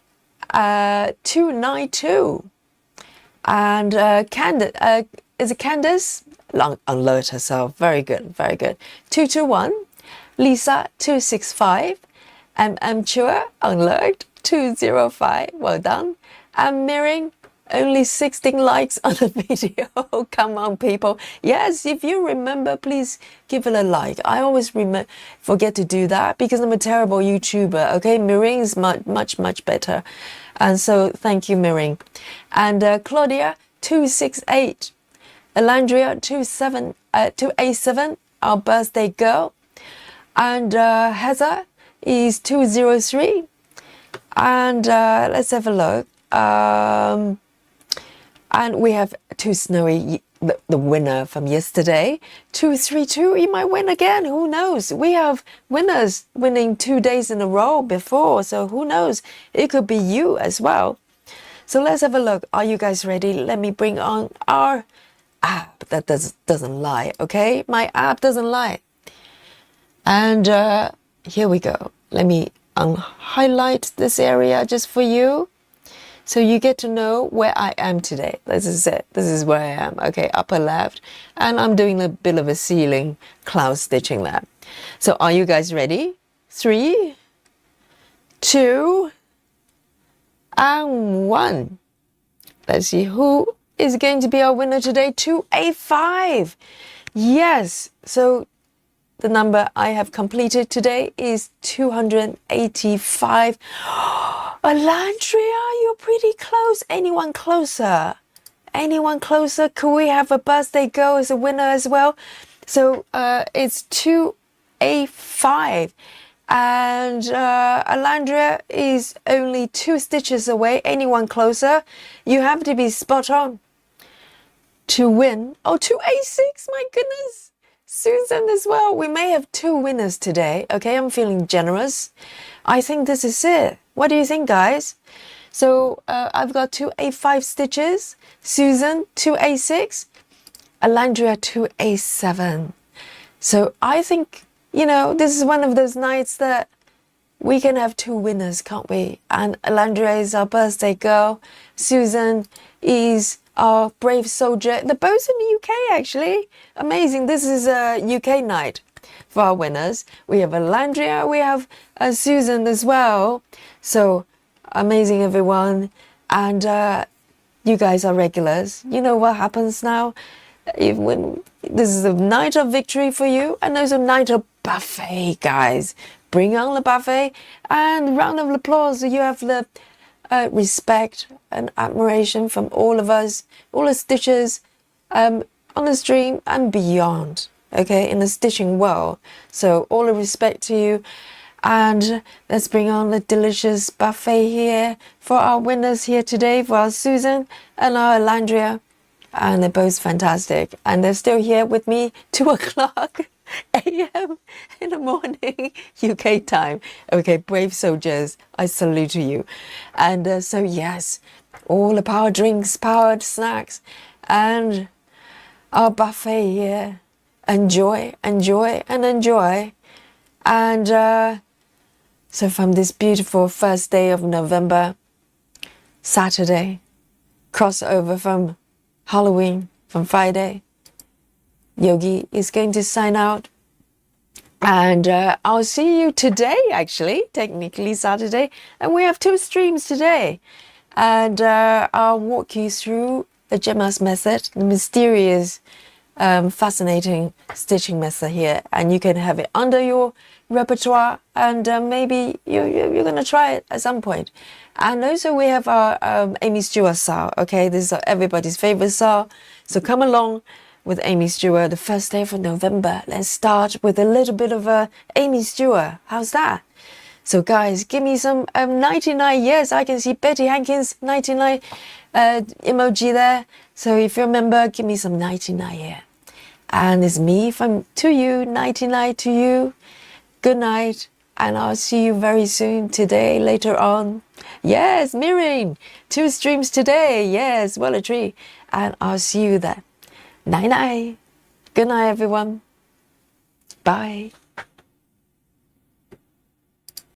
Speaker 1: 292. And is it Candace? Alert herself. Very good, very good. 221. Lisa, 265. Chua, unlocked, 205. Well done. And Mirring, only 16 likes on the video. Come on, people. Yes, if you remember, please give it a like. I always forget to do that because I'm a terrible YouTuber. Okay, Mirring is much better. And so thank you, Mirring. And Claudia, 268. Alandria, 287, our birthday girl. And Heather is 203. And let's have a look. And we have two Snowy, the winner from yesterday. 232, you might win again. Who knows? We have winners winning 2 days in a row before. So who knows? It could be you as well. So let's have a look. Are you guys ready? Let me bring on our app that doesn't lie, okay? My app doesn't lie. And here we go. Let me highlight this area just for you. So you get to know where I am today. This is it. This is where I am. Okay, upper left. And I'm doing a bit of a ceiling cloud stitching there. So are you guys ready? 3, 2, and 1. Let's see who is going to be our winner today. 285. Yes. So the number I have completed today is 285. Alandria, you're pretty close. Anyone closer? Anyone closer? Could we have a birthday girl as a winner as well? So it's 285. And Alandria is only 2 stitches away. Anyone closer? You have to be spot on to win. Oh, 286, my goodness. Susan as well. We may have 2 winners today. Okay, I'm feeling generous. I think this is it. What do you think, guys? So I've got 285 stitches. Susan, 286. Alandria, 287. So I think, you know, this is one of those nights that we can have 2 winners, can't we? And Alandria is our birthday girl. Susan is our brave soldier. They're both in the UK, actually. Amazing. This is a UK night for our winners. We have Alandria, we have Susan as well. So amazing, everyone. And you guys are regulars. You know what happens now? This is a night of victory for you, and there's a night of buffet, guys. Bring on the buffet, and round of applause. You have the respect and admiration from all of us, all the stitchers on the stream and beyond, okay, in the stitching world. So all the respect to you. And let's bring on the delicious buffet here for our winners here today, for our Susan and our Alandria. And they're both fantastic. And they're still here with me 2 o'clock a.m. in the morning, UK time. Okay, brave soldiers, I salute to you. And so yes, all the power drinks, powered snacks, and our buffet here. Enjoy, enjoy, and enjoy. And so from this beautiful first day of November, Saturday, crossover from Halloween, from Friday, Yogi is going to sign out. And I'll see you today, actually, technically Saturday. And we have 2 streams today. And I'll walk you through the Gemma's method, the mysterious, fascinating stitching method here. And you can have it under your repertoire, and maybe you're going to try it at some point. And also we have our Aimee Stewart style. Okay, this is everybody's favorite style. So come along with Aimee Stewart the first day of November. Let's start with a little bit of Aimee Stewart. How's that? So guys, give me some 99. Yes, I can see Betty Hankins 99 emoji there. So if you remember, give me some 99 here. And it's me from to you, 99 to you. Good night, and I'll see you very soon today, later on. Yes, Mirren, 2 streams today. Yes, well a tree. And I'll see you then. Night night. Good night, everyone. Bye.